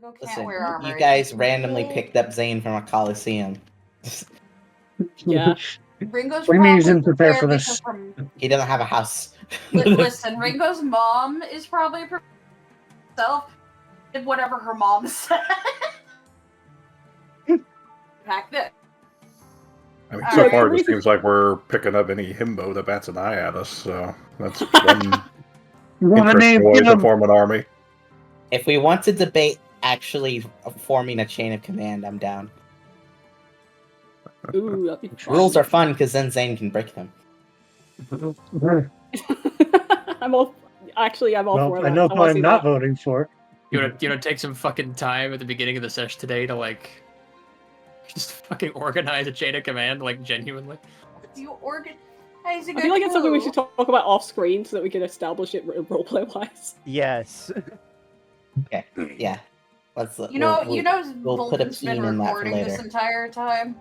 Ringo can't Listen, wear armor. you guys randomly picked up Zayn from a coliseum. Yeah. Ringo's What do you mean you probably didn't prepare for prepared this? because He doesn't have a house. Listen, Ringo's mom is probably prepared herself. Did whatever her mom said. Pack this. I mean, All so right. far it seems like we're picking up any himbo that bats an eye at us, so that's one interesting way to form an army. If we want to debate actually forming a chain of command, I'm down. Ooh, that'd be fun. Rules are fun because then Zayn can break them. I'm all for that. I know who wanna I'm see not that. voting for. You wanna take some fucking time at the beginning of the session today to like just fucking organize a chain of command, like genuinely. You organize a I feel like it's something we should talk about off screen so that we can establish it roleplay wise. Yes. Okay. Yeah. Let's. We'll put a Volden's been pin in that for recording this later. entire time.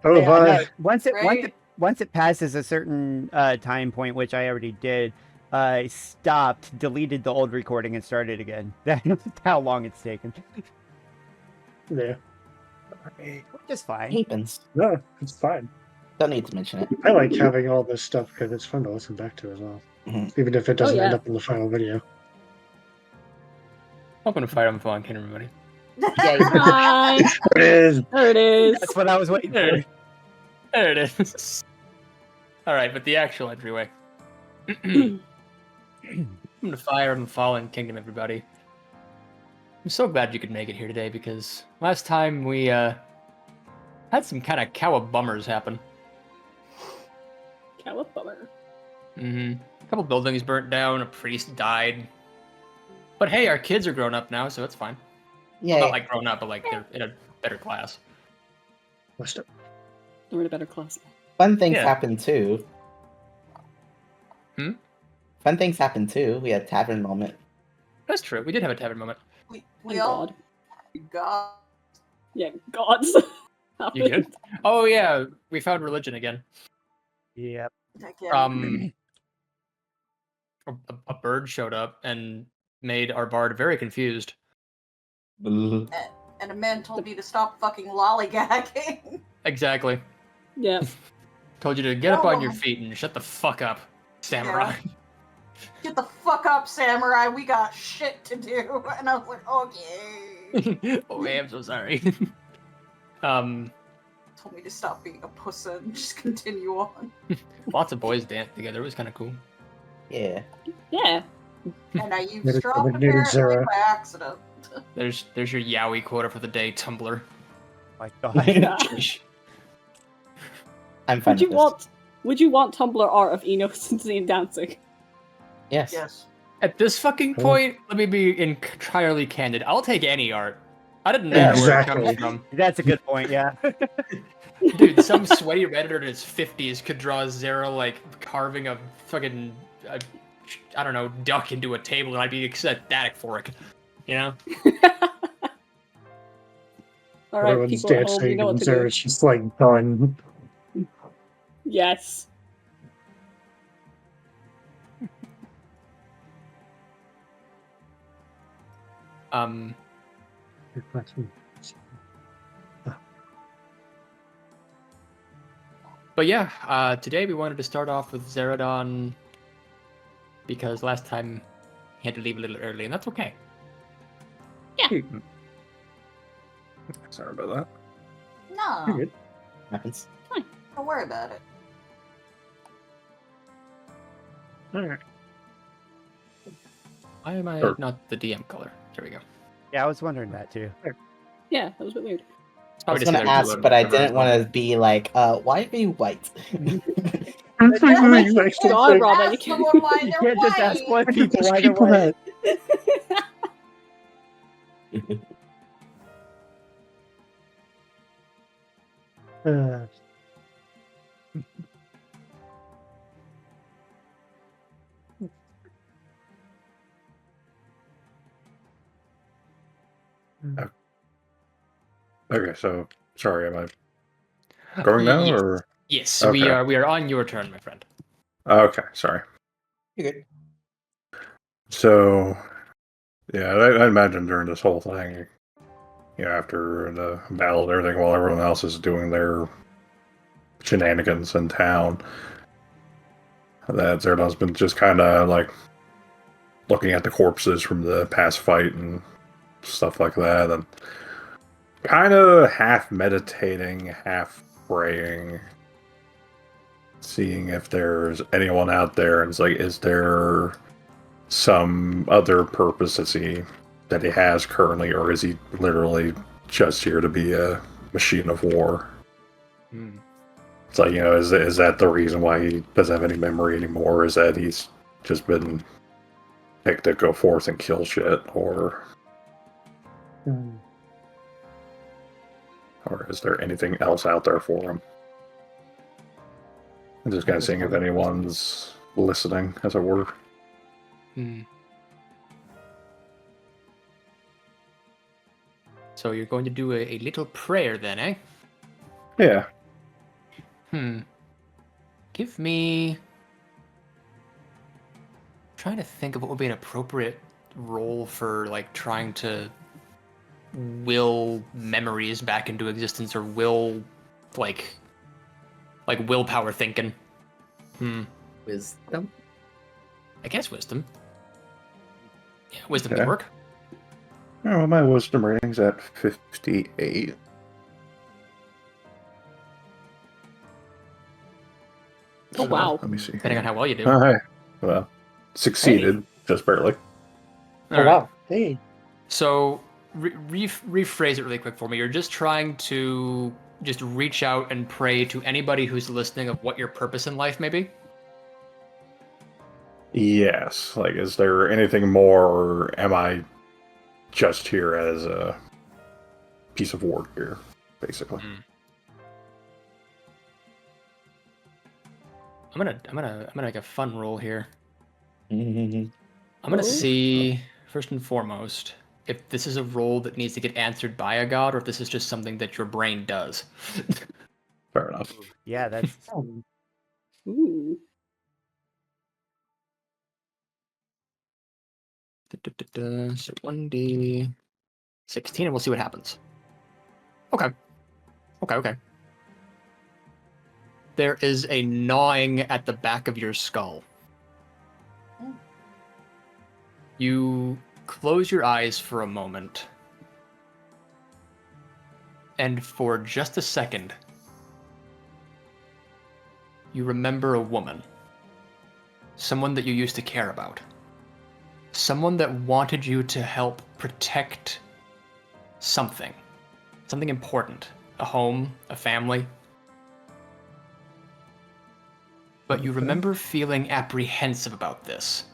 Oh, Yeah, fine. no, once it passes a certain time point, which I already did, I stopped, deleted the old recording, and started again. That's how long it's taken. Yeah. Which is fine. Happens. No, it's fine. Don't need to mention it. I like having all this stuff because it's fun to listen back to as well. Even if it doesn't yeah. end up in the final video. Open a Fire Emblem Universe, everybody. Hi. There it is. There it is. That's what I was waiting There for. There it is. Alright, but the actual entryway. Welcome to Fire Emblem Fallen Kingdom, everybody. I'm so glad you could make it here today because last time we had some kind of cow-bummers happen. Bummer. A couple buildings burnt down, a priest died. But hey, our kids are grown up now, so it's fine. Yeah. Well, not like grown up, but like they're in a better class. We're in a better class. Fun things happen too. Hmm? Fun things happen too. We had tavern moment. That's true. We did have a tavern moment. We all God. Yeah, gods. You did? Oh yeah, we found religion again. Yep. A bird showed up and made our bard very confused. And a man told me to stop fucking lollygagging. Exactly. Yeah. Told you to get up on your feet and shut the fuck up, samurai. Yeah. Get the fuck up, samurai. We got shit to do. And I was like, okay. Okay, I'm so sorry. Told me to stop being a puss and just continue on. Lots of boys danced together. It was kind of cool. Yeah. Yeah. And I used Never straw needed apparently Zara. by accident. There's your yaoi quota for the day, Tumblr. My God. I'm fine. Would you want Tumblr art of innocency and dancing? Yes. Yes. At this fucking point, let me be entirely candid. I'll take any art. I didn't know where it comes from. That's a good point, yeah. Dude, some sweaty redditor in his 50s could draw Zero like carving a fucking, I don't know, duck into a table, and I'd be ecstatic for it. You know? All right, Everyone's people at home, dancing you know what and to do. Zara's just like going. Yes. But yeah, today we wanted to start off with Zaradon because last time he had to leave a little early, and that's okay. Yeah. Sorry about No. You're good. Happens. Don't worry about it. Alright. Why am I Sure. not the DM color? There we go. Yeah, I was wondering that too. Yeah, that was a bit weird. I was gonna ask, but I didn't want to be like, why are you white? God, Robin, Ask someone why You they're can't just ask white. white people why they're white. Okay, so sorry, am I going now Yes. or? Yes, Okay. we are on your turn, my friend. Okay, sorry. You're good. So, yeah, I imagine during this whole thing, after the battle and everything, while everyone else is doing their shenanigans in town, that Zaradon's been just kind of like looking at the corpses from the past fight and stuff like that, and kind of half meditating, half praying, seeing if there's anyone out there, and it's like, is there some other purpose that he has currently, or is he literally just here to be a machine of war? It's like, is that the reason why he doesn't have any memory anymore? Is that he's just been picked to go forth and kill shit, or is there anything else out there for him? I'm just kind of seeing if anyone's listening, as it were. So you're going to do a little prayer then, eh? Yeah. Give me... trying to think of what would be an appropriate role for, like, trying to will memories back into existence, or will, like willpower thinking. Wisdom? I guess wisdom. Yeah, wisdom can work. Oh, well, my wisdom rating's at 58. Oh, wow. Let me see. Depending on how well you do. Oh, hey. Well, succeeded, just barely. Oh, wow. Hey. So, rephrase it really quick for me. You're just trying to just reach out and pray to anybody who's listening of what your purpose in life may be? Yes. Like, is there anything more, or am I just here as a piece of work here, basically? I'm gonna make a fun roll here. Mm-hmm. I'm gonna see, first and foremost, if this is a role that needs to get answered by a god, or if this is just something that your brain does. Fair enough. Yeah, that's. Ooh. So 1d16, and we'll see what happens. Okay. There is a gnawing at the back of your skull. You close your eyes for a moment, and for just a second, you remember a woman. Someone that you used to care about. Someone that wanted you to help protect something. Something important. A home, a family. But you remember feeling apprehensive about this.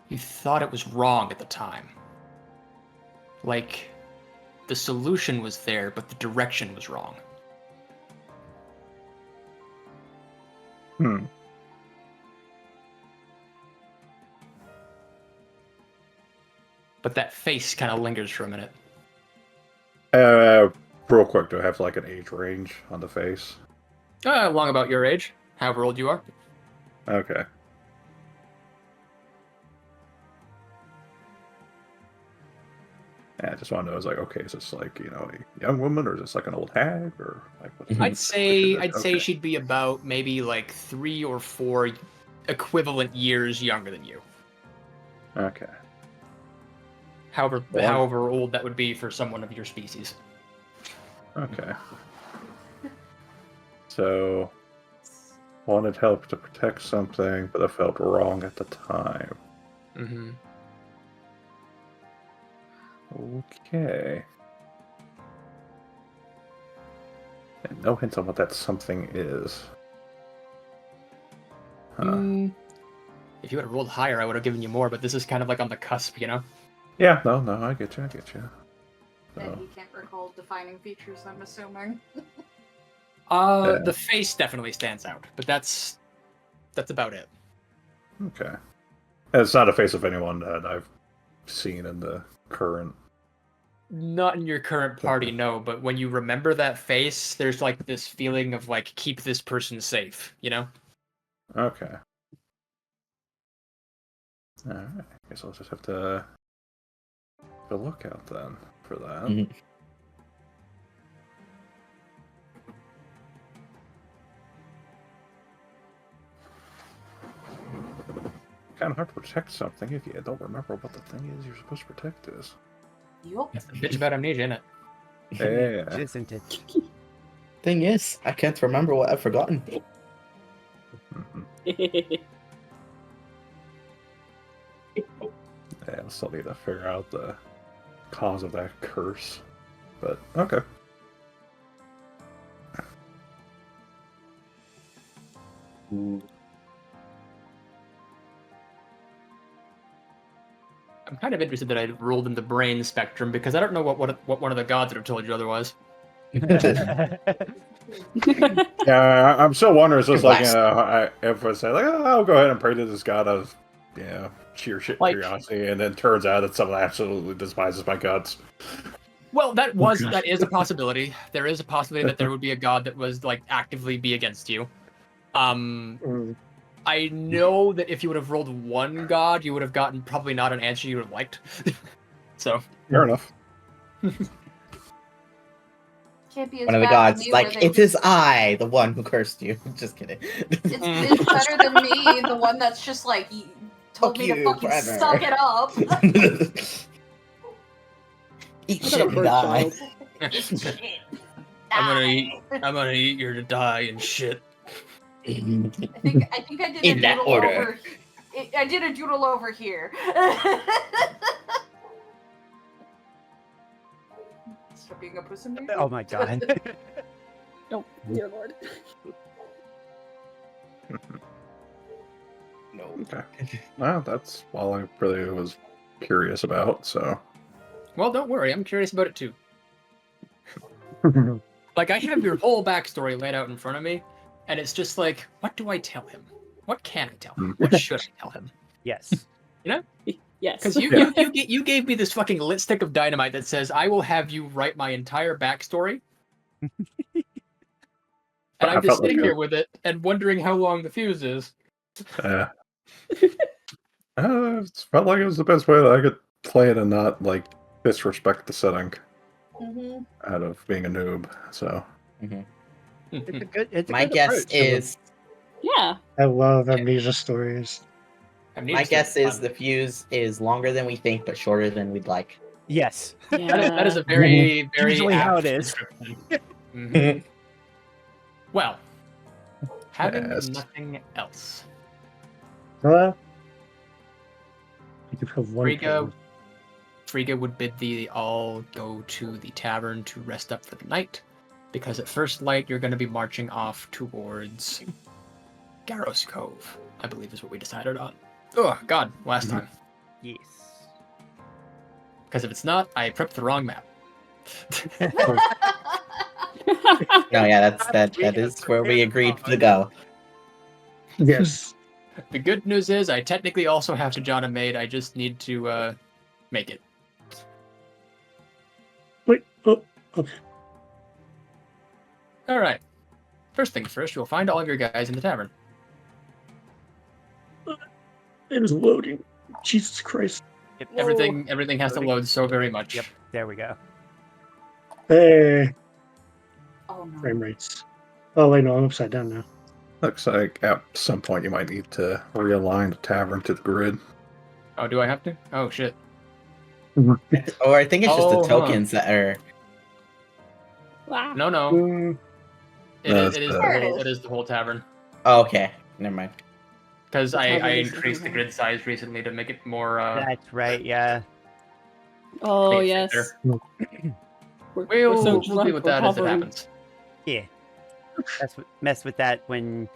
You thought it was wrong at the time. Like, the solution was there, but the direction was wrong. But that face kind of lingers for a minute. Real quick, do I have like an age range on the face? Long about your age, however old you are. Okay. Yeah, I just want to know, is like, okay, is this like, a young woman, or is this like an old hag, or like? I'd say she'd be about maybe like 3 or 4 equivalent years younger than you. Okay. However old that would be for someone of your species. Okay. So, wanted help to protect something, but it felt wrong at the time. Mm-hmm. Okay. And no hints on what that something is. If you would have rolled higher, I would have given you more, but this is kind of like on the cusp, you know? Yeah, no, I get you. And he can't recall defining features, I'm assuming. The face definitely stands out, but that's about it. Okay. And it's not a face of anyone that I've seen in the current... Not in your current party, no, but when you remember that face, there's like this feeling of like, keep this person safe, you know? Okay. Alright, I guess I'll just have to the lookout then for that. Mhm. Kind of hard to protect something if you don't remember what the thing is you're supposed to protect is. Yup. It's a bitch about amnesia, isn't it? Yeah. Isn't it? Thing is, I can't remember what I've forgotten. Mhm. Yeah, I still need to figure out the cause of that curse. But okay. I'm kind of interested that I rolled in the brain spectrum because I don't know what one of the gods would have told you otherwise. Yeah, I'm still wondering. It's just like, Last- if I say like, oh, I'll go ahead and pray to this god of, sheer shit Like- curiosity, and then turns out that someone absolutely despises my guts. Well, that is a possibility. There is a possibility that there would be a god that was like actively be against you. I know that if you would have rolled one god, you would have gotten probably not an answer you would have liked. So Fair enough. Can't be as One of the bad gods, as me, like, where they it is I, the one who cursed you. Just kidding. It's better than me, the one that's just like told Fuck me to you fucking forever. suck it up. Eat What shit a and bird die. child. I'm gonna eat your to die and shit. I think I did In a that doodle order. over. I did a doodle over here. Stop being a pussy. Oh my god. Oh, dear lord. No. Okay. Well, that's all I really was curious about. So Well, don't worry, I'm curious about it too. Like, I have your whole backstory laid out in front of me, and it's just like, what do I tell him? What can I tell him? What should I tell him? Yes. Yes. Because you gave me this fucking lit stick of dynamite that says, I will have you write my entire backstory. And I I'm just felt like sitting a- here with it and wondering how long the fuse is. it felt like it was the best way that I could play it and not like disrespect the setting Mm-hmm. out of being a noob. So It's a good. It's a My good guess approach. is Yeah. I love amnesia stories. my guess is the fuse is longer than we think, but shorter than we'd like. Yes. that is a very, very Usually how apt it is. description. Mhm. Well, having Yes. nothing else. You could have one. Frigga would bid thee all go to the tavern to rest up for the night, because at first light you're going to be marching off towards Garros Cove, I believe is what we decided on. Oh, God, last time. Yes. Because if it's not, I prepped the wrong map. No, yeah, that is where we agreed to go. Yes. The good news is I technically also have to John a maid, I just need to make it. Wait. Oh. Okay. Alright. First things first, you'll find all of your guys in the tavern. It is loading. Jesus Christ. Yep. Everything has to load so very much. Yep. There we go. Hey. Oh no. Frame rates. Oh wait, no, I'm upside down now. looks like at some point you might need to realign the tavern to the grid. Oh, do I have to? Oh, shit. Or I think it's just Oh, the tokens that are. Wow. No. Mm, It is That's, it is the whole tavern. Oh, okay, never mind. Because I tavern is increased the everywhere. grid size recently to make it more. That's right. Yeah. Oh, Great yes. filter. We're We'll so deal drunk, with we're that as it hovering. happens. Yeah. Mess with that when.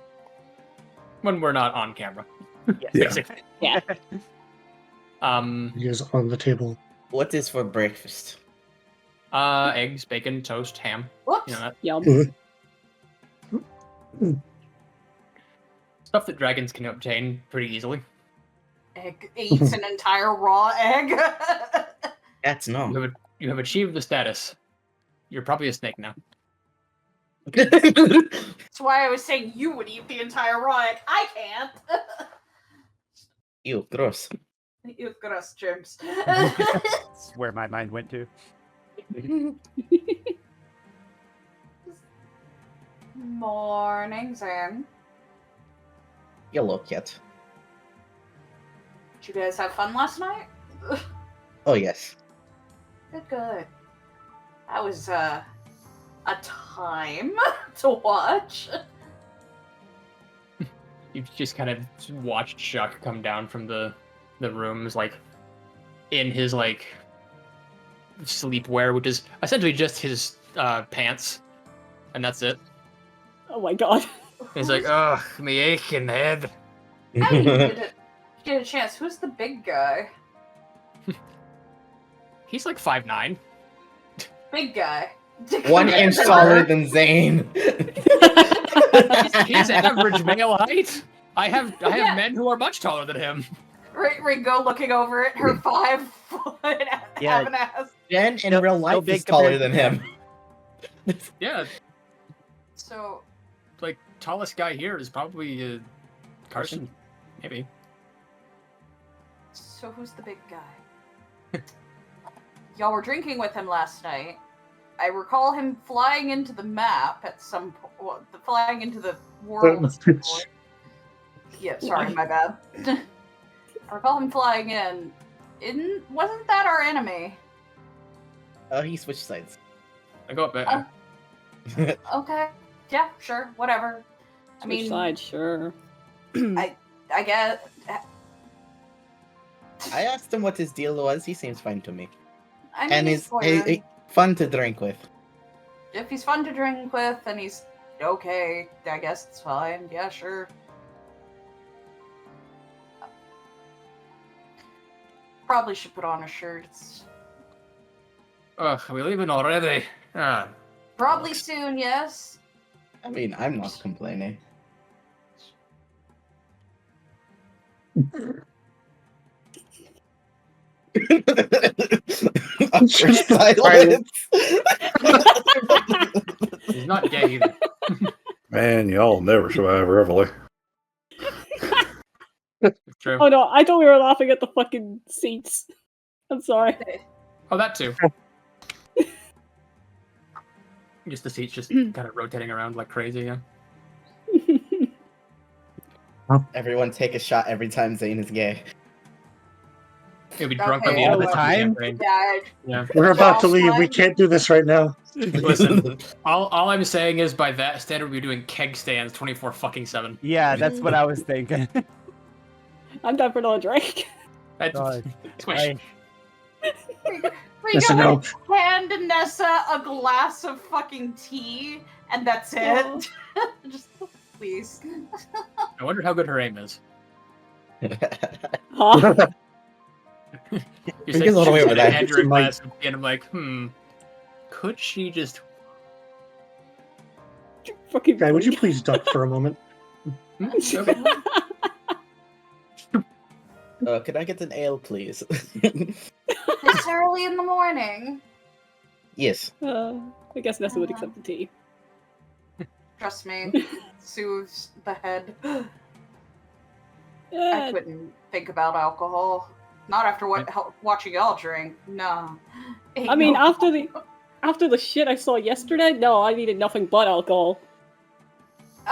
When we're not on camera. Yes. Yeah. Basically. Yeah. it is on the table. What is for breakfast? Eggs, bacon, toast, ham. Whoops. You know that Yum. stuff that dragons can obtain pretty easily. Egg eats an entire raw egg. That's no. You have achieved the status. You're probably a snake now. That's why I was saying you would eat the entire raw egg. I can't. Ew, gross. You got us, chimps. That's where my mind went to. Morning, Zayn. You look yet. Did you guys have fun last night? Oh yes. Good. That was a time to watch. You've just kind of watched Chuck come down from the rooms, like, in his, like, sleepwear, which is essentially just his pants, and that's it. Oh my god. He's like, ugh, me aching head. Hey, did get a chance. Who's the big guy? He's like 5'9". Big guy. 1 inch taller than Zayn. He's average male height. I have Yeah. men who are much taller than him. Ringo looking over at her 5 foot Yeah. having ass. Jen in Still- real still life big is taller compared than to him. Yeah, So like tallest guy here is probably Carson, maybe. So who's the big guy? Y'all were drinking with him last night. I recall him flying into the map at some point. Flying into the world. at some point. Yeah, sorry, my bad. I recall him flying in. Wasn't that our enemy? Oh, he switched sides. I go up there. Okay. Yeah, sure. Whatever. I Switch mean, sides, sure. I guess. I asked him what his deal was. He seems fine to me. I mean, And he's he's fun to drink with. if he's fun to drink with and he's okay, I guess it's fine. Yeah, sure. Probably should put on a shirt. It's Ugh, are we leaving already? Ah, probably soon, yes. I mean, I'm not complaining. Awkward silence. he's not gay either. Man, y'all never survive Reveille. True. Oh no, I thought we were laughing at the fucking seats. I'm sorry. Oh, that too. Just the seats just kind of rotating around like crazy, yeah. Everyone take a shot every time Zayn is gay. He'll be drunk by Okay, the end all of the the time? campaign. Yeah, Yeah. We're about to Y'all leave. We fine? can't do this right now. Listen, all I'm saying is by that standard, we're doing keg stands 24/7. Yeah, that's what I was thinking. I'm down for another drink. That's God, squish. Ringo Listen, no. would hand Nessa a glass of fucking tea, and that's it. Oh. Just please. I wonder how good her aim is. Huh? You Bring us all the way over there. Hand her a Mike. glass of tea, and I'm like, could she just? Fucking Guy, would you please duck for a moment? Okay. Could I get an ale, please? It's early in the morning. Yes. I guess Nessa would accept the tea. Trust me, soothes the head. I Yeah, couldn't think about alcohol. Not after watching y'all drink. No. I mean, No. after the shit I saw yesterday, no, I needed nothing but alcohol.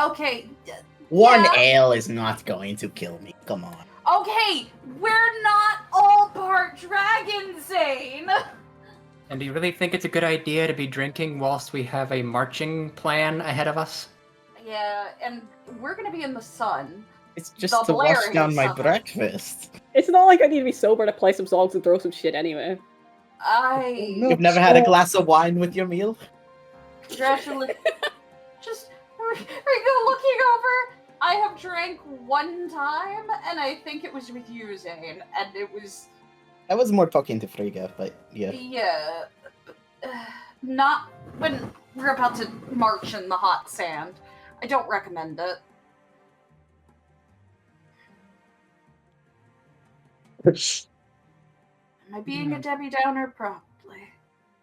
Okay. One Yeah. ale is not going to kill me. Come on. Okay, we're not all part dragon, Zane. And do you really think it's a good idea to be drinking whilst we have a marching plan ahead of us? Yeah, and we're gonna be in the sun. It's just The to wash blaring down my summer. breakfast. It's not like I need to be sober to play some songs and throw some shit anyway. You've never had a glass of wine with your meal? Congratulations. Just Ringo looking over. I have drank one time, and I think it was with you, Zane, and it was I was more talking to Frigga, but yeah. not when we're about to march in the hot sand. I don't recommend it. Am I being a Debbie Downer? Probably.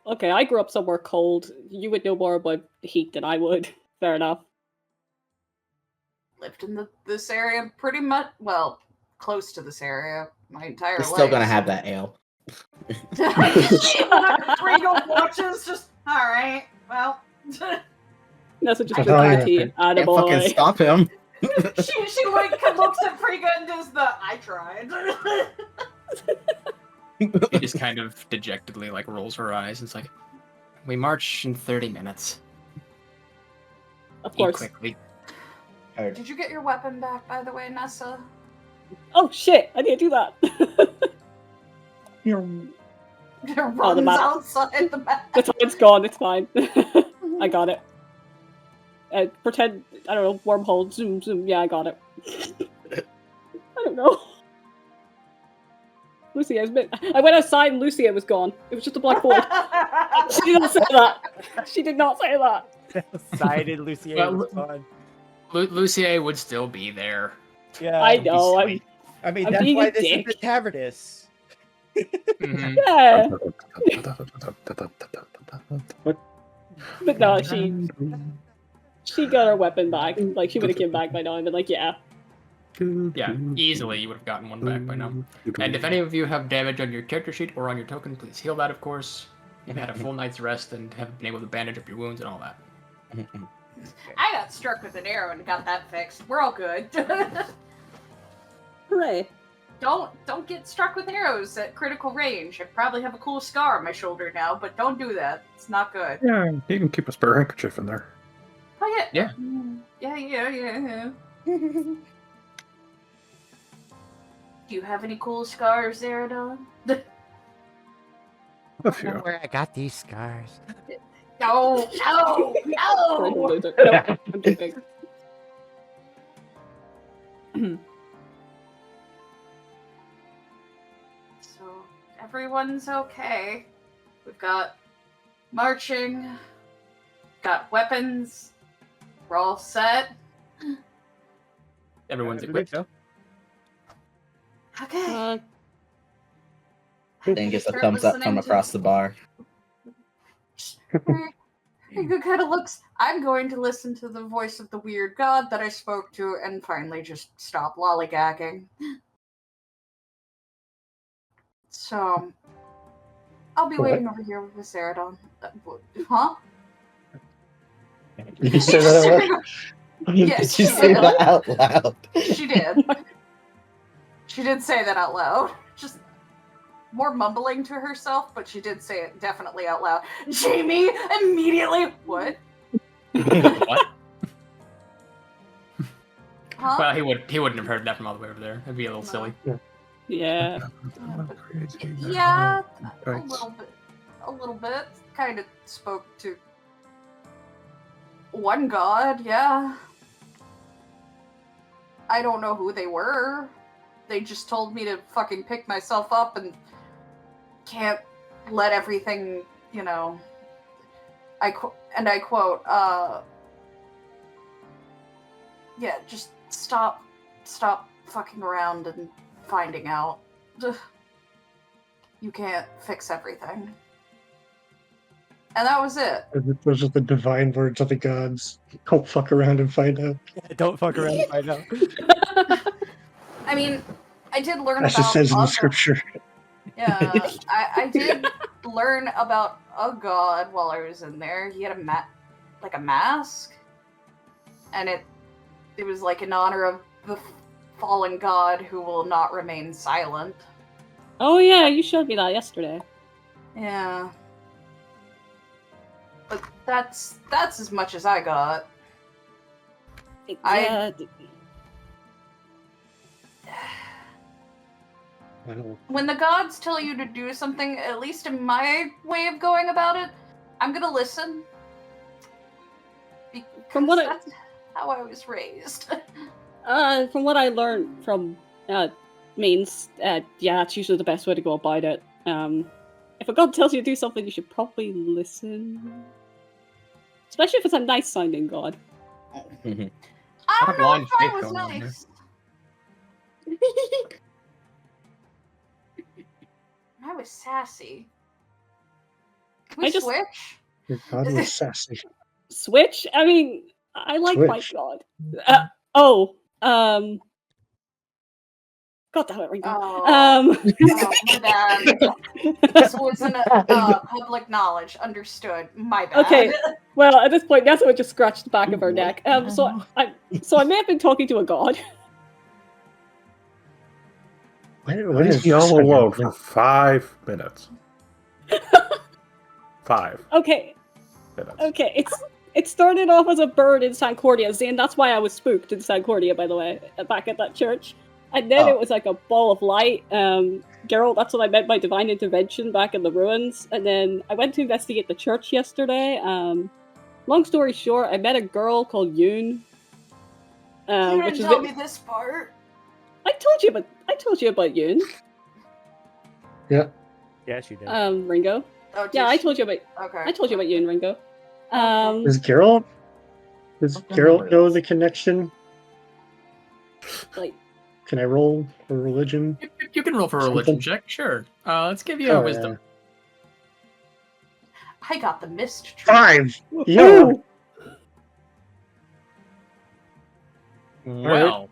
Okay, I grew up somewhere cold. You would know more about the heat than I would. Fair enough. Lived in this area pretty much, well, close to this area my entire We're life. still gonna have that ale. Ringo watches, just alright, well. Nessa just I drinks thought you her tea. Can't fucking Attaboy. stop him. she like looks at Friga and does the I tried. She just kind of dejectedly like rolls her eyes and it's like, we march in 30 minutes. Of Eat course. quickly. Did you get your weapon back, by the way, Nessa? Oh shit! I didn't do that. It runs map. outside the map. It's gone. It's fine. I got it. Pretend I don't know. Wormhole. Zoom. Zoom. Yeah, I got it. I don't know. Lucia, I went outside and Lucia was gone. It was just a black void. She didn't say that. She did not say that. Sided Lucia Well, was fun. Lucia would still be there. Yeah. I know. Sweet. I mean, I'm that's being why a this dick. is the Tavernus. Mhm. Yeah. But no, she got her weapon back. Like she would have came back by now and been like, yeah. Yeah, easily you would have gotten one back by now. And if any of you have damage on your character sheet or on your token, please heal that, of course. You've had a full night's rest and have been able to bandage up your wounds and all that. I got struck with an arrow and got that fixed. We're all good. Hooray. Don't get struck with arrows at critical range. I probably have a cool scar on my shoulder now, but don't do that. It's not good. Yeah, you can keep a spare handkerchief in there. Oh yeah. Yeah. Yeah. Do you have any cool scars, Zaradon? A few. Where I got these scars. No. No, I'm joking. So everyone's okay. We've got marching, got weapons, we're all set. Everyone's equipped though. Okay. Then gets a thumbs up from across the bar. Ringo kind of looks. I'm going to listen to the voice of the weird god that I spoke to and finally just stop lollygagging. So, I'll be waiting over here with Zaradon. Huh? Did you say that out loud? Yes, Did you say that out loud? She did. She did say that out loud. Just more mumbling to herself, but she did say it definitely out loud. Jamie immediately. What? What? Huh? Well, he wouldn't have heard that from all the way over there. It'd be a little silly. Yeah. Yeah, a little bit. Kind of spoke to one god, yeah. I don't know who they were. They just told me to fucking pick myself up and can't let everything, I quote, yeah, just stop fucking around and finding out. Ugh. You can't fix everything. And that was it. Those are the divine words of the gods. Don't fuck around and find out. Don't fuck around and find out. I mean, I did learn As about it says in the other- scripture. Yeah, I did learn about a god while I was in there. He had a mask, and it was like in honor of the fallen god who will not remain silent. Oh yeah, you showed me that yesterday. Yeah, but that's as much as I got. Yeah. When the gods tell you to do something, at least in my way of going about it, I'm gonna listen. From what That's how I was raised. From what I learned from means, yeah, it's usually the best way to go about it. If a god tells you to do something, you should probably listen. Especially if it's a nice sounding god. I Not don't know blind if I faith was going on there. nice. I was sassy. Can we I just- switch? Your god was sassy. Switch? I mean, I like my Switch. god. God damn it, Ringo. Oh, my bad. This wasn't public knowledge. Understood. My bad. Okay. Well, at this point, Nessa would just scratch the back of her neck. So I may have been talking to a god. What is Leave me all this alone about? for 5 minutes. 5 Okay. minutes. Okay. It started off as a bird in Sancordia, Zayn. That's why I was spooked in Sancordia, by the way, back at that church. And then it was like a ball of light. Geralt, that's what I meant by divine intervention back in the ruins. And then I went to investigate the church yesterday. Long story short, I met a girl called Yoon. You Which didn't is tell me this part. I told you about Yoon. Yeah. Yes, you did. Ringo. Oh, Yeah, I told you about Okay. I told you about Yoon, Ringo. Is Geralt? Does Geralt know the connection? Like, Can I roll for religion? You can roll for a religion check, sure. Let's give you a wisdom. I got the mist tree. 5! Yeah! Well,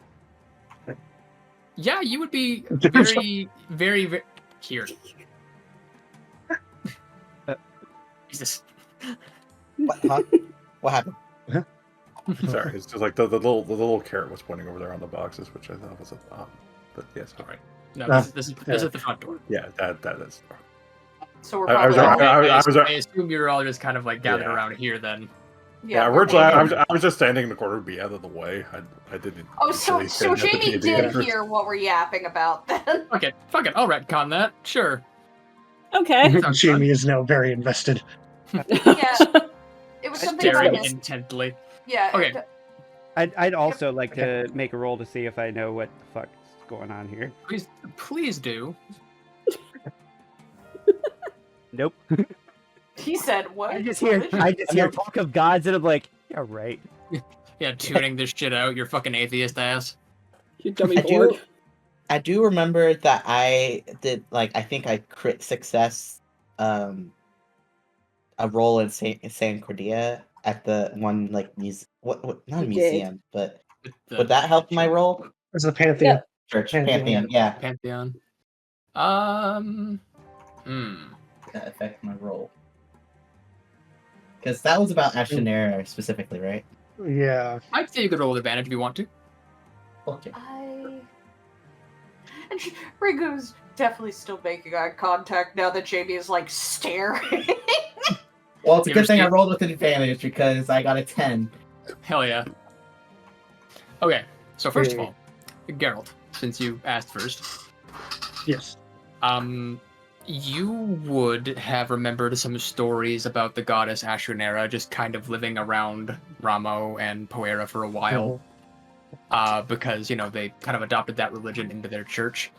yeah, you would be very, very, very here. Jesus. What? Huh? What happened? Sorry, it's just like the little carrot was pointing over there on the boxes, which I thought was but yes, all right. No, this is the front door. Yeah, that is. So we're I was- probably I- I assume you're all just kind of like gathered Yeah. around here then. Yeah, we're originally I was just standing in the corner to be out of the way. I didn't. Oh, so actually stand at the Jamie D&D did entrance. hear what we're yapping about then. Okay, fuck it, I'll retcon that. Sure. okay. Sounds Jamie is now very invested. Yeah. It was something Staring about his... intently. Yeah. Okay. I'd also like to make a roll to see if I know what the fuck's going on here. Please do. Nope. He said, what? I just hear talk of gods and I'm like, yeah, right. Yeah, tuning this shit out, your fucking atheist ass. You dummy I board. I do remember that I did I think I crit success a role in San Cordia at the one what not a You museum, but The would that help my roll? It's the Pantheon. Church Pantheon. Pantheon, yeah. Pantheon. That affect my roll. Because that was about Ashenera specifically, right? Yeah. I'd say you could roll with advantage if you want to. Okay. And Ringo's definitely still making eye contact now that Jamie is like staring. Well, it's a You good ever thing I seen- rolled with an advantage because I got a 10. Hell yeah. Okay, so first of Hey. all, Geralt, since you asked first, Yes. you would have remembered some stories about the goddess Ashurnera just kind of living around Ramo and Poera for a while. Because, they kind of adopted that religion into their church.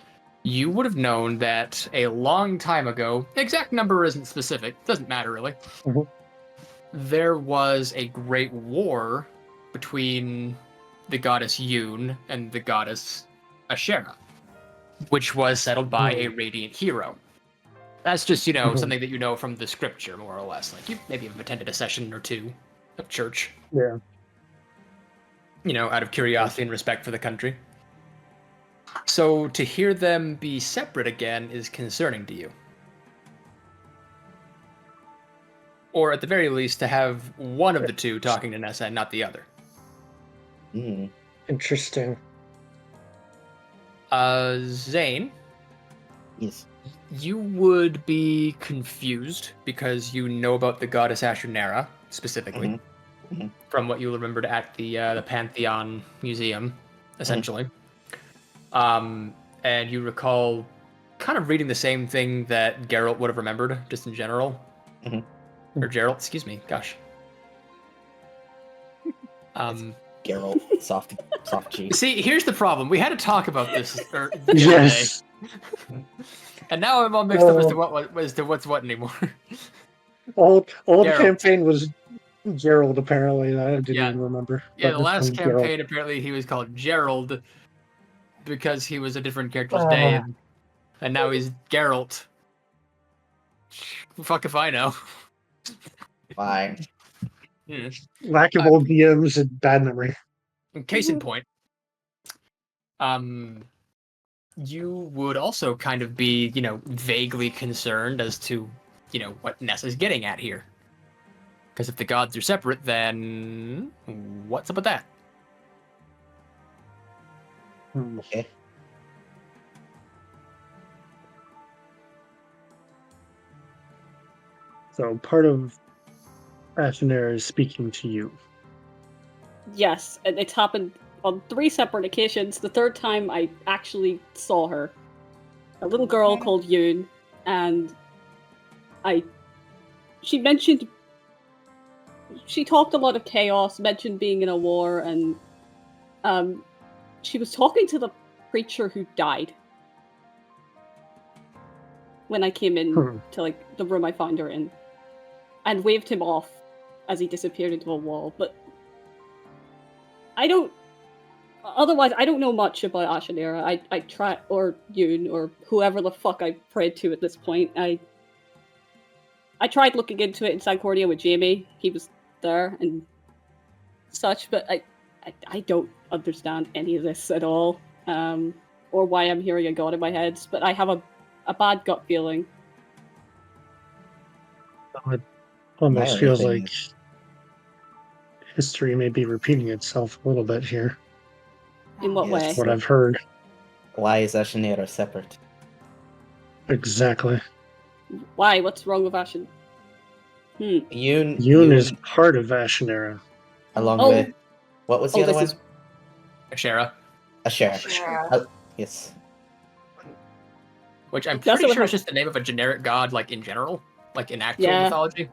You would have known that a long time ago, the exact number isn't specific, doesn't matter really, Mhm. there was a great war between the goddess Yoon and the goddess Ashera, which was settled by a radiant hero. That's just, something that you know from the scripture, more or less. Like, you maybe have attended a session or two of church, Yeah. out of curiosity and respect for the country. So to hear them be separate again is concerning to you. Or at the very least, to have one of the two talking to Nessa and not the other. Mm. Interesting. Zayn, Yes. you would be confused because you know about the goddess Ashurnera, specifically, Mhm. from what you remembered at the Pantheon Museum, essentially. And you recall kind of reading the same thing that Geralt would have remembered, just in general. Mhm. Or Geralt, excuse me, gosh. Geralt, soft G. See, here's the problem. We had to talk about this the other Yes. day, and now I'm all mixed up as to what's what anymore. Old Geralt. campaign was Gerald, apparently. I didn't Yeah. even remember. Yeah, But the this last one's Geralt. campaign, apparently he was called Gerald because he was a different character's name, and now he's Geralt. Fuck if I know. Fine. Hmm. Lack of old DMs and bad memory. Case in point, you would also kind of be, vaguely concerned as to, what Nessa's getting at here. Because if the gods are separate, then what's up with that? Okay. So part of Ashenera is speaking to you. Yes, and it's happened on 3 separate occasions. The third time I actually saw her. A little girl called Yoon, and she mentioned, she talked a lot of chaos, mentioned being in a war, and she was talking to the preacher who died when I came in to the room I found her in, and waved him off as he disappeared into a wall. But I don't know much about Ashenera. I try, or Yoon, or whoever the fuck I prayed to at this point. I tried looking into it in Sancordia with Jamie. He was there and such, but I don't understand any of this at all, or why I'm hearing a god in my head. But I have a bad gut feeling. It almost My feels only like thing history may be repeating itself a little bit here. In what way? Yes. What I've heard. Why is Ashenera separate? Exactly. Why? What's wrong with Ashen? Yoon is part of Ashenera. along Oh. with what was the other one? This is Ashera. Ashera. Yes. Which I'm That's pretty what sure is just the name of a generic god, like in general, like in actual Yeah. mythology.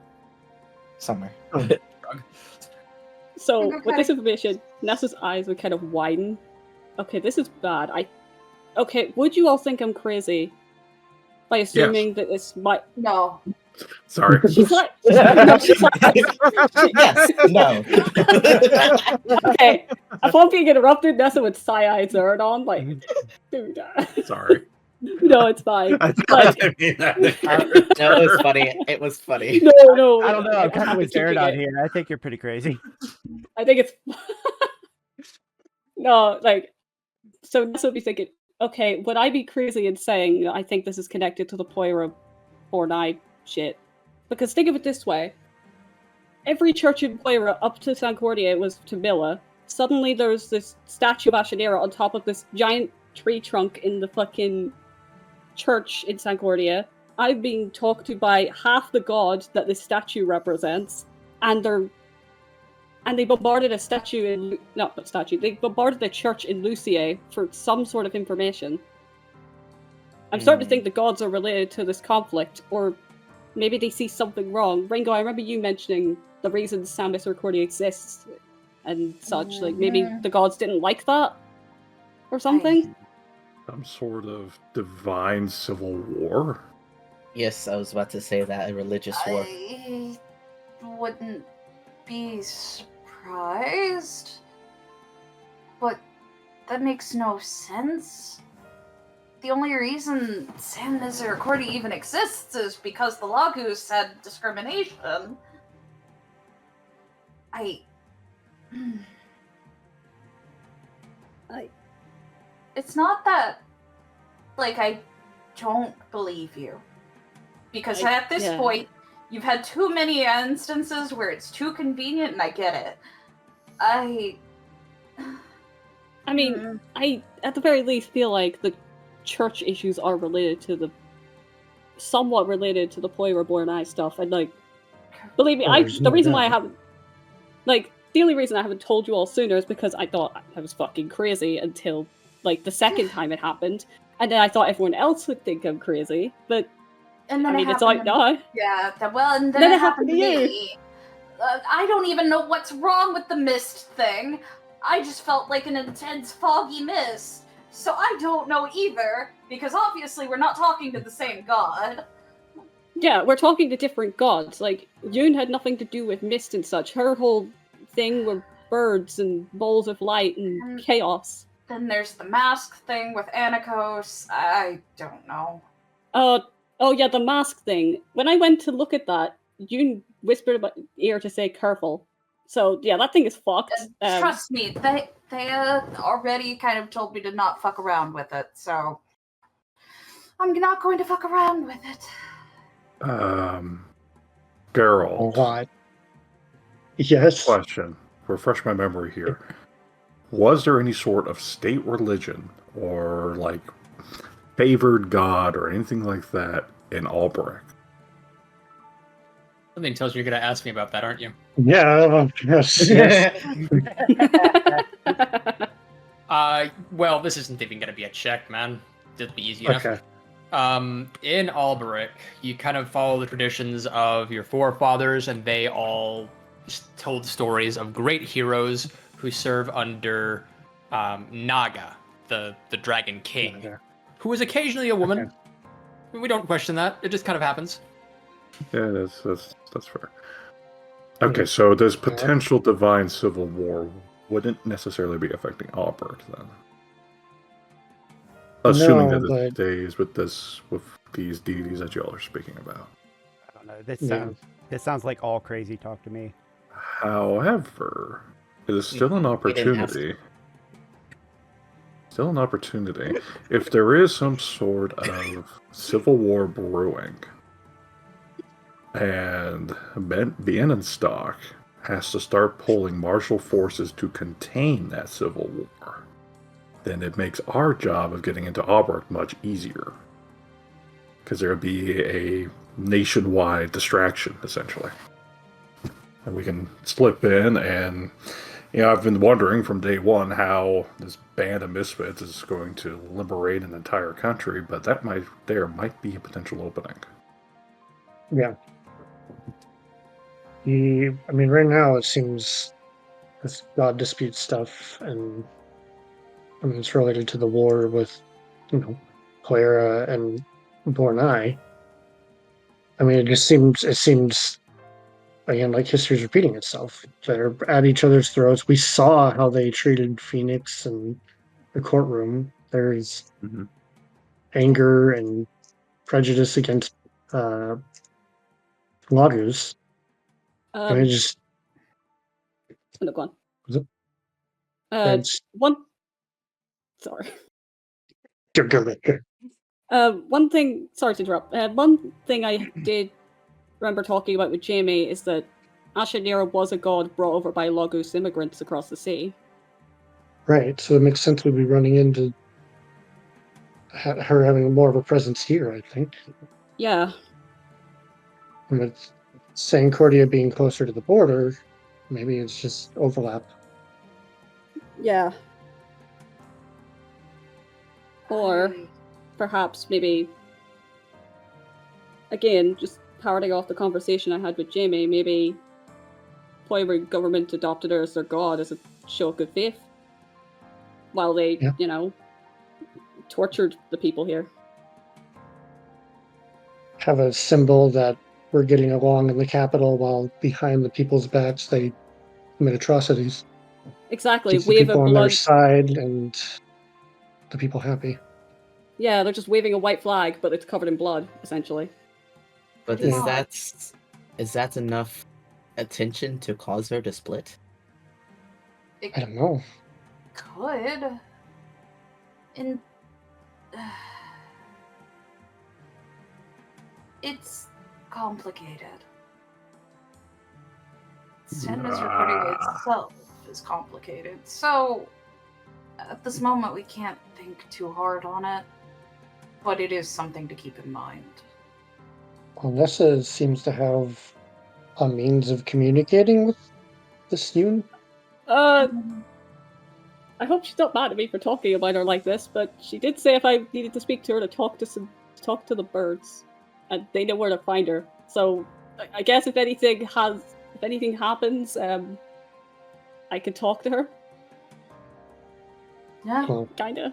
Somewhere. So, Okay. with this information, Nessa's eyes would kind of widen. Okay, this is bad. Okay, would you all think I'm crazy by assuming that this might... No. Sorry. She's like... No, she's like... Yes. No. Okay, upon being interrupted, Nessa would sigh-eyed Zaradon, like, dude... Sorry. No, it's fine. I Like, didn't mean that. No, it was funny. It was funny. no. I don't know. I'm I'm kind of with keeping Zaradon it. here. I think you're pretty crazy. I think it's... No, like... So Nessa would be thinking, okay, would I be crazy in saying that I think this is connected to the Poira Bornai shit? Because think of it this way. Every church in Poira up to Sancordia was to Milla. Suddenly there's this statue of Ashenera on top of this giant tree trunk in the fucking church in Sancordia. I'm being talked to by half the god that this statue represents, and they bombarded a statue in... Not statue. They bombarded the church in Lucier for some sort of information. I'm starting to think the gods are related to this conflict, or maybe they see something wrong. Ringo, I remember you mentioning the reason San Misericordia exists and such. Like, maybe the gods didn't like that? Or something? Some sort of divine civil war? Yes, I was about to say that, a religious war. I wouldn't be surprised, but that makes no sense. The only reason San Misericordia even exists is because the Lagus had discrimination. It's not that, like, I don't believe you. Because at this point, you've had too many instances where it's too convenient, and I get it. I mean, I at the very least feel like the church issues are somewhat related to the Poira Bornai stuff, and like, believe me, the reason why I haven't, like, the only reason I haven't told you all sooner is because I thought I was fucking crazy until, like, the second time it happened, and then I thought everyone else would think I'm crazy, but and then I mean, it's like, no. Yeah, and then it happened to you. me. I don't even know what's wrong with the mist thing. I just felt like an intense foggy mist. So I don't know either, because obviously we're not talking to the same god. Yeah, we're talking to different gods. Like, Yoon had nothing to do with mist and such. Her whole thing were birds and balls of light and chaos. Then there's the mask thing with Anakos. I don't know. Oh yeah, the mask thing. When I went to look at that, Yoon whispered about ear to say careful. So yeah, that thing is fucked. Trust me, they already kind of told me to not fuck around with it, so... I'm not going to fuck around with it. Geralt. What? Yes. Question. Refresh my memory here. Was there any sort of state religion or like favored god or anything like that in Albrecht? Something tells you you're going to ask me about that, aren't you? Yeah. Yes. Well, this isn't even going to be a check, man. It'll be easy enough. Okay. In Albrecht, you kind of follow the traditions of your forefathers, and they all told stories of great heroes who serve under Naga, the Dragon King, Okay. who is occasionally a woman. Okay. We don't question that. It just kind of happens. Yeah, that's fair. Okay, so this potential divine civil war wouldn't necessarily be affecting Albrecht then. Assuming No, that it but- stays with these deities that y'all are speaking about. I don't know. This sounds like all crazy talk to me. However, it is still an opportunity. Still an opportunity. If there is some sort of civil war brewing, and Bienenstock has to start pulling martial forces to contain that civil war, then it makes our job of getting into Albrecht much easier. Because there would be a nationwide distraction, essentially. And we can slip in and, I've been wondering from day one how this band of misfits is going to liberate an entire country, but there might be a potential opening. Yeah. Right now it seems this god dispute stuff, and it's related to the war with, Clara and Bornai. It seems again like history's repeating itself. They're at each other's throats. We saw how they treated Phoenix in the courtroom. There's anger and prejudice against Lodgers. No, go on. Was it? Sorry. Go. One thing. Sorry to interrupt. One thing I did remember talking about with Jamie is that Ashanira was a god brought over by Logos immigrants across the sea. Right, so it makes sense we'd be running into her having more of a presence here, I think. Yeah. And with Sancordia being closer to the border, maybe it's just overlap. Yeah. Or perhaps maybe, again, just parroting off the conversation I had with Jamie, maybe Poimer government adopted her as their god as a show of good faith while they, tortured the people here. Have a symbol that we're getting along in the capital while behind the people's backs they commit atrocities. Exactly. Keeps the Wave people of on their blood. side and the people happy. Yeah, they're just waving a white flag, but it's covered in blood, essentially. But Yeah. is that enough attention to cause her to split? I don't know. Could. It's complicated. Stennis recording itself is complicated. So, at this moment, we can't think too hard on it. But it is something to keep in mind. Well, Nessa seems to have a means of communicating with this Yoon. I hope she's not mad at me for talking about her like this, but she did say if I needed to speak to her to talk to the birds, and they know where to find her. So I guess if anything happens, I could talk to her. Yeah. Well, Kinda.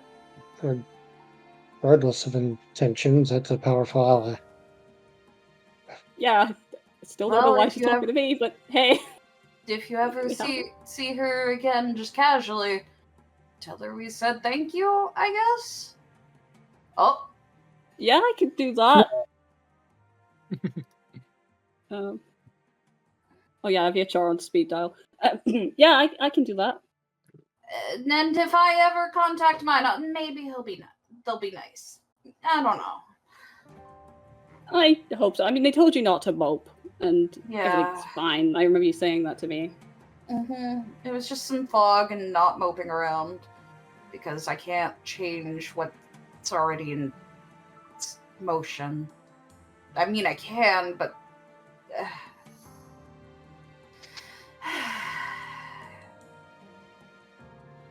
regardless of intentions, that's a powerful ally. Yeah. I still don't know why she's talking to me, but hey. If you ever see her again, just casually, tell her we said thank you, I guess? Oh. Yeah, I can do that. Oh yeah, I have HR on speed dial. Yeah, I can do that. And if I ever contact mine, maybe they'll be nice. I don't know. I hope so. I mean, they told you not to mope, and Yeah. everything's fine. I remember you saying that to me. It was just some fog and not moping around because I can't change what's already in motion. I mean, I can, but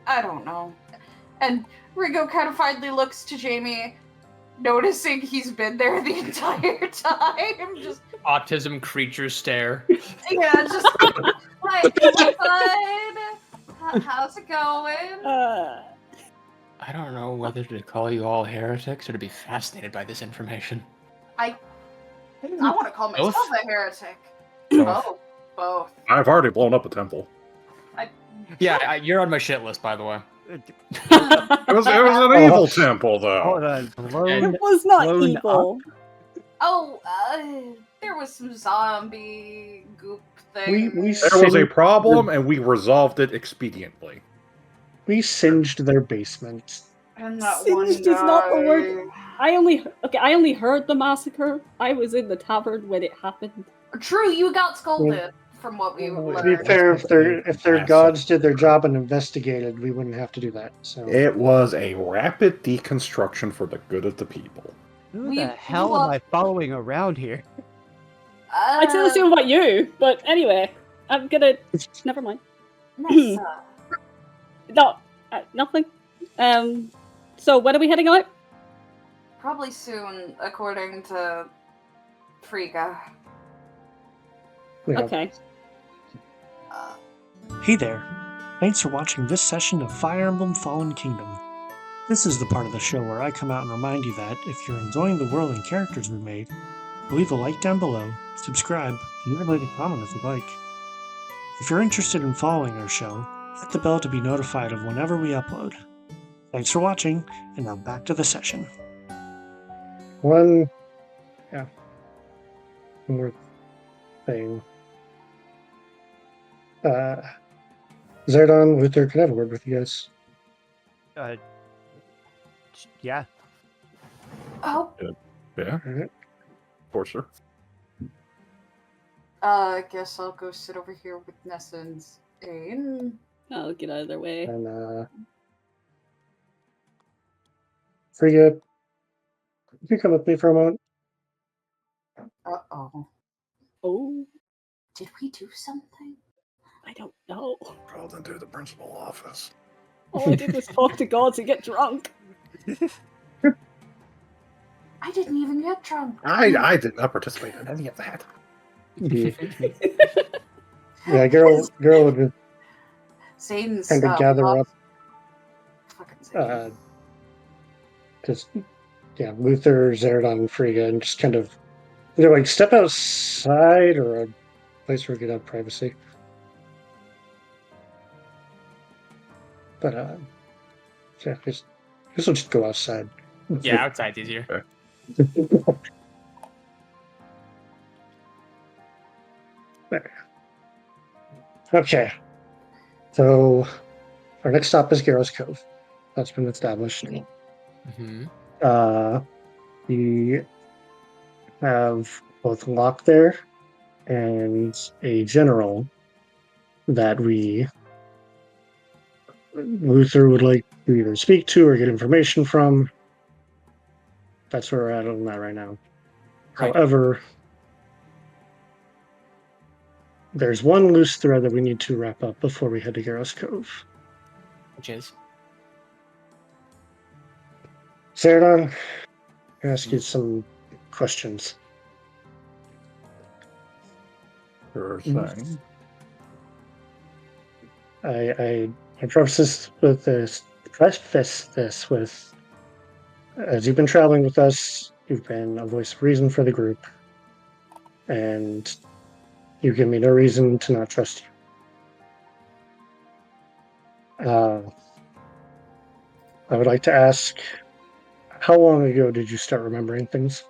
I don't know. And Ringo kind of finally looks to Jamie, noticing he's been there the entire time. Just Autism creature stare. yeah, just like, bud, how's it going? I don't know whether to call you all heretics or to be fascinated by this information. I want to call myself Both? a heretic. Both. Both. I've already blown up a temple. Yeah, you're on my shit list, by the way. It was an evil temple, though. Hold on. Blown, It was not blown evil. Oh, there was some zombie goop thing. There was a problem, and we resolved it expediently. We singed their basement. And that Singed one is not the word. guy. I only heard the massacre. I was in the tavern when it happened. True, you got scolded from what we To be learned. fair, if their gods did their job and investigated, we wouldn't have to do that. So It was a rapid deconstruction for the good of the people. Who We the hell blew am up- I following around here? I'd say the same about you, but anyway, I'm gonna. Never mind. Nessa. No, nothing. So when are we heading out? Probably soon, according to Frigga. yeah. Okay. Hey there! Thanks for watching this session of Fire Emblem Fallen Kingdom. This is the part of the show where I come out and remind you that if you're enjoying the world and characters we made, leave a like down below, subscribe, and even leave a comment if you'd like. If you're interested in following our show, hit the bell to be notified of whenever we upload. Thanks for watching, and now back to the session. One more thing. Zaradon, Luther, can I have a word with you guys? Yeah. Oh, Yeah, Alright. of course, sir. I guess I'll go sit over here with Nessa and Zayn. I'll get out of their way. And Frigga, could you come with me for a moment? Uh-oh. Oh, Did we do something? I don't know. Called into the principal office. All I did was talk to gods and get drunk. I didn't even get drunk. I did not participate in any of that. Yeah, Geralt would Zayn's kind of gather boss- up. Fucking Zayn. Just Luther, Zaradon, and Frigga, and just kind of either like step outside or a place where we could have privacy. But yeah, guess we'll just go outside. Yeah, outside's easier. There. Okay. So our next stop is Garrow's Cove. That's been established. Mm-hmm. We have both Locke there and a general that Luther would like to either speak to or get information from. That's where we're at on that right now. Right. However, there's one loose thread that we need to wrap up before we head to Garrow's Cove. Which is? Zaradon, I ask you some questions. Sure thing. I preface this with, as you've been traveling with us, you've been a voice of reason for the group, and you give me no reason to not trust you. I would like to ask, how long ago did you start remembering things?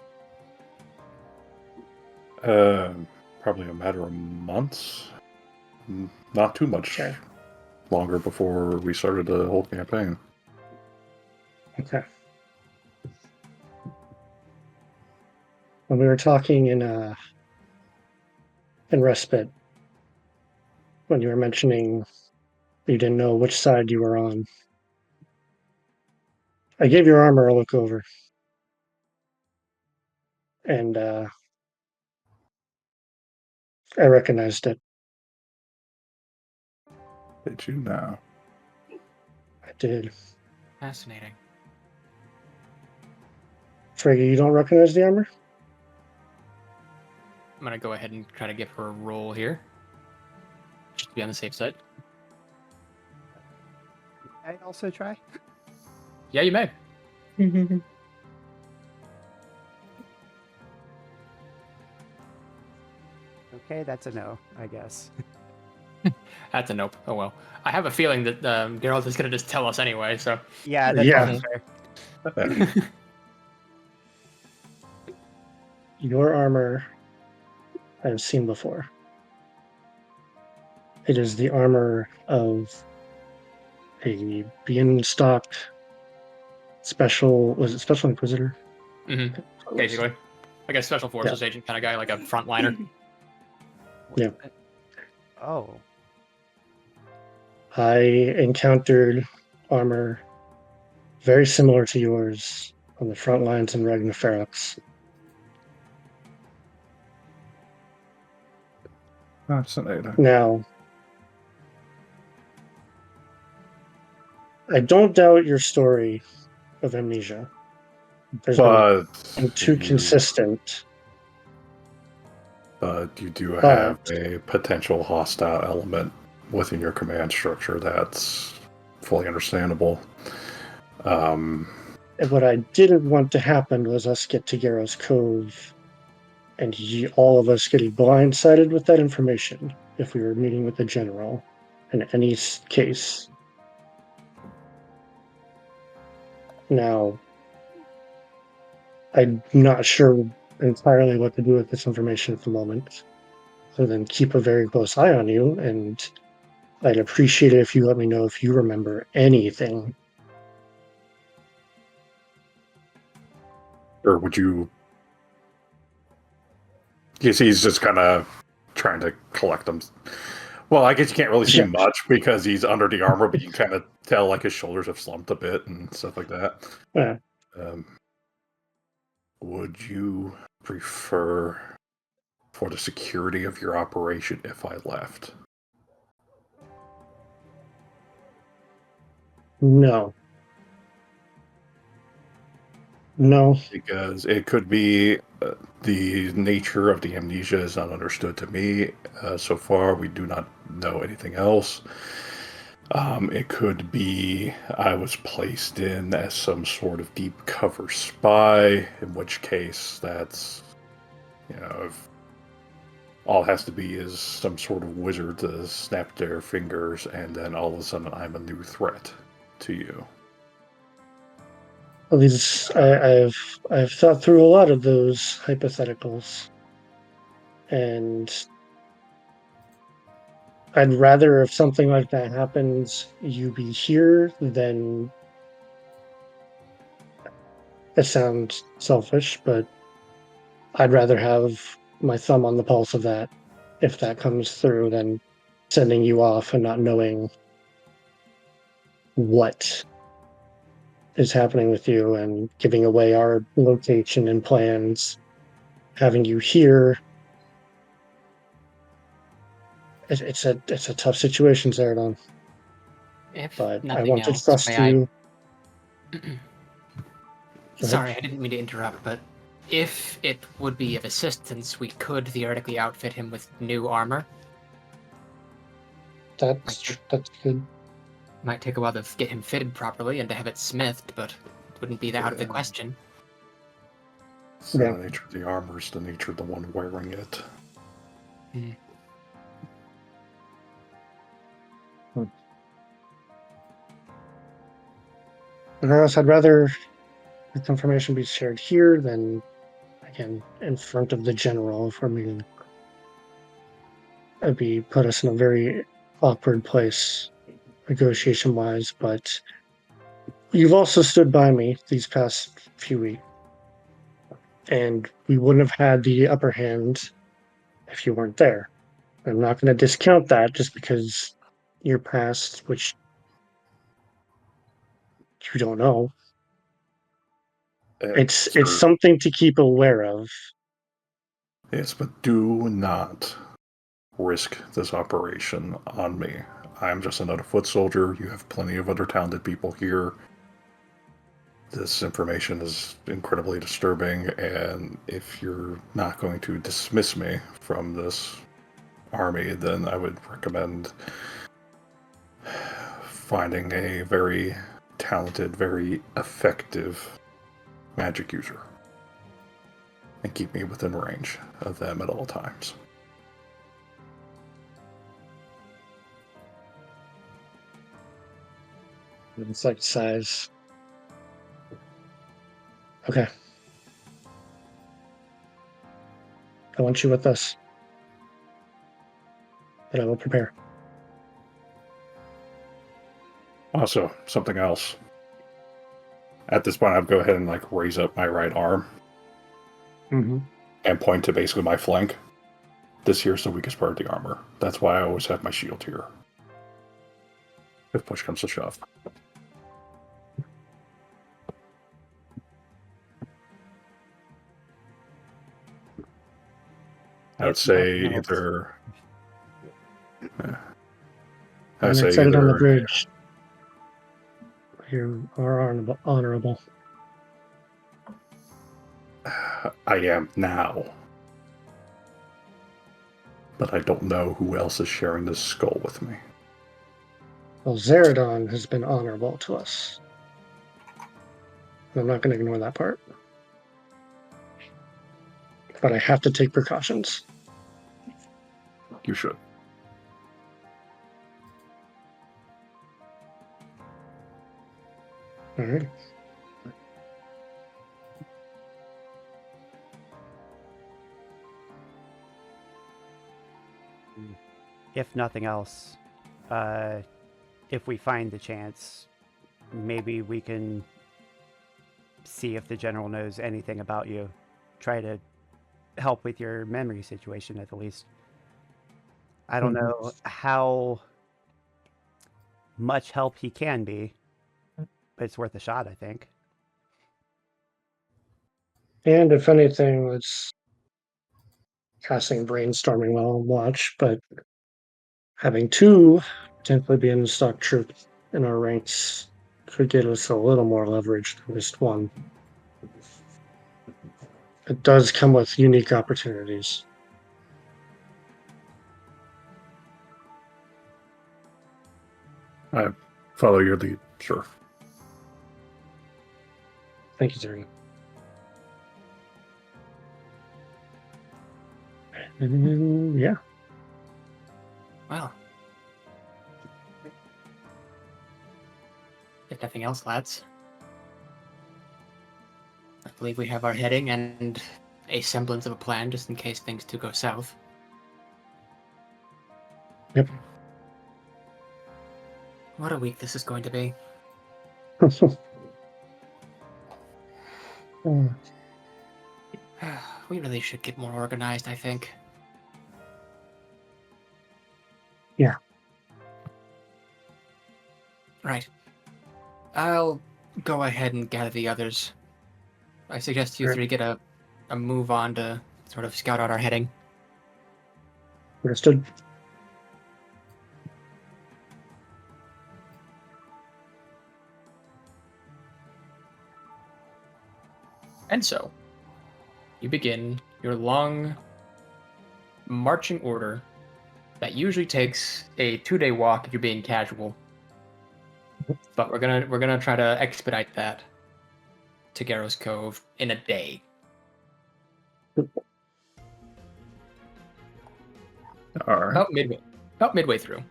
Probably a matter of months. Not too much Okay. longer before we started the whole campaign. Okay. when we were talking in respite, when you were mentioning you didn't know which side you were on, I gave your armor a look over, and I recognized it. Did you know? I did. Fascinating. Friggy, you don't recognize the armor? I'm gonna go ahead and try to give her a roll here, just to be on the safe side. I also try. Yeah, you may. Okay, that's a no, I guess. That's a nope. Oh well. I have a feeling that Geralt is gonna just tell us anyway. So Yeah, that's Yeah. also fair. Your armor I've seen before. It is the armor of a being-stocked was it Special Inquisitor? basically, like a special forces agent kind of guy, like a frontliner. Yeah. Oh. I encountered armor very similar to yours on the front lines in Ragnarok. Fascinating. Now, I don't doubt your story of amnesia. There's But been too you, consistent. but you do But- have a potential hostile element within your command structure that's fully understandable. And what I didn't want to happen was us get to Garrow's Cove and all of us getting blindsided with that information if we were meeting with the general in any case. Now, I'm not sure entirely what to do with this information at the moment, other than keep a very close eye on you, and I'd appreciate it if you let me know if you remember anything. Or would you... He's just kind of trying to collect them. Well, I guess you can't really see Yeah. much because he's under the armor, but you can kind of tell like his shoulders have slumped a bit and stuff like that. Yeah. Would you prefer for the security of your operation if I left? No. No. Because it could be the nature of the amnesia is not understood to me. So far, we do not know anything else. It could be I was placed in as some sort of deep cover spy, in which case that's, if all it has to be is some sort of wizard to snap their fingers, and then all of a sudden I'm a new threat to you. Well, I've thought through a lot of those hypotheticals, and I'd rather if something like that happens, you be here than. It sounds selfish, but I'd rather have my thumb on the pulse of that if that comes through than sending you off and not knowing what is happening with you and giving away our location and plans, having you here. It's a tough situation, Zaradon. If But I nothing want to else, trust may you. Sorry, I didn't mean to interrupt, but if it would be of assistance, we could theoretically outfit him with new armor. That's good. Might take a while to get him fitted properly and to have it smithed, but it wouldn't be that out of the question. It's not the nature of the armor, it's the nature of the one wearing it. Regardless, I'd rather this information be shared here than, again, in front of the general if we're meeting. It'd put us in a very awkward place, negotiation-wise, but you've also stood by me these past few weeks. and we wouldn't have had the upper hand if you weren't there. I'm not going to discount that just because your past, which you don't know. It's Sir, something to keep aware of. yes, but do not risk this operation on me. I'm just another foot soldier. You have plenty of other talented people here. This information is incredibly disturbing, and if you're not going to dismiss me from this army, then I would recommend finding a very talented, very effective magic user and keep me within range of them at all times. It's like size. Okay. I want you with us. But I will prepare. Also, something else. At this point, I'd go ahead and raise up my right arm Mm-hmm. and point to basically my flank. This here's the weakest part of the armor. That's why I always have my shield here. If push comes to shove. I would say either. I'm excited on the bridge. You are honorable. I am now. But I don't know who else is sharing this skull with me. Well, Zaradon has been honorable to us. I'm not going to ignore that part. But I have to take precautions. You should. All right. If nothing else, if we find the chance, maybe we can see if the general knows anything about you. Try to help with your memory situation at the least. I don't know how much help he can be, but it's worth a shot, I think. And if anything, it's casting brainstorming while on watch, but having two potentially being stock troops in our ranks could get us a little more leverage than just one. It does come with unique opportunities. I follow your lead, sure. Thank you, Zayn. And yeah. Well, if nothing else, lads, I believe we have our heading and a semblance of a plan just in case things do go south. Yep. What a week this is going to be. We really should get more organized, I think. Yeah. Right. I'll go ahead and gather the others. I suggest you Sure. three get a move on to sort of scout out our heading. Understood. And so, you begin your long marching order that usually takes a 2-day walk if you're being casual. But we're gonna try to expedite that to Garrow's Cove in a day. All right. About midway through.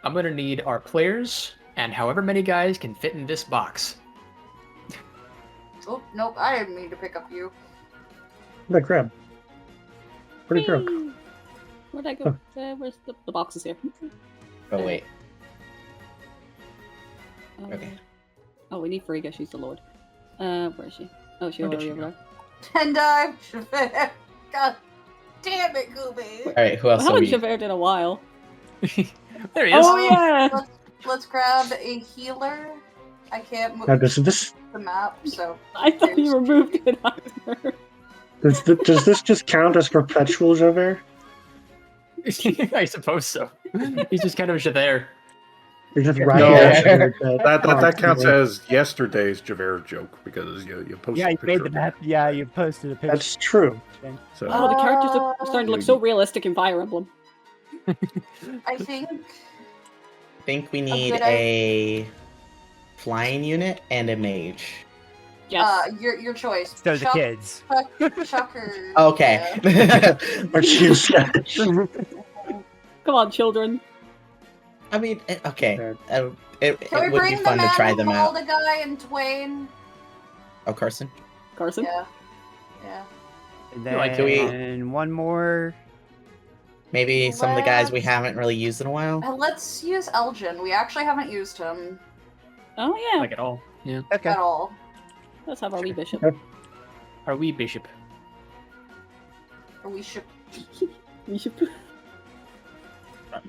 I'm gonna need our players and however many guys can fit in this box. Oh, nope, I didn't mean to pick up you. That grab. Pretty drunk. Whee! Where'd I go? Where's the boxes here? Oh wait. Uh, Okay. Oh, we need Frigga. She's the lord. Where is she? Oh, she's Where did already she over go? there. And I'm Javert. God damn it, Gooby. All right, who I else are haven't we? Javert in a while. There he is. Oh yeah! Let's grab a healer. I can't move Now, does this the map, so I thought you removed it after. does this just count as perpetual Javert? I suppose so. He's just kind of there. You're just No, riding that Javert That counts constantly. as yesterday's Javert joke because you posted Yeah, a you picture. made the map. Yeah, you posted a picture. That's true. So Oh, the characters are starting to look so realistic in Fire Emblem. I think I think we need good a flying unit and a mage. Yes. your choice. So the kids. Chucker. Okay. Or choose Come on, children. I mean, okay. Yeah. It Can we would be bring the fun to man try who them called out. a guy in Twain? Oh, Carson. Carson? Yeah. Yeah. And Like, then do one more. Maybe some of the guys we Let's- haven't really used in a while. Let's use Elgin. We actually haven't used him Oh yeah. Like at all. Yeah. Okay. at all. Let's have our wee bishop. Are we bishop? Or we should. Bishop.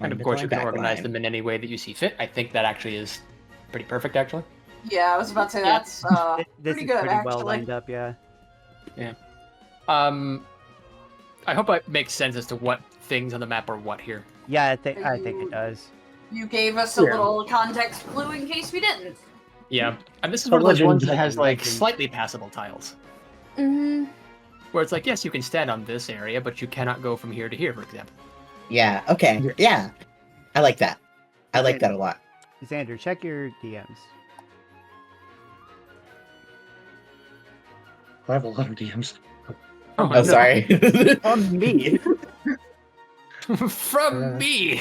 And of course, you can organize them in any way that you see fit. I think that actually is pretty perfect, actually. Yeah, I was about to say Yeah. that's This pretty is good pretty actually. well lined up, yeah. I hope it makes sense as to what things on the map are what here. Yeah, I think it does. You gave us a Yeah. little context clue in case we didn't. Yeah, and this is one of those Legend, ones that has like legend. slightly passable tiles, Mm-hmm. where it's like, yes, you can stand on this area, but you cannot go from here to here, for example. Yeah. Okay. Yeah. Yeah. I like that. I like that a lot. Xander, check your DMs. I have a lot of DMs. Oh, sorry. On me. From me.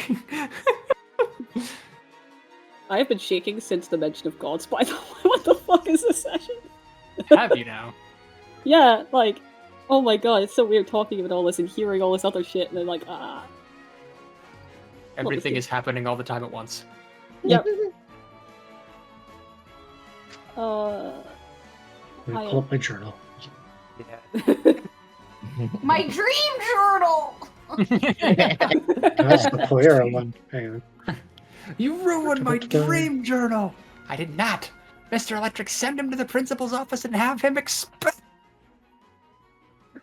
I have been shaking since the mention of gods, by the way. What the fuck is this session? Have you now? Yeah, like, oh my god, it's so weird talking about all this and hearing all this other shit, and then like, Everything is happening all the time at once. Yep. I'm gonna pull up my journal. Yeah. My dream journal. That's the Poira one. Hang on. You ruined my dream journal. I did not. Mr. Electric, send him to the principal's office and have him expelled. Cut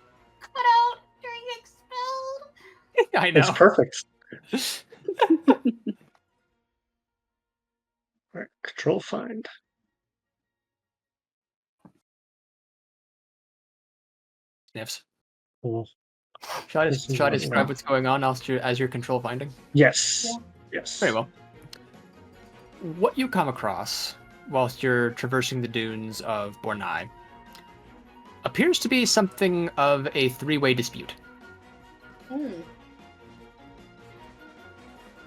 out during expelled. I know. It's perfect. Alright, control find. Sniffs. Cool. Shall I, This is shall I what- describe what's going on as your control finding? Yes. Yeah. Yes. Very well. What you come across whilst you're traversing the dunes of Bornai appears to be something of a three-way dispute.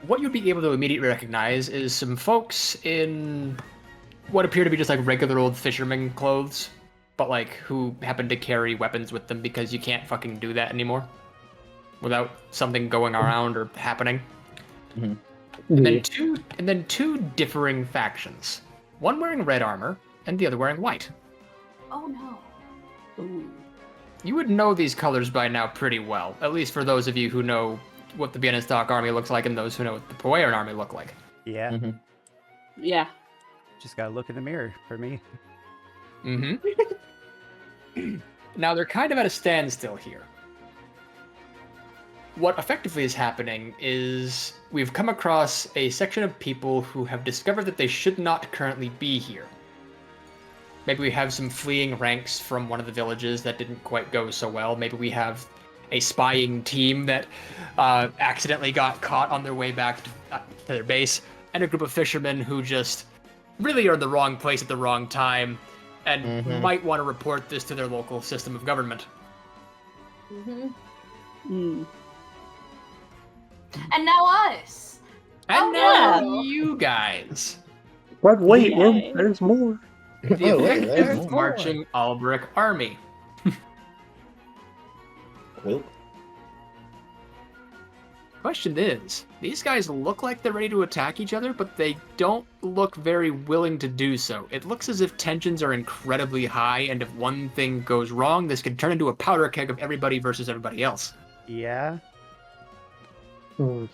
What you'd be able to immediately recognize is some folks in what appear to be just like regular old fisherman clothes, but like who happen to carry weapons with them because you can't fucking do that anymore without something going around or happening. Mhm. And then two differing factions. One wearing red armor and the other wearing white. Oh no. Ooh. You would know these colors by now pretty well, at least for those of you who know what the Bienistock army looks like and those who know what the Poeran army look like. Yeah. Mhm. Yeah. Just gotta look in the mirror for me. Mm-hmm. Now they're kind of at a standstill here. What effectively is happening is we've come across a section of people who have discovered that they should not currently be here. Maybe we have some fleeing ranks from one of the villages that didn't quite go so well. Maybe we have a spying team that accidentally got caught on their way back to their base, and a group of fishermen who just really are in the wrong place at the wrong time and might want to report this to their local system of government. Mm-hmm. Mm. And now us. And Oh, now yeah. you guys. But wait, Yay. there's more. The Oh, wait, there's effective more. marching Albrecht army. Well, Question is, these guys look like they're ready to attack each other, but they don't look very willing to do so. It looks as if tensions are incredibly high, and if one thing goes wrong, this could turn into a powder keg of everybody versus everybody else. Yeah. Hmm.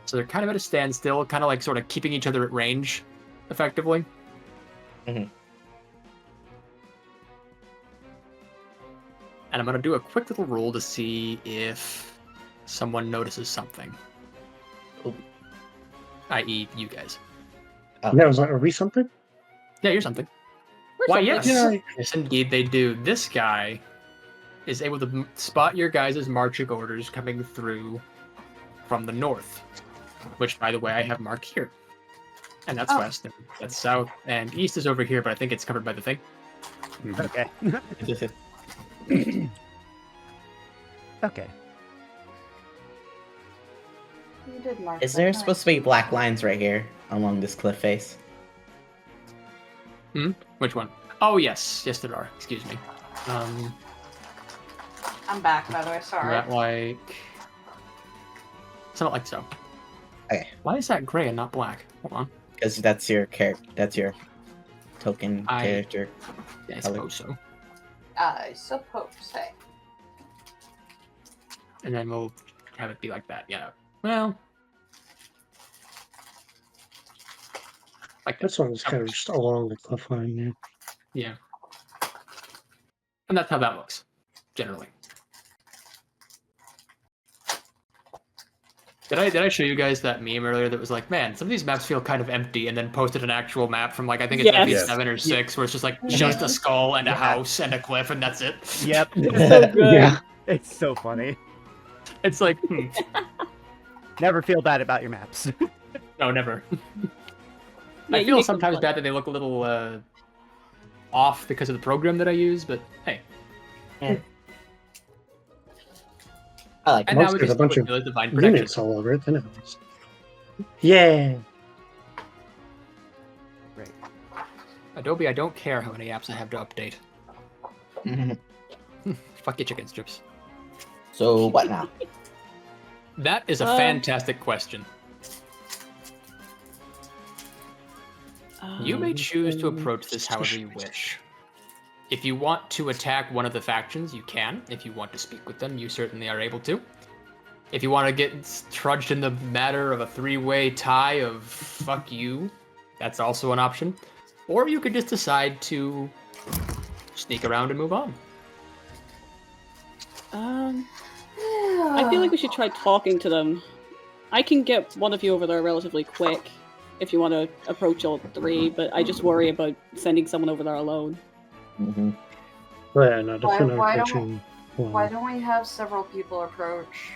So they're kind of at a standstill, kind of like sort of keeping each other at range, effectively. Mhm. And I'm going to do a quick little roll to see if someone notices something. Ooh. I.e. you guys. Oh. Yeah, are we something? Yeah, you're something. We're Why, something. yes. Yeah. Yes, indeed, they do. This guy is able to spot your guys' marching orders coming through from the north. Which, by the way, I have marked here. And that's west, and that's south, and east is over here, but I think it's covered by the thing. Okay. Okay. You did mark Is that, there nice. supposed to be black lines right here along this cliff face? Which one? Oh, yes. Yes, there are. Excuse me. I'm back, by the way. Sorry. That like... Something like so. Okay. Why is that gray and not black? Hold on. Because that's your character. That's your token character. Yeah, I color. suppose so. I suppose so. And then we'll have it be like that. Yeah. Well... Like that. This one's kind of just along the cliff line there. Yeah. And that's how that looks, generally. Did I show you guys that meme earlier that was like, man, some of these maps feel kind of empty, and then posted an actual map from like, I think it's Yes. FE7 or 6, where it's just like just a skull and a house and a cliff and that's it. Yep. It's so good. Yeah. It's so funny. It's like, Never feel bad about your maps. no, never. Yeah, I you feel make them sometimes fun. bad that they look a little off because of the program that I use, but hey. I like And it. now we There's can a bunch still of with divine protection. units all over it. Then it was... Yeah. Great. Adobe, I don't care how many apps I have to update. Mhm. Fuck your chicken strips. So what now? That is a fantastic question. You may choose to approach this however you wish. If you want to attack one of the factions, you can. If you want to speak with them, you certainly are able to. If you want to get trudged in the matter of a three-way tie of fuck you, that's also an option. Or you could just decide to sneak around and move on. I feel like we should try talking to them. I can get one of you over there relatively quick if you want to approach all three, but I just worry about sending someone over there alone. Mm-hmm. Well, yeah, no, definitely why don't- approaching one. Why don't we have several people approach?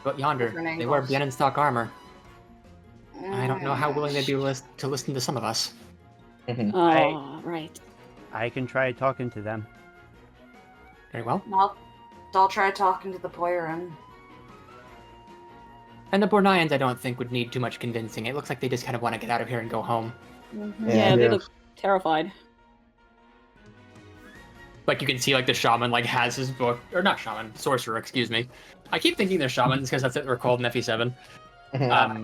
But yonder, Different they wear angles. Bienenstock armor. I don't know how willing they'd be to listen to some of us. Mm-hmm. Oh, right. I can try talking to them. Very well. I'll try talking to the Boyrin. And the Bornians, I don't think, would need too much convincing. It looks like they just kind of want to get out of here and go home. Yeah, they Yeah. look terrified. Like, you can see, like, the shaman, like, has his book... Or not shaman, sorcerer, excuse me. I keep thinking they're shamans because that's what they're called in FE7.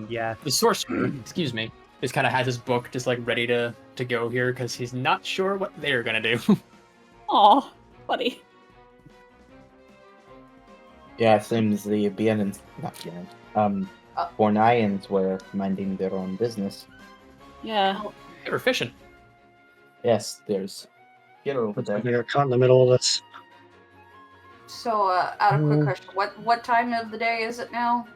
Yeah. The sorcerer, excuse me, just kind of has his book just, like, ready to go here because he's not sure what they're going to do. Aw, buddy. Yeah, it seems the Bornians were minding their own business. Yeah. They were fishing. Yes, there's Geralt over there. They got caught in the middle of this. So, out of quick question, what time of the day is it now?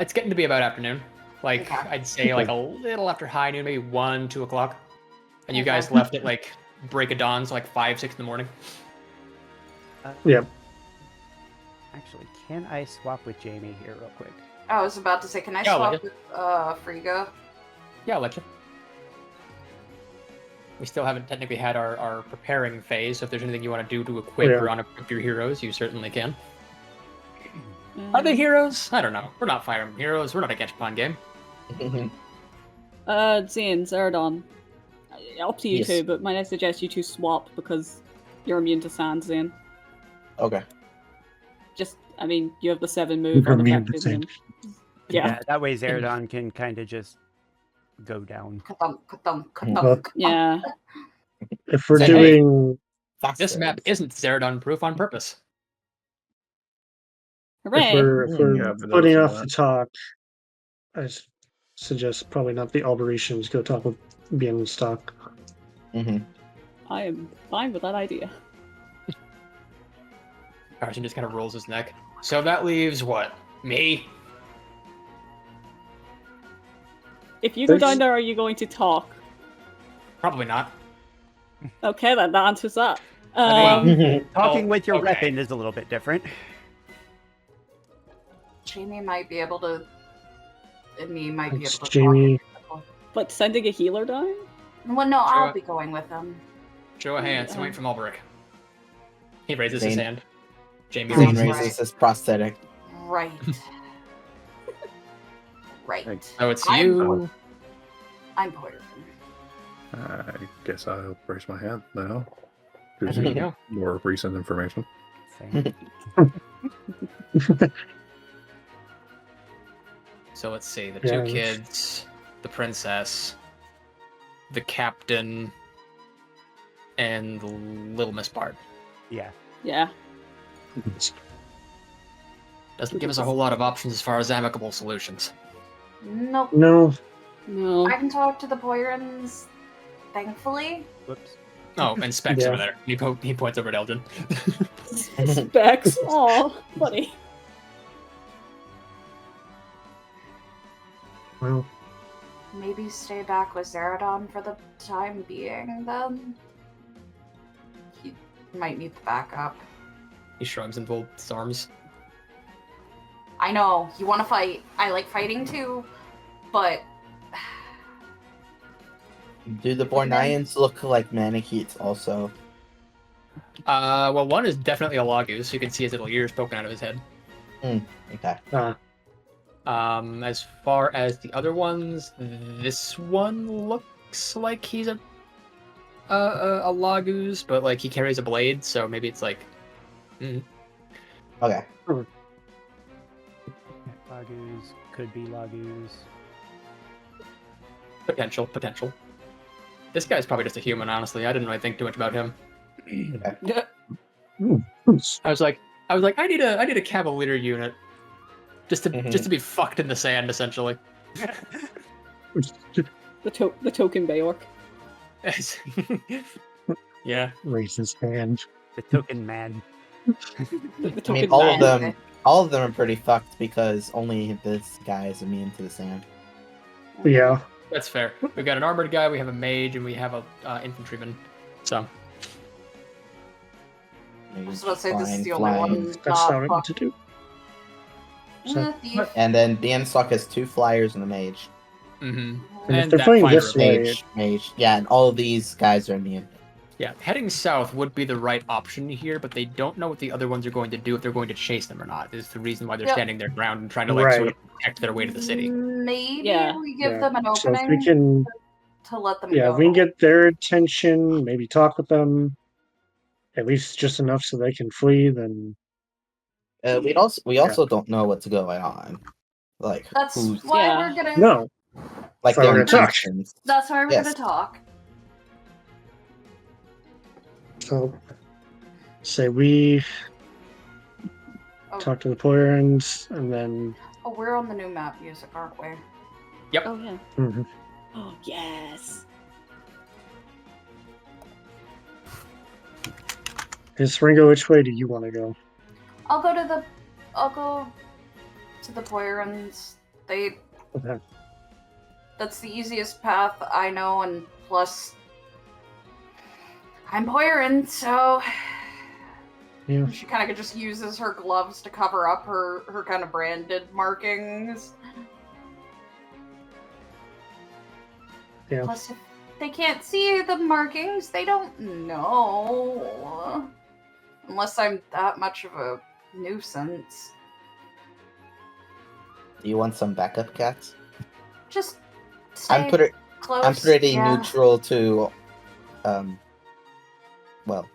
It's getting to be about afternoon. Like, Okay. I'd say, like, a little after high noon, maybe 1, 2 o'clock. And you Okay. guys left at, like, break of dawn, so, like, 5, 6 in the morning. Yeah. Actually, can I swap with Jamie here real quick? I was about to say, can I Yeah, I'll swap let with Friga? Yeah, I'll let you. We still haven't technically had our preparing phase, so if there's anything you want to do to equip Yeah. or unequip your heroes, you certainly can. Are they heroes? I don't know. We're not Fire Emblem heroes. We're not a Gachapon game. Zayn, Zaradon. Up to you Yes. two, but might I suggest you two swap because you're immune to sand, Zayn. Okay. I mean, you have the 7 move Immune to unaffected. change. And, yeah. That way Zaradon can kind of just go down. Ka-thunk, ka-thunk, Well, ka-thunk. Yeah. if we're Say, doing, Faster. This map isn't Zaradon proof on purpose. Hooray! if we're Yeah, but putting those off are- the talk, I suggest probably not the Alberetians. Go talk with Bienstock. Mhm. I am fine with that idea. Carson just kind of rolls his neck. So that leaves what? Me? If you go There's- down there, are you going to talk? Probably not. Okay, then that answers that. I mean, Talking Oh, with your okay. weapon is a little bit different. Jamie might be able to. And me might be able Thanks, to. Jamie. Talk. but sending a healer down? Well, no, I'll Sure. be going with them. Show of hands. Yeah. Wait from Alberic. He raises his Zayn. hand. Jamie Zayn raises his raises his prosthetic. Right. Right. So it's I'm you. I'm poison. I guess I'll raise my hand now. There Gives you you go. more recent information. Same. So let's see. The Yeah, two kids, the princess, the captain, and Little Miss Bard. Yeah. Yeah. Doesn't give us a whole lot of options as far as amicable solutions. Nope. No, No. I can talk to the Boyrans, thankfully. Whoops. Oh, and Specs Yeah. over there. He points over at Elgin. Specs. Oh, buddy. well, Maybe stay back with Zaradon for the time being, then. He might need the backup. He shrugs and folds arms. I know, you want to fight. I like fighting too, but Do the Bornians look like Manicheets also? Well, one is definitely a Lagus. You can see his little ears poking out of his head. Okay. As far as the other ones, this one looks like he's a Lagus, but like he carries a blade, so maybe it's like. Okay. Lagus, could be Lagus. Potential. This guy's probably just a human, honestly. I didn't really think too much about him. I was like, I need a Cavalier unit, just to be fucked in the sand, essentially. The token Bayork. Yeah. raise his hand. The token man. The I mean, token all of man. them. All of them are pretty fucked because only this guy is immune to the sand. Yeah. That's fair. We got an armored guy, we have a mage, and we have a infantryman. So I was about to say this is the only Flying. one That's not what I not want to do. So, thief. And then Bienstock has 2 flyers and a mage. mm-hmm. And if And they're that playing fighter- this way, Mage. Yeah, and all of these guys are immune. Yeah, heading south would be the right option here, but they don't know what the other ones are going to do, if they're going to chase them or not. Is the reason why they're Yep. standing their ground and trying to like sort Right. of protect their way to the city. Maybe Yeah. we give Yeah. them an So if opening we can, to let them yeah, go. if we can get their attention, maybe talk with them, at least just enough so they can flee, then We also don't know what's going on. Like That's who's why Yeah. we're gonna. no. like So we're their gonna talk. intentions. That's why we're Yes. gonna talk. So say we Oh, talk to the Poirans and then oh, we're on the new map music, aren't we? Oh yeah. Mhm. Oh yes. Miss Ringo, which way do you want to go? I'll go to the Poirans. Okay. That's the easiest path I know, and plus, I'm Poiran, so Yeah. she kind of just uses her gloves to cover up her kind of branded markings. Yeah. Plus, if they can't see the markings, they don't know. Unless I'm that much of a nuisance. Do you want some backup cats? Just stay I'm close. I'm pretty yeah. neutral to, well,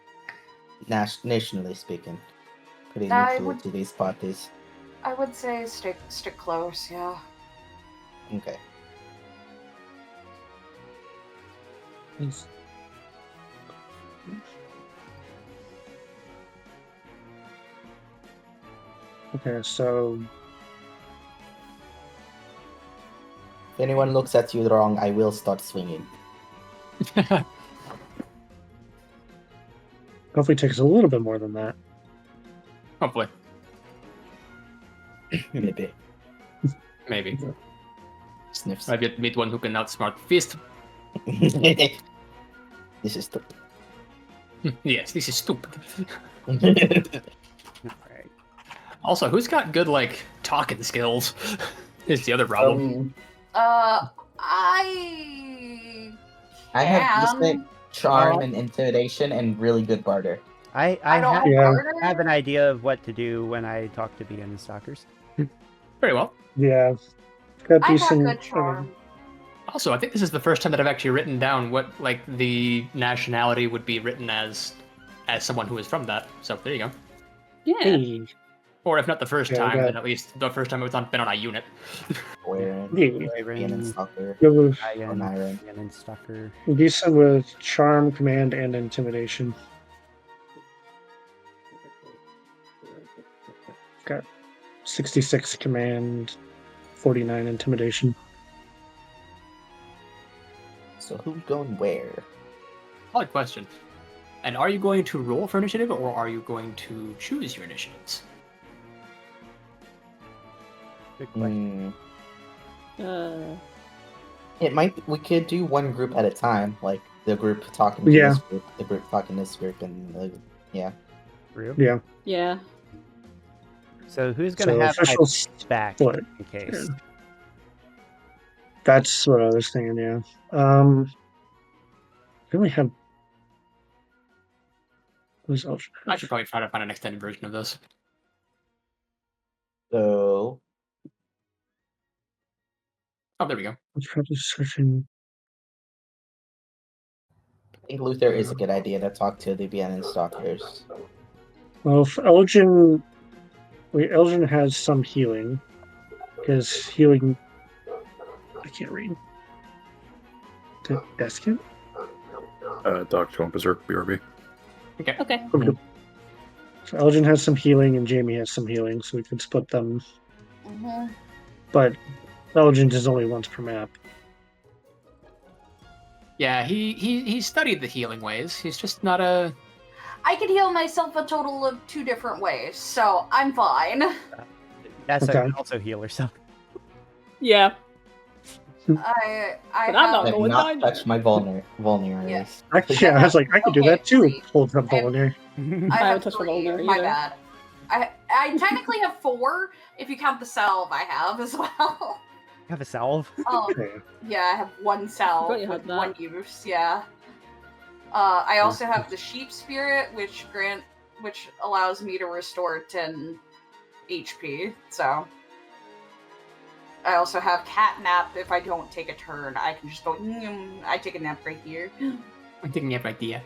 nationally speaking. pretty I neutral would- to these parties. I would say stick close, yeah. Okay. Yes. Okay, so If anyone looks at you wrong, I will start swinging. hopefully it takes a little bit more than that. Hopefully. Maybe. Maybe. Sniffs. I get meet one who can outsmart fist. This is the. Yes, this is stupid. Alright. Also, who's got good, like, talking skills? Is the other problem. I have can. decent charm and intimidation and really good barter. I don't have, Yeah. barter. have an idea of what to do when I talk to the stalkers. Very well. Yeah, got I got decent. good charm. Also, I think this is the first time that I've actually written down what, like, the nationality would be written as someone who is from that. So there you go. Yeah. Hey, Or if not the first Yeah, time, okay. then at least the first time it's been on a unit. Where hey. Ian and Stalker. Good with Or Myron. And Stalker. decent with charm, command, and intimidation. Got 66 command, 49 intimidation. So who's going where? Solid question. And are you going to roll for initiative, or are you going to choose your initiatives? Good question. It might. We could do one group at a time, like the group talking to Yeah. this group, the group talking to this group, and yeah. Real? Yeah. Yeah. So who's gonna So have my official back split. in case? That's what I was thinking. Yeah. We only have. Who's else? I should probably try to find an extended version of this. So Oh, there we go. I'm probably searching. I think Luther is a good idea to talk to the Vienna stalkers. Well, if Elgin has some healing, because healing. I can't read. Desk it. Dr. Berserk, BRB. Okay. Okay. So Elgin has some healing and Jamie has some healing, so we could split them. Mhm. But Elgin is only once per map. Yeah, he studied the healing ways. He's just not a. I can heal myself a total of 2 different ways, so I'm fine. That's Okay. also healer, so Yeah. I But I'm not Have going not down. touched my vulneraries. Yes. Actually, I was like, I could do Okay, that too. great. Hold up I have- Volner. I haven't have touched the 3. vulner My either. bad. I technically have 4 if you count the salve I have as well. have a salve. Okay. Yeah, I have 1 salve Forgot you had with that. 1 use. Yeah. I also have the sheep spirit, which allows me to restore 10 HP. So I also have cat nap. If I don't take a turn, I can just go. I take a nap right here. I'm taking it right there.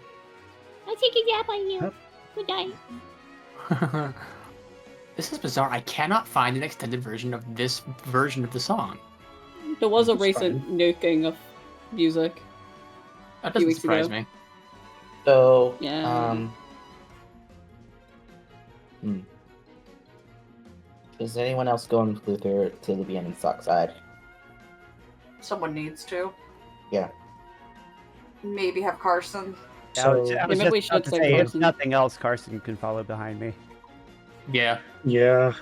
I take a nap on you. Good night. This is bizarre. I cannot find an extended version of this version of the song. There was a That's recent nuking of music. That Few doesn't weeks surprise ago. me. So Yeah. Is anyone else going with Luther to the Vienna stock side? Someone needs to. Yeah. Maybe have Carson. I was So, just maybe we about should to say say, if Carson. nothing else, Carson can follow behind me. Yeah. yeah.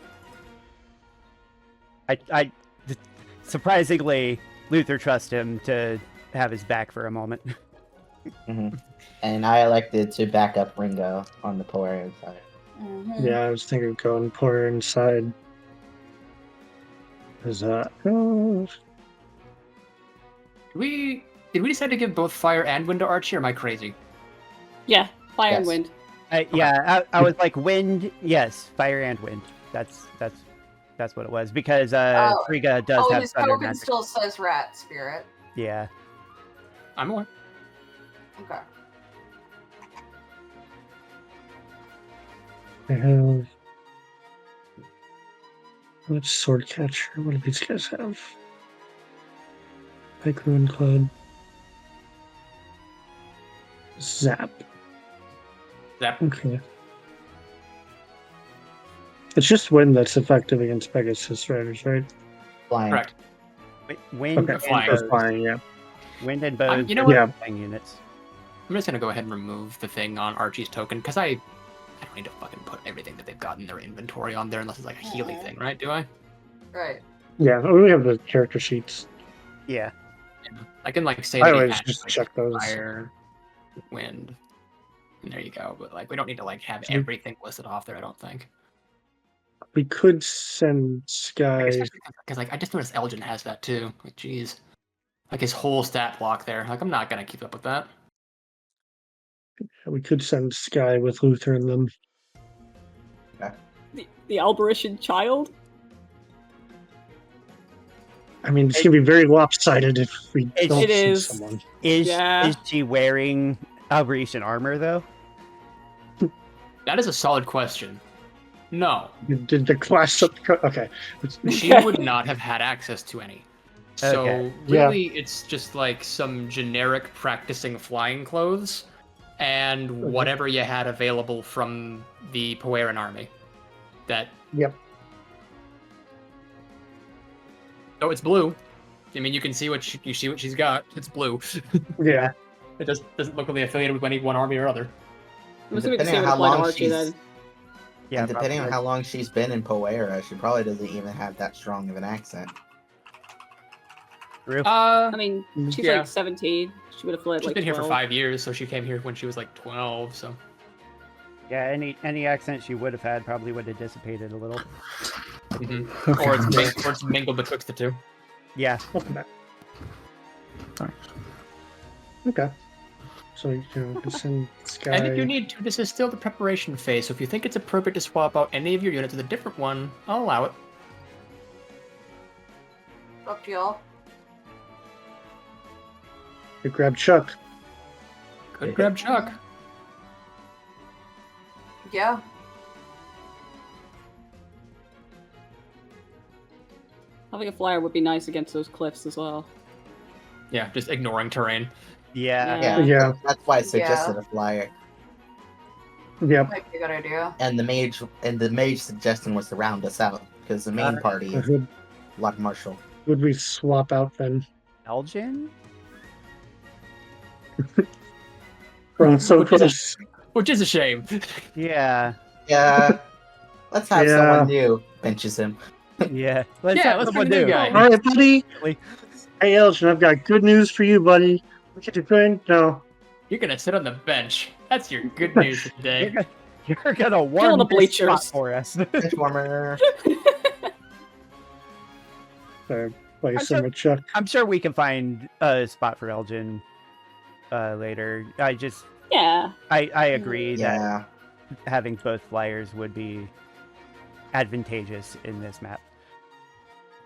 I surprisingly, Luther trusts him to have his back for a moment. And I elected to back up Ringo on the Polarian side. Mhm. Yeah, I was thinking of going Polar inside. Is that? Did we decide to give both fire and wind to Archie, or am I crazy? Yeah. Fire and Yes. wind. Yeah, I was like wind. Yes, fire and wind. That's what it was because Frigga does Oh, have his thunder token magic. still says rat spirit. Yeah. I'm aware. Okay. I have Let's sword catcher. What do these guys have? Pike Ruin Cloud. Zap. Zap. Okay. It's just wind that's effective against Pegasus riders, right? Flying. Correct. Wind Okay. and Flying. bows. Flying, yeah. Wind and bows. You know are what? Yeah. flying units. I'm just gonna go ahead and remove the thing on Archie's token because I don't need to fucking put everything that they've got in their inventory on there unless it's like a healing thing, right? Do I? Right. Yeah, we have the character sheets. Yeah. I can like say I that he always has, just like, check those. fire, wind, and there you go. But like we don't need to like have So we- everything listed off there. I don't think. We could send Sky. Because like I just noticed Elgin has that too. Like jeez, like his whole stat block there. Like I'm not gonna keep up with that. We could send Sky with Luther and them. The Alberician child? I mean, it's gonna be very lopsided if we It don't see is. someone. Yeah. Is she wearing Alberician armor though? That is a solid question. No, Did the class okay? she would not have had access to any. So Okay. Yeah. really, it's just like some generic practicing flying clothes and whatever you had available from the Poeran army. That. Yep. Oh, it's blue. I mean, you can see what you see what she's got. It's blue. Yeah. It doesn't look really affiliated with any one army or other. I'm assuming the Depending same on how would apply to long Archie she's then. Yeah. and depending on probably. how long she's been in Poera, she probably doesn't even have that strong of an accent. True. I mean, she's Yeah. like 17. She would have fled She's like been here 12. for 5 years, so she came here when she was like 12. So Yeah. Any accent she would have had probably would have dissipated a little. or it's mingled betwixt the two. Yeah. Welcome back. Thanks. Okay. So you can send Sky. And if you need to, this is still the preparation phase. So if you think it's appropriate to swap out any of your units with a different one, I'll allow it. Up to y'all. You grab Chuck. Good grab, Chuck. Yeah. Having a flyer would be nice against those cliffs as well. Yeah, just ignoring terrain. Yeah. Yeah. Yeah. That's why I suggested Yeah. a flyer. Yep. Might be a good idea. And the mage suggestion was to round us out because the main party is Would, Lord Marshal. would we swap out then? Elgin? From so Which is a- close. Which is a shame. Yeah. Yeah. Let's have Yeah. someone new. Benches him. Yeah. Let's Yeah, have let's someone bring the new new. guy. All right, buddy. Really? Hey, Elgin, I've got good news for you, buddy. Look at your friend. No. You're gonna sit on the bench. That's your good news for today. You're gonna on warm the this spot bleachers. for us. Benchwarmer. Play I'm some sure- with Chuck. I'm sure we can find a spot for Elgin later. I agree that Yeah. having both flyers would be advantageous in this map.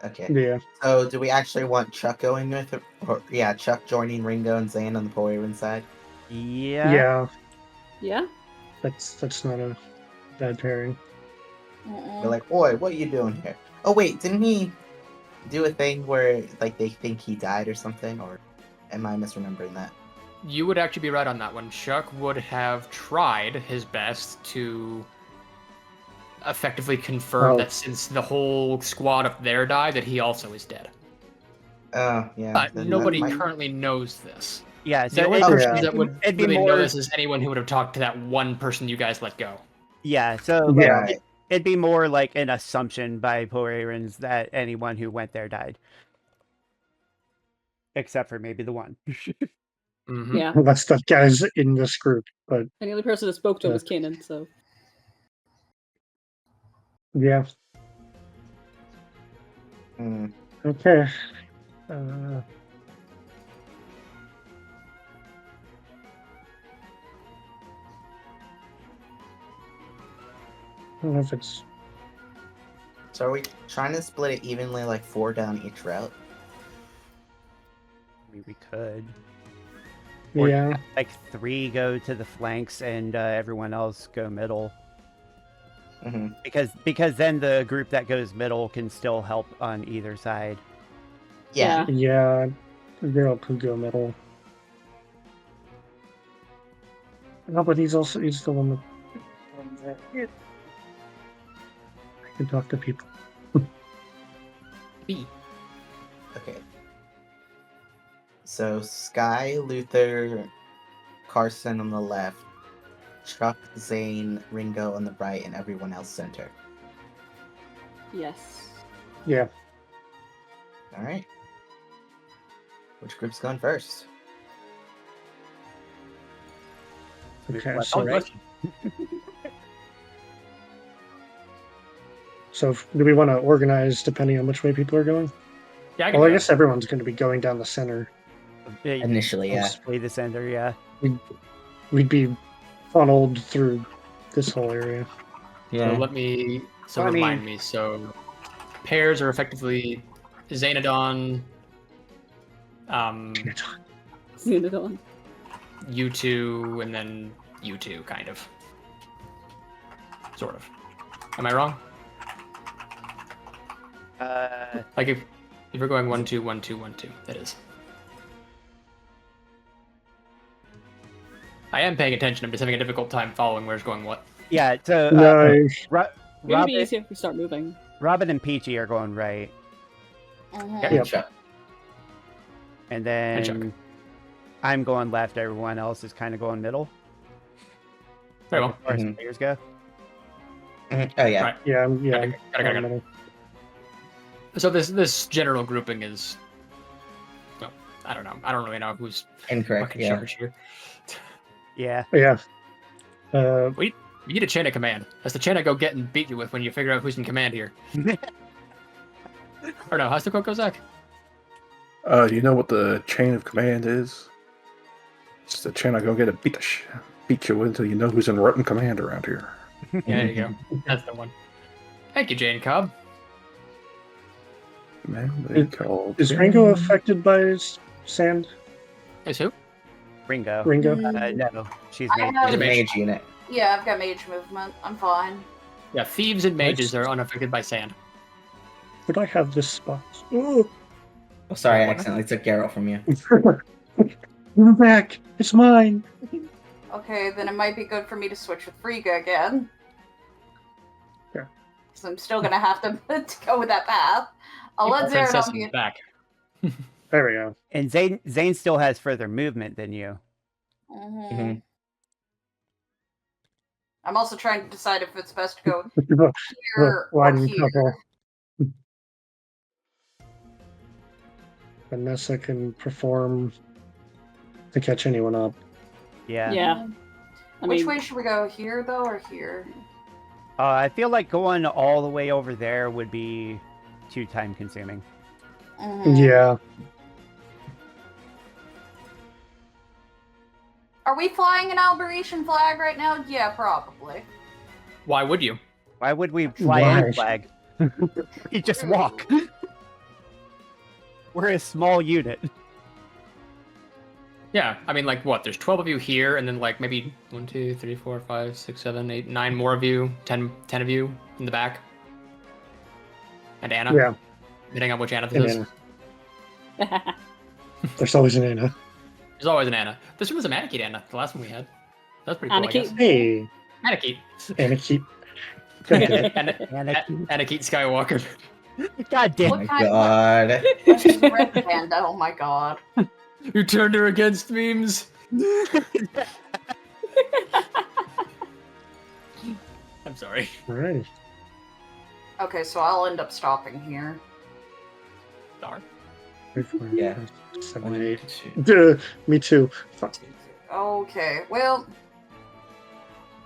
Okay. Yeah. So, do we actually want Chuck going with it? Or, yeah, Chuck joining Ringo and Zayn on the Poeran side? Yeah. Yeah. Yeah? That's not a bad pairing. We're like, boy, what are you doing here? Oh, wait, didn't he do a thing where, like, they think he died or something? Or am I misremembering that? You would actually be right on that one. Chuck would have tried his best to effectively confirm Oh. that since the whole squad up there died, that he also is dead. Oh, yeah. But then that nobody might- currently knows this. Yeah. The So only it- person yeah. that would it'd be really know more- this is anyone who would have talked to that one person you guys let go. yeah. So like, Yeah. Right. it'd be more like an assumption by Poerans that anyone who went there died, except for maybe the one. Mhm. Yeah. Unless that guy's in this group, but And the only person that spoke to him Yeah. was Kanan, so. yeah. Hmm. Okay. I don't know if it's So, are we trying to split it evenly, like 4 down each route? I mean, we could. Or yeah. like 3 go to the flanks and everyone else go middle. Mhm. Because then the group that goes middle can still help on either side. Yeah. Yeah, Geralt could go middle. No, but he's the one that can talk to people. B. Okay. So Sky, Luther, Carson on the left, Chuck, Zayn, Ringo on the right, and everyone else center. Yes. Yeah. All right. Which group's going first? Okay. Left So, or right? do we want to organize depending on which way people are going? Yeah, I can Well, I do guess everyone's going to be going down the center. Initially, yeah. Mostly the center, yeah. We'd be funneled through this whole area. So let me. So I mean- remind me. So pairs are effectively Zaynadon, Xenodon. you two, and then you two, kind of. Sort of. Am I wrong? Like if we're going 1 2 1 2 1 2, that is. I am paying attention. I'm just having a difficult time following where's going what. Yeah, so No, Maybe it'd be Robin, easier if we start moving. Robin and Peachy are going right, Yeah. Yep. Chuck. and And Chuck. then I'm going left. Everyone else is kind of going middle. Very well. As far as Mhm. players go. Mhm. Oh yeah. Right. yeah, Got it. middle. So this general grouping is. Well, I don't know. I don't really know who's Incorrect. fucking Yeah. charge here. Yeah. Yeah. You need a chain of command. That's the chain I go get and beat you with when you figure out who's in command here. Or no, how's the quote go, Zach? You know what the chain of command is? It's the chain I go get and beat you until you know who's in rotten command around here. Yeah, there you go. That's the one. Thank you, Jane Cobb. Man, they called. Is Ringo affected by sand? Is who? Ringo. Ringo? No, she's I made. have- He's a Mage. mage unit. Yeah, I've got mage movement. I'm fine. Yeah, thieves and mages are unaffected by sand. Could I have this spot? Ooh. Oh, sorry, I What? accidentally took Geralt from you. Give it back. It's mine. Okay, then it might be good for me to switch with Frigga again. Yeah. Because I'm still gonna have to go with that path. I'll let Princess Zaradon be. is back. There we go. And Zayn still has further movement than you. Mhm. Mhm. I'm also trying to decide if it's best to go here or Widen here. couple. And Nessa can perform to catch anyone up. Yeah. Yeah. I Which mean, way should we go? Here though, or here? I feel like going all the way over there would be too time consuming. Mhm. Yeah. Are we flying an Alberetian flag right now? Yeah, probably. Why would you? Why would we fly Why? any flag? We just walk. We're a small unit. Yeah, I mean, like, what? There's 12 of you here, and then, like, maybe 1, 2, 3, 4, 5, 6, 7, 8, 9 more of you, 10 of you in the back. And Anna. Yeah. Depending on which Anna And this is. Anna. There's always an Anna. There's always an Anna. This one was a Manakete Anna, the last one we had. That's pretty cool, I guess. Anakete. Hey, Manakete. Anna keep. Anakete Skywalker. God damn. Oh What my kind of- god. What's this red panda? Oh my god. You turned her against memes. I'm sorry. Alright. Okay, so I'll end up stopping here. Darn. 3, 4, Yeah. 5, 6, 7, 1, 8. 2. Me too. Fuck. Okay, well,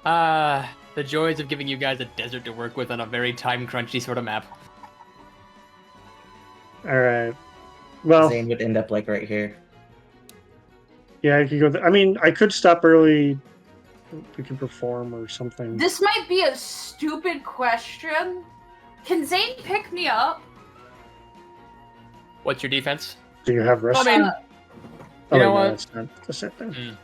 The joys of giving you guys a desert to work with on a very time crunchy sort of map. Alright. Well, Zayn would end up like right here. yeah, I could go. I mean, I could stop early. We could perform or something. this might be a stupid question. Can Zayn pick me up? What's your defense? Do you have rest? I mean, oh, you know wait, no, what? that's not the same thing.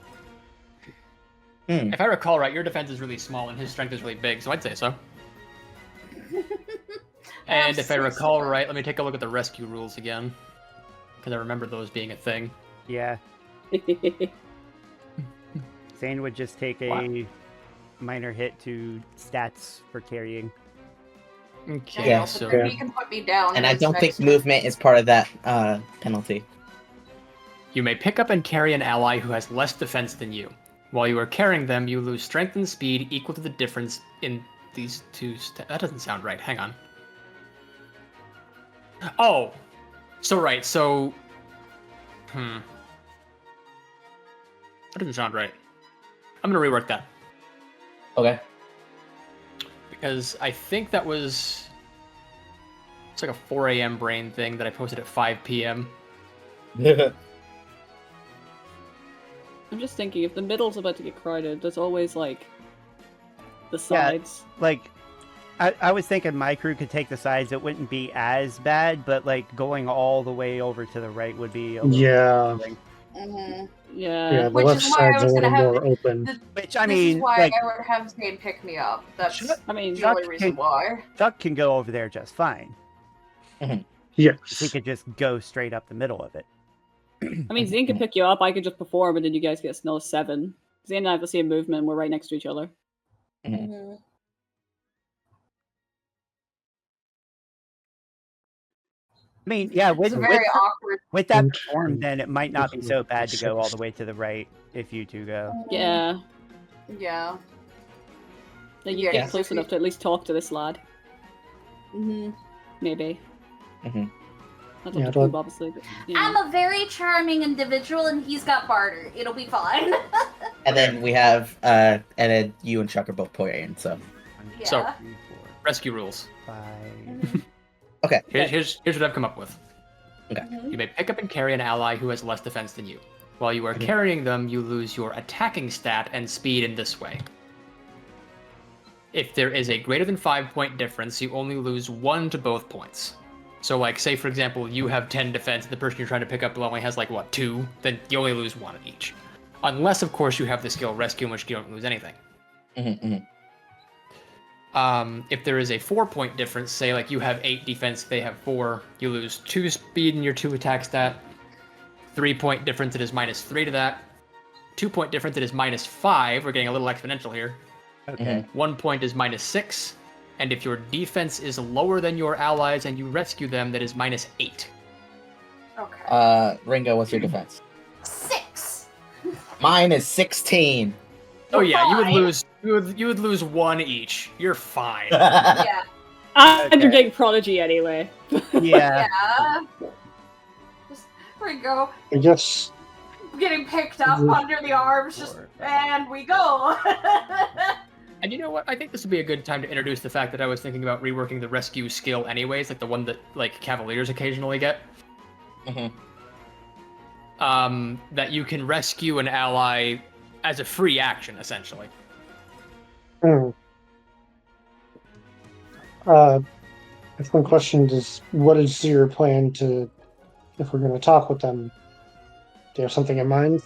Hmm. If I recall right, your defense is really small and his strength is really big, so I'd say so. And have if I 6 recall left. right, let me take a look at the rescue rules again. Because I remember those being a thing. Yeah, Zayn would just take Wow. a minor hit to stats for carrying. Okay, Yeah, so but then he can put me down. And I his don't think next turn. movement is part of that penalty. you may pick up and carry an ally who has less defense than you. While you are carrying them, you lose strength and speed equal to the difference in these two. That doesn't sound right. Hang on. Oh, so. That doesn't sound right. I'm gonna rework that. Okay. Because I think that was... It's like a 4 a.m. brain thing that I posted at 5 p.m. I'm just thinking, if the middle's about to get crowded, there's always, like, the Yeah. sides. Like, I was thinking my crew could take the sides. It wouldn't be as bad, but like going all the way over to the right would be a little Yeah. thing. Mhm. Yeah, the Which left is why I side's a was little gonna have. more open. Which I This mean, is why like I would have Zayn pick me up. That's I mean, the only reason can- why. Chuck can go over there just fine. Yes. He could just go straight up the middle of it. I mean, Zayn can pick you up, I could just perform, and then you guys get another 7. Zayn and I have the same movement, we're right next to each other. I mean, yeah, It's very awkward. with that perform, then it might not be so bad to go all the way to the right if you two go. Yeah. Yeah. Then you Yeah, get so close if enough to at least talk to this lad. Mm-hmm. Maybe. Mhm. Not Yeah, up to but- Coob, obviously, but, yeah. I'm a very charming individual, and he's got barter. It'll be fine. And then we have, and then you and Chuck are both playing, so. Yeah. So- 3, 4, Rescue rules. 5. Okay. Here's what I've come up with. Mhm. You may pick up and carry an ally who has less defense than you. While you are carrying them, you lose your attacking stat and speed in this way. If there is a greater than 5-point difference, you only lose 1 to both points. So, like, say for example, you have 10 defense, and the person you're trying to pick up only has like 2, then you only lose 1 each. Unless, of course, you have the skill rescue, in which you don't lose anything. If there is a 4-point difference, say like you have 8 defense, they have 4, you lose 2 speed in your 2 attack stat. 3-point difference, it is -3 to that. 2-point difference, it is -5. We're getting a little exponential here. Okay. 1 point is -6. And if your defense is lower than your allies and you rescue them, that is -8. Okay. Ringo, what's your defense? 6. Mine is 16. Oh yeah, you would Fine. lose. You would lose 1 each. You're fine. Yeah. And you're Okay. getting Prodigy anyway. Yeah. Yeah. Just Ringo I guess getting picked up Mhm. under the arms, just and we go. And you know what? I think this would be a good time to introduce the fact that I was thinking about reworking the rescue skill anyways, like the one that like Cavaliers occasionally get. That you can rescue an ally as a free action, essentially. Hmm. I think one question is, what is your plan to, if we're going to talk with them? Do you have something in mind?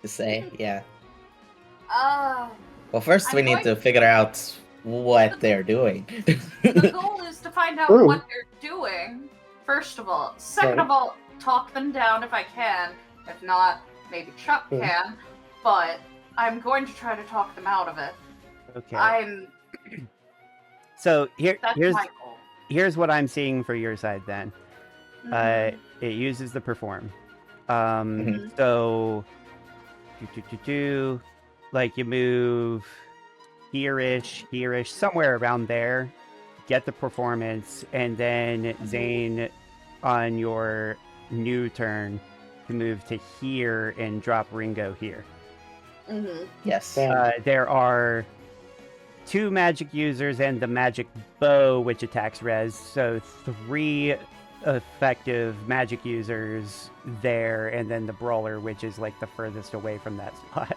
To say, yeah. Uh, Well, first I'm we need going- to figure out what they're doing. the goal is to find out True. what they're doing. First of all. Second Right. of all, talk them down if I can. If not, maybe Chuck Sure. can. But I'm going to try to talk them out of it. Okay. So That's here's my goal. here's what I'm seeing for your side then. Mhm. It uses the perform. Mhm. So like you move here-ish, somewhere around there, get the performance, and then Zayn on your new turn to move to here and drop Ringo here. Mhm. Yes. There are 2 magic users and the magic bow, which attacks res, so 3 effective magic users there, and then the brawler, which is like the furthest away from that spot.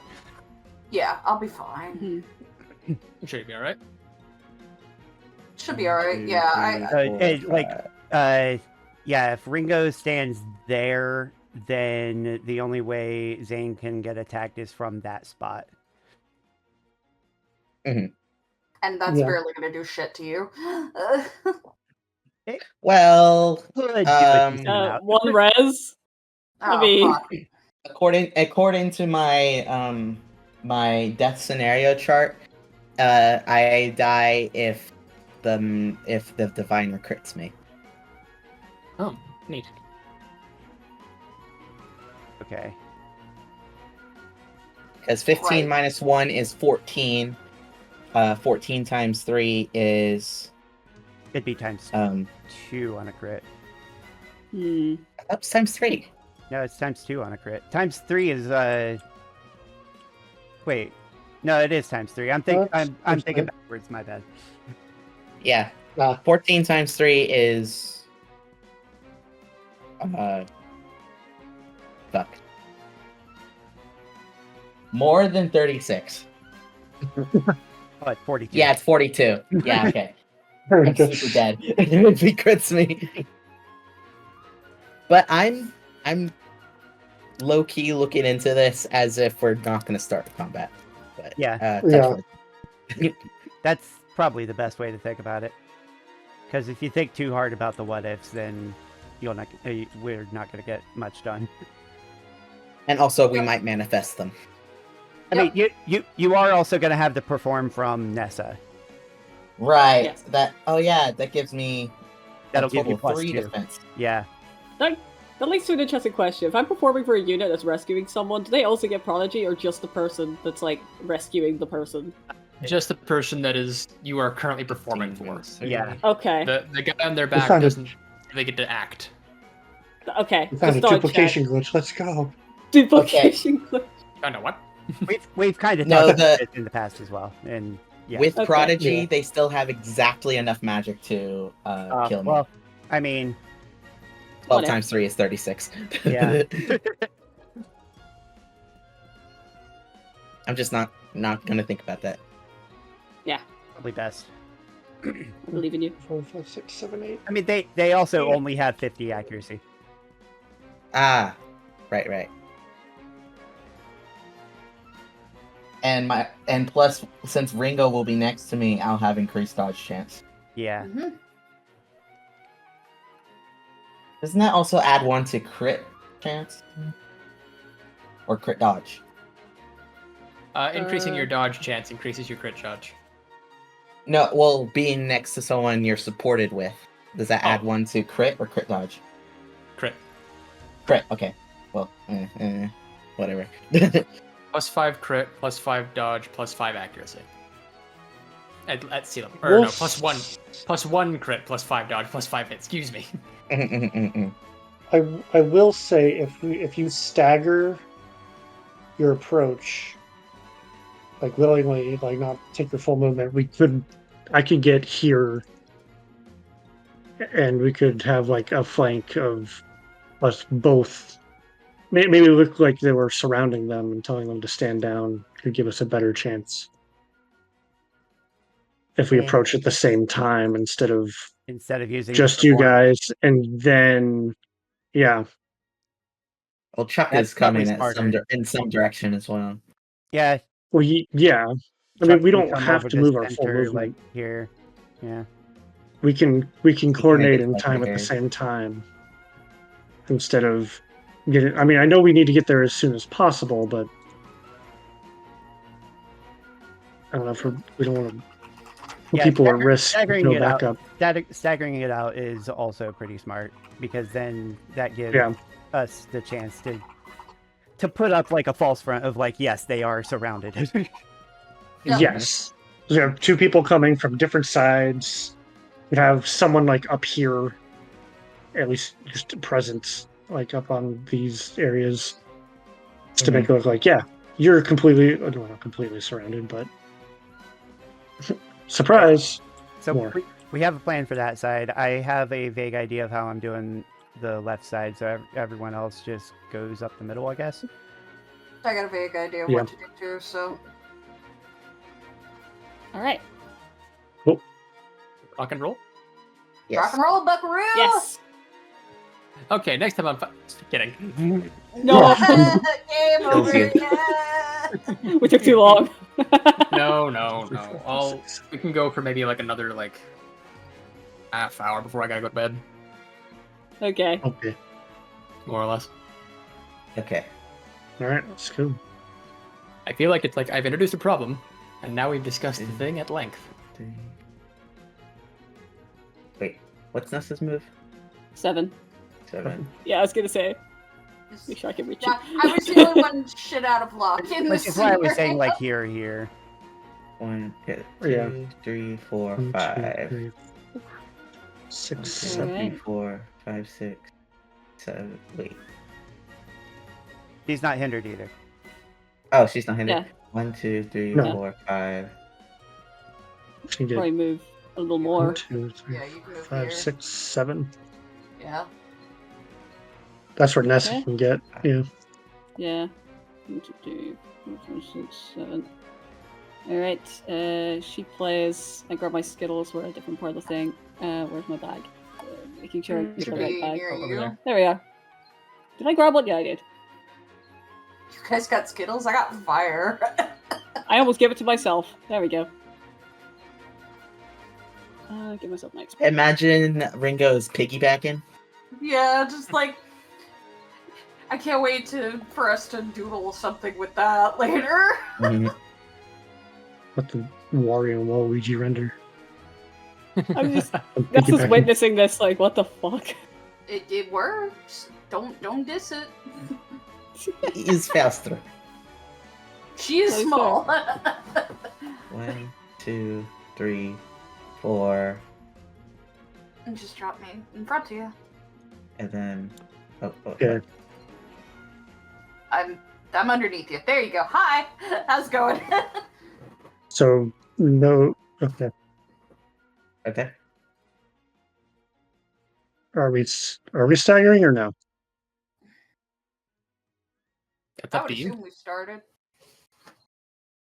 Yeah, I'll be fine. Mhm. I'm sure you'll be alright. Should be alright. Yeah, Yeah, if Ringo stands there, then the only way Zayn can get attacked is from that spot. and that's Yeah. barely gonna do shit to you. Well, Could do a decent um, amount. One res. I Oh, mean, fuck. according to my my death scenario chart, I die if the diviner crits me. Oh, neat. Okay. Because 15 Right. minus 1 is 14. 14 times 3 is It'd be times 2 on a crit. Oops, times 3. No, it's times 2 on a crit. Times 3 is wait. No, it is times 3. I'm thinking backwards, my bad. Yeah. Ah. 14 times 3 is fuck. More than 36. Oh, it's 42. Yeah, it's 42. Yeah, okay. I'm super dead if he crits me. But I'm low key looking into this as if we're not going to start combat. But Yeah. That's probably the best way to think about it. Because if you think too hard about the what ifs, then we're not going to get much done. And also, we might manifest them. I mean, you are also going to have to perform from Nessa. Right. Yes. That gives me That'll a total give you plus 3 2. defense. Yeah. That leads to an interesting question. If I'm performing for a unit that's rescuing someone, do they also get prodigy, or just the person that's like rescuing the person? Just the person that you are currently performing for. Yeah. Okay. The guy on their back found it. doesn't. They get to act. Okay. We found a just thought I'd duplication check. glitch. Let's go. Duplication glitch. I know what. We've kind of No, talked about it in the past as well, and yeah. With Okay. Prodigy, Yeah. they still have exactly enough magic to kill me. Well, I mean, 12 whatever. times 3 is 36. yeah. I'm just not going to think about that. Probably best. I believe in you. 4, 5, 6, 7, 8. I mean, they also only have 50 accuracy. Ah, right. And plus, since Ringo will be next to me, I'll have increased dodge chance. Yeah. Mhm. Doesn't that also add 1 to crit chance? Or crit dodge? Increasing your dodge chance increases your crit dodge. No, well, being next to someone you're supported with, does that add 1 to crit or crit dodge? Crit. Crit, okay. Well, whatever. Plus 5 crit, plus 5 dodge, plus 5 accuracy. At sea level. Or Well, no, plus 1 crit, plus 5 dodge, plus 5 hit. Excuse me. I will say if you stagger your approach, like willingly, like not take your full movement, I could get here, and we could have like a flank of us both. Maybe it looked like they were surrounding them and telling them to stand down. Could give us a better chance if we approach at the same time instead of Using just you guys, and then yeah. Well, Chuck That's is coming probably in some direction as well. Yeah. Well, yeah. I mean, we don't have to move our full movement. Like here. Yeah. We can make coordinate it in like time at here. the same time instead of getting. I mean, I know we need to get there as soon as possible, but I don't know if we don't want to put people at risk. Staggering No it out. backup. Staggering it out is also pretty smart because then that gives us the chance to put up like a false front of like, yes, they are surrounded. Yeah. Yes. So you have 2 people coming from different sides. You have someone like up here, at least just present, like up on these areas, just to make it look like, yeah, you're completely, well, not completely surrounded, but surprise. So More. we have a plan for that side. I have a vague idea of how I'm doing the left side, so everyone else just goes up the middle, I guess. I got a vague idea of Yeah. what to do too, so. All right. Rock and roll? Yes. Rock and roll, buckaroo! Yes. Okay, next time I'm kidding. No. Game over, yeah! We took too long. No. We can go for maybe like another like half hour before I gotta go to bed, Okay. Okay. more or less. Okay. All right. That's cool. I feel like it's like I've introduced a problem, and now we've discussed the thing at length. Wait, what's Nessa's move? 7. 7. Yeah, I was gonna say. Make sure I can reach Yeah, you. I was the only one shit out of luck in Which this is why I was saying scenario. like here. 1, 2, Yeah. 3, 4, 1, 2, 5. 3, 4, 6, 1, 2, 7. 3, 4, 5, 6, 7. Wait. He's not hindered either. Oh, she's not hindered. Yeah. 1, 2, 3, No. 4, 5. She can get Probably move a little 1, more. 2, 3, Yeah, you can move 5, here. 6, 7. Yeah. That's where Nessa Okay. can get. Yeah. Yeah. 1, 2, 3, 4, 5, 6, 7. Alright, she plays. I grab my Skittles, we're at a different part of the thing. Where's my bag? Making sure I get the Should right be bag. near over you. there. There we are. Did I grab one? Yeah, I did. You guys got Skittles? I got fire. I almost gave it to myself. There we go. Give myself my exp. Imagine Ringo's piggybacking. Yeah, just like I can't wait for us to doodle something with that later. Mhm. What the Wario Waluigi render. I'm just I'm Nessa's piggybacking. witnessing this, like, what the fuck? It works. Don't diss it. He's faster. She is So small. 1, 2, 3, 4, And just drop me in front of you. and then. Oh, Yeah. I'm underneath you. There you go. Hi. How's it going? So, no. Okay. Okay. Are we staggering or no? That's I up would to you. assume we started.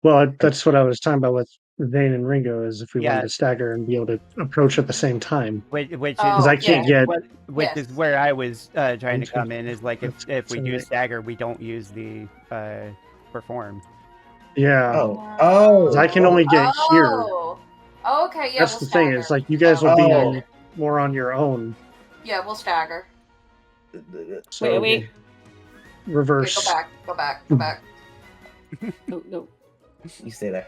Well, that's what I was talking about with Zayn and Ringo, is if we Yeah. wanted to stagger and be able to approach at the same time. Which Because I can't get- which Yes. is where I was trying to Okay. come in. Is like if we do Alright. stagger, we don't use the perform. Yeah. Oh. I can only get here. Oh. Okay, yeah, That's we'll the thing. stagger. It's like you guys will Oh. be more on your own. Yeah, we'll stagger. So Wait. Yeah, reverse. go back. No, no. You stay there.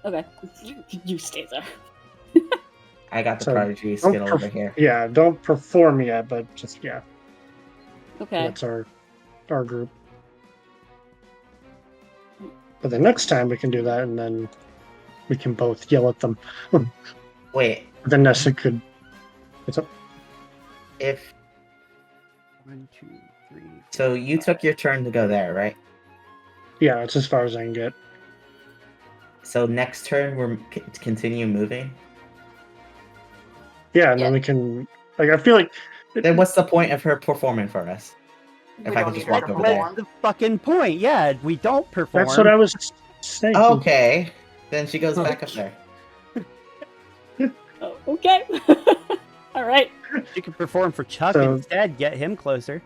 Okay. You stay there. I got the So, prodigy don't Skittle over here. Yeah, don't perform yet, but just Okay. that's our group. But the next time we can do that, and then we can both yell at them. Wait, Then Nessa could. What's up? if 1, 2, 3. so, you took your turn to go there, right? Yeah, it's as far as I can get. So next turn we're continue moving. Yeah, and Yeah. then we can. Like, I feel like. Then what's the point of her performing for us? We If I don't could just need her walk to over there. perform. The fucking point. Yeah, we don't perform. That's what I was saying. Okay, then she goes back up there. Oh, okay. All right. You can perform for Chuck So- instead. Get him closer.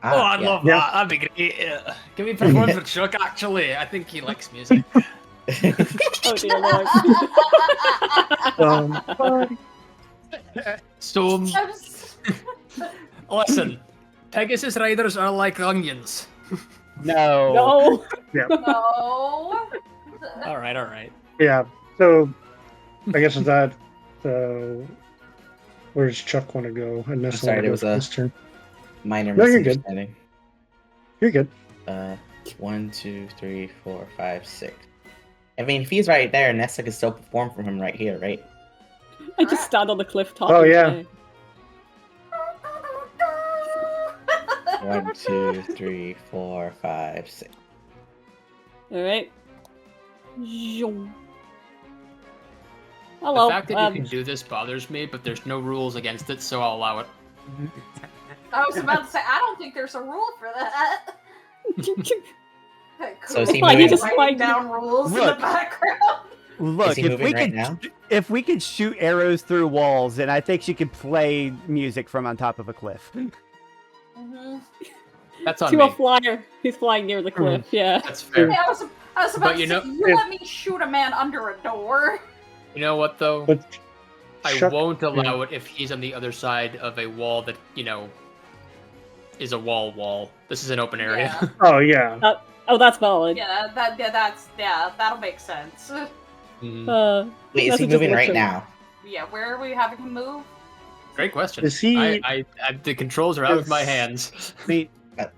Oh, I'd yeah. love Yeah. that. That'd be great. Yeah. Can we perform for Chuck? Actually, I think he likes music. Oh dear lord. So, I'm just- listen, Pegasus riders are like onions. No. No. No. All right. Yeah. So, I guess with that, where's Chuck want to go? And Nessa sorry, wanna there go was for a- this turn. Minor No, you're good. misunderstanding. You're good. 1, 2, 3, 4, 5, 6. I mean, if he's right there, Nessa can still perform from him right here, right? I just stand on the cliff top. Oh, and yeah. say, 1, 2, 3, 4, 5, 6. All right. Zoom. The Hello. fact that you can do this bothers me, but there's no rules against it, so I'll allow it. I was about to say, I don't think there's a rule for that. So is he Fine, you moving? just writing find- down rules in Look. the background. Look, Is he if moving we right could, now? if we could shoot arrows through walls, then I think she could play music from on top of a cliff. Mm-hmm. That's on to me. a flyer. He's flying near the cliff. Yeah. That's fair. Hey, I was about But to you say, know- you let me shoot a man under a door. You know what, though? But I Chuck- won't allow it if he's on the other side of a wall that, is a wall. This is an open area. Yeah. Oh yeah. That's valid. Yeah, that'll make sense. Mhm. Wait, is Nessa he just moving looks right at- now? Yeah, where are we having him move? Great question. Is he- The controls are out of my hands. See,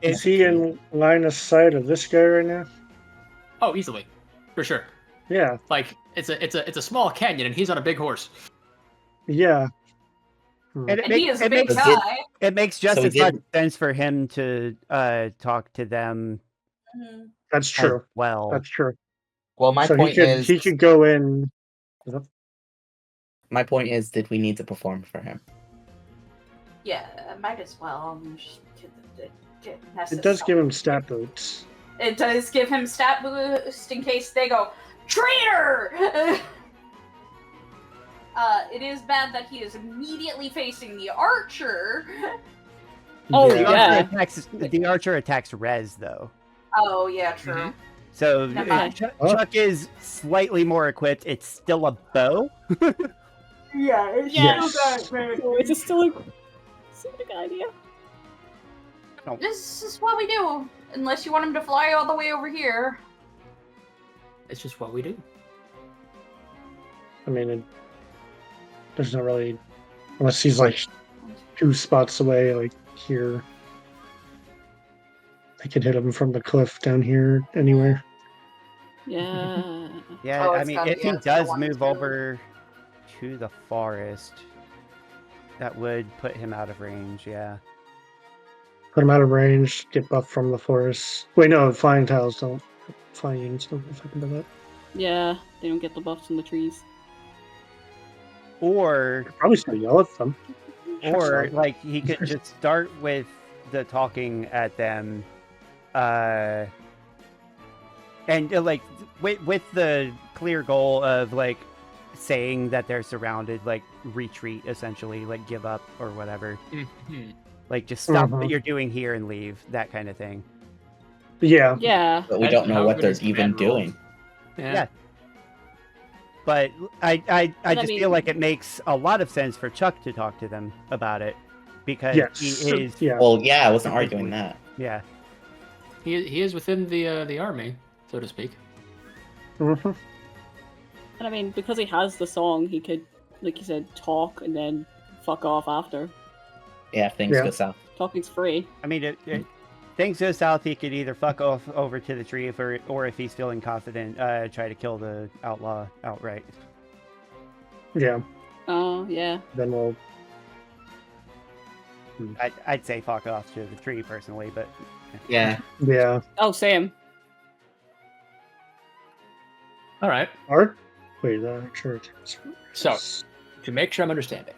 Is he in line of sight of this guy right now? Oh, easily, for sure. Yeah. Like it's a small canyon, and he's on a big horse. Yeah. and And he is a big But guy. it makes just So he as much didn't- sense for him to talk to them Mhm. That's as true. well. That's true. Well, my so point is, he could go in. did we need to perform for him? Yeah, might as well. It does give him stat boots. It does give him stat boost in case they go traitor. It is bad that he is immediately facing the archer. Oh, The yeah. archer attacks Rez though. Oh yeah, true. Mhm. So Okay. Chuck is slightly more equipped. It's still a bow. Yeah, it's Yes. So is it still a good idea? This is what we do. Unless you want him to fly all the way over here. It's just what we do. I mean, there's not really, unless he's like 2 spots away, like here. I could hit him from the cliff down here anywhere. Yeah. Yeah, Oh, I it's mean, gotta if be he a does 1, move 2. over to the forest, that would put him out of range. Yeah. Put him out of range, get buffed from the forest. Wait, no, flying tiles don't. Flying units don't affect that. Yeah, they don't get the buffs from the trees. Or Probably still yell at them. Or like he could just start with the talking at them, and like with the clear goal of like saying that they're surrounded, like retreat essentially, like give up or whatever, Mhm. like just stop Mhm. what you're doing here and leave, that kind of thing. Yeah. Yeah. But we How- don't know how what good they're is even command roll? doing. Yeah. But I I just mean- feel like it makes a lot of sense for Chuck to talk to them about it because Yes. he is Yeah. Well, yeah, I wasn't arguing that. yeah. He is within the army, so to speak. Mhm. And I mean, because he has the song, he could, like you said, talk and then fuck off after. Yeah, if things Yeah. go south. Talking's free. I mean, things go south. He could either fuck off over to the tree, or if he's feeling confident, try to kill the outlaw outright. Yeah. Oh, yeah. Then we'll. I'd say fuck off to the tree personally, but Yeah. Yeah. Oh, same. All right. Art? Wait, sure. So, to make sure I'm understanding,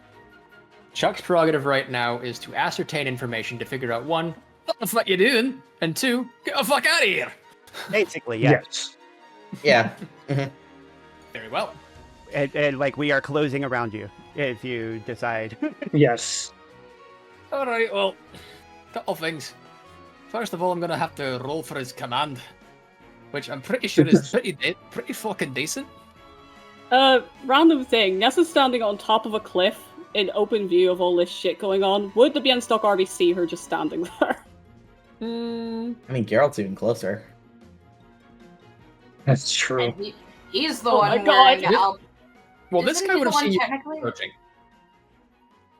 Chuck's prerogative right now is to ascertain information to figure out 1, what the fuck you doing, and 2, get the fuck out of here. basically, yeah. Yes. Yeah. Very well. And like we are closing around you if you decide. Yes. All right. Well, couple things. First of all, I'm gonna have to roll for his command, which I'm pretty sure is pretty fucking decent. Random thing. Nessa's standing on top of a cliff in open view of all this shit going on. Would the Bienstock army see her just standing there? I mean, Geralt's even closer. That's true. And he's the Oh one my wearing God. Al- Well, this Isn't guy he would the have one seen you technically? approaching,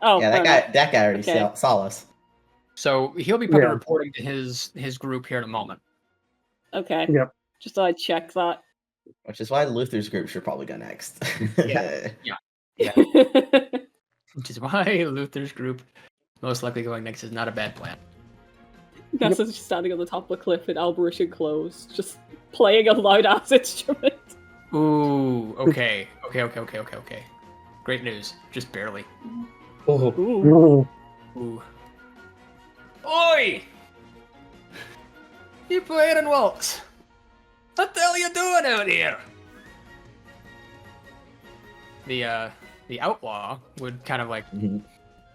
Oh, Yeah, fair enough. that guy already Okay. saw us. so he'll be probably Yeah. reporting to his group here in a moment. Okay. Yep. Just thought I'd check that. Which is why Luther's group should probably go next. Yeah. Which is why Luther's group most likely going next is not a bad plan. Nessa's just standing on the top of a cliff in Alberician clothes, just playing a loud ass instrument. Ooh. Okay. Okay. Great news. Just barely. Oh, Ooh. Ooh. Ooh. Oi! You playing waltz? What the hell are you doing out here? The outlaw would kind of like Mhm.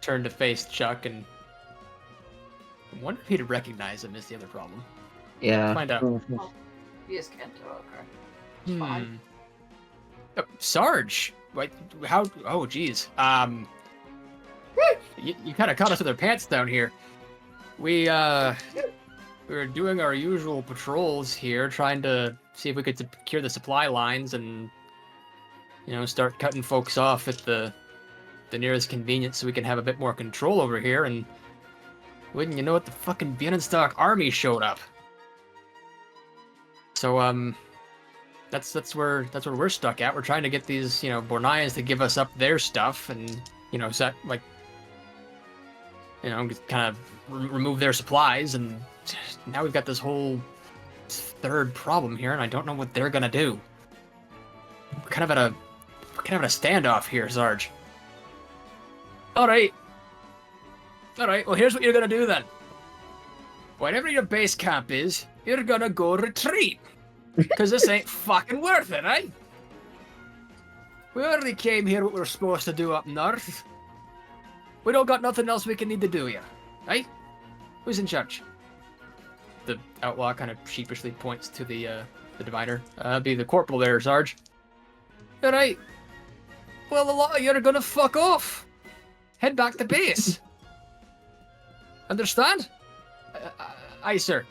turn to face Chuck, and I wonder if he'd recognize him is the other problem. yeah. Find out. Mhm. He is Kento, okay. It's fine. Sarge, Wait, how? Oh, geez. You kind of caught us with our pants down here. We were doing our usual patrols here, trying to see if we could secure the supply lines and, start cutting folks off at the nearest convenience so we can have a bit more control over here. And wouldn't you know it, the fucking Bienenstock army showed up. So that's where we're stuck at. We're trying to get these Bornayans to give us up their stuff and set like kind of remove their supplies, and now we've got this whole third problem here, and I don't know what they're gonna do. We're kind of at a standoff here, Sarge. All right. Well, here's what you're gonna do then. Whatever your base camp is, you're gonna go retreat, because this ain't fucking worth it, eh? We already came here what we're supposed to do up north. We don't got nothing else we can need to do here, eh? Who's in charge? The outlaw kind of sheepishly points to the diviner. Be the corporal there, Sarge. All right. Well, a lot of you are gonna fuck off. Head back to base. Understand? Aye, sir.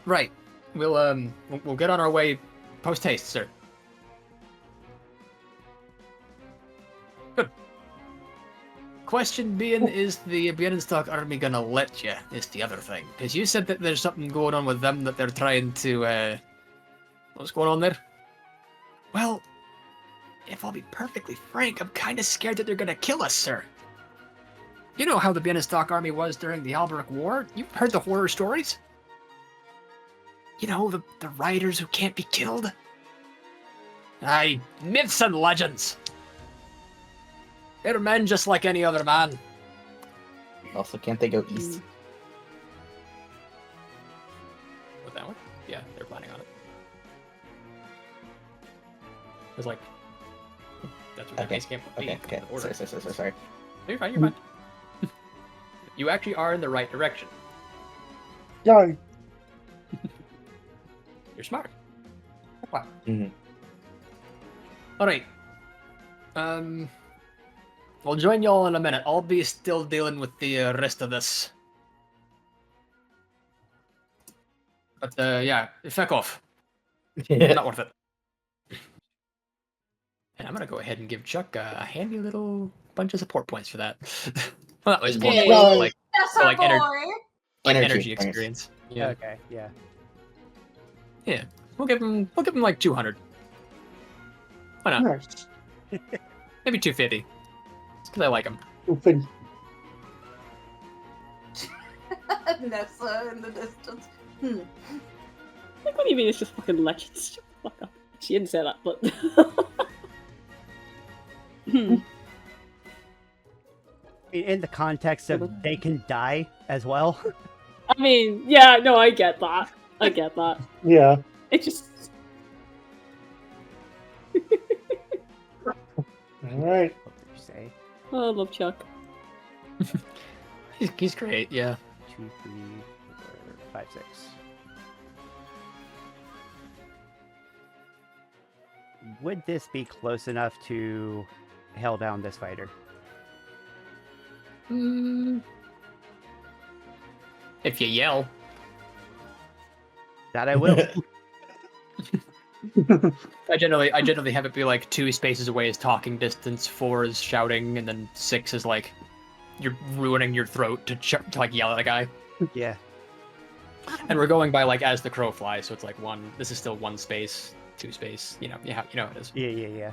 Right. We'll get on our way post haste, sir. Good. Question being, is the Bienenstock army gonna let you? Is the other thing. Because you said that there's something going on with them that they're trying to, what's going on there? Well, if I'll be perfectly frank, I'm kind of scared that they're gonna kill us, sir. You know how the Bienenstock army was during the Alberic War? You've heard the horror stories? You know, the riders who can't be killed? Aye, myths and legends. They're men just like any other man. Also, can't they go east? With that one? Yeah, they're planning on it. It was like... That's what their base camp would be. Okay. Sorry. You're fine, you're fine. You actually are in the right direction. Yeah. You're smart. Wow. Mm-hmm. Alright. I'll join y'all in a minute. I'll be still dealing with the rest of this. But, yeah, feck off. Not worth it. And I'm gonna go ahead and give Chuck a handy little bunch of support points for that. Well, that was more Yay. like boy. Energy experience. Yeah. Okay, yeah. Yeah. We'll give him like 200. Why not? Nice. Maybe 250. It's because I like him. Open. Nessa in the distance. Like, what do you mean it's just fucking legends? Shut the fuck up. She didn't say that, but... In the context of they can die as well. I mean, yeah, no, I get that. Yeah. It just... Alright. What did you say? Oh, I love Chuck. He's great, yeah. 2, 3, 4, 5, 6. Would this be close enough to hail down this fighter? If you yell. That I will. I generally have it be like 2 spaces away is talking distance, 4 is shouting, and then 6 is like you're ruining your throat to like yell at a guy. Yeah. And we're going by like as the crow flies, so it's like 1. This is still 1 space, 2 space. You know how it is. Yeah.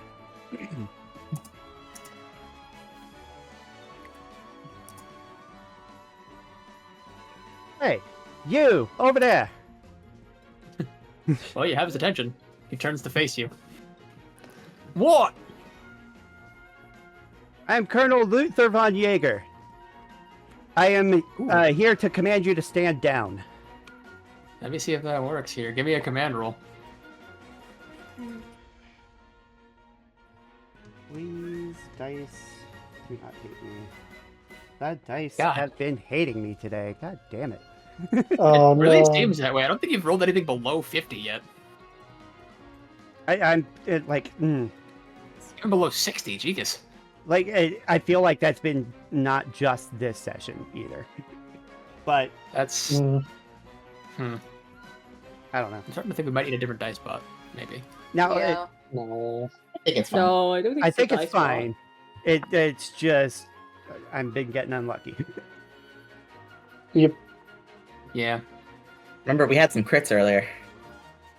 Hey, you over there. Well, you have his attention. He turns to face you. What? I'm Colonel Luther von Jaeger. I am here to command you to stand down. Let me see if that works here. Give me a command roll. Please, dice, do not hate me. That dice God. have been hating me today. God damn it. Oh, It really no. seems that way. I don't think you've rolled anything below 50 yet. I'm like, Even below 60, Jesus. like I feel like that's been not just this session either. But That's. I don't know. I'm starting to think we might need a different dice bot, maybe. Now, Yeah. No, I think it's fine. No, I don't think. I it's the think it's dice bot. fine. It's just I've been getting unlucky. Yep. Yeah, Remember, we had some crits earlier.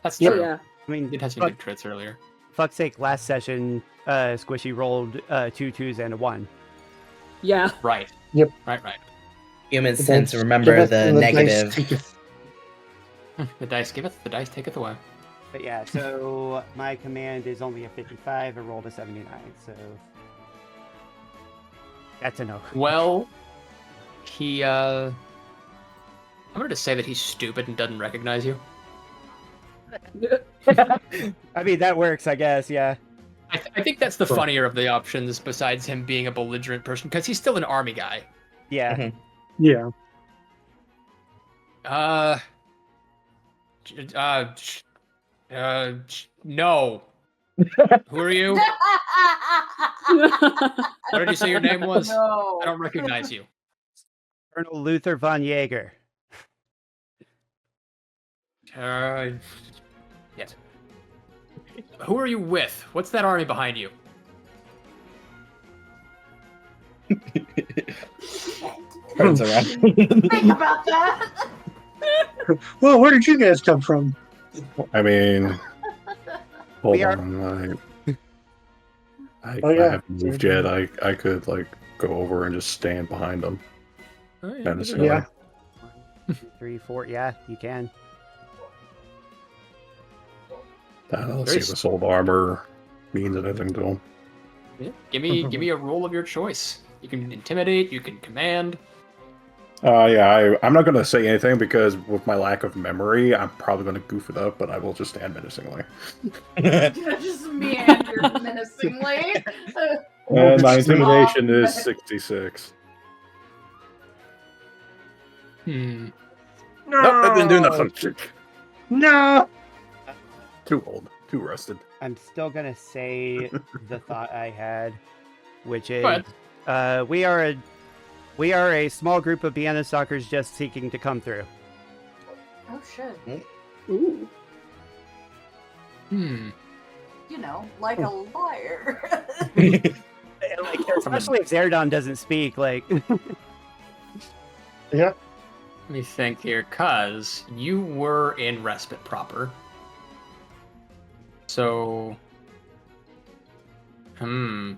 that's Yep. true. Yeah. I mean, We did have some fuck, good crits earlier. fuck's sake, last session, Squishy rolled 2 2s and a 1. Yeah. Right. Yep. Right. Humans The tend dice to remember giveth the and dice negative. taketh. The dice giveth, the dice taketh away. But yeah, so my command is only a 55. I rolled a 79, so that's a no. Well, I'm going to say that he's stupid and doesn't recognize you. I mean, that works, I guess. Yeah. I think that's the Sure. funnier of the options besides him being a belligerent person, because he's still an army guy. Yeah. Mhm. Yeah. No. Who are you? What did you say your name was? No. I don't recognize you. Colonel Luther von Jaeger. Yes. Who are you with? What's that army behind you? Turns around. Think about that. Well, where did you guys come from? I mean, hold We are- on. I Oh, yeah. haven't moved yet. I could like go over and just stand behind them. Oh, yeah, Kind of good silly. Yeah. 1, 2, 3, 4. Yeah, you can. Let's see if this old armor means anything to them. Yeah. Give me a roll of your choice. You can intimidate, you can command. Yeah, I'm not going to say anything because with my lack of memory, I'm probably going to goof it up, but I will just stand menacingly. Just meander menacingly. And my Just intimidation is 66. Hmm. No. Nope, that didn't do nothing. No. Too old, too rusted. I'm still gonna say the thought I had, which is, Go ahead. we are a small group of Vienna stalkers just seeking to come through. Oh shit. Ooh. Hmm. You know, like a liar. Like, especially if Zaradon doesn't speak, like. Yeah. Let me think here, cause you were in respite proper. So, Mhm.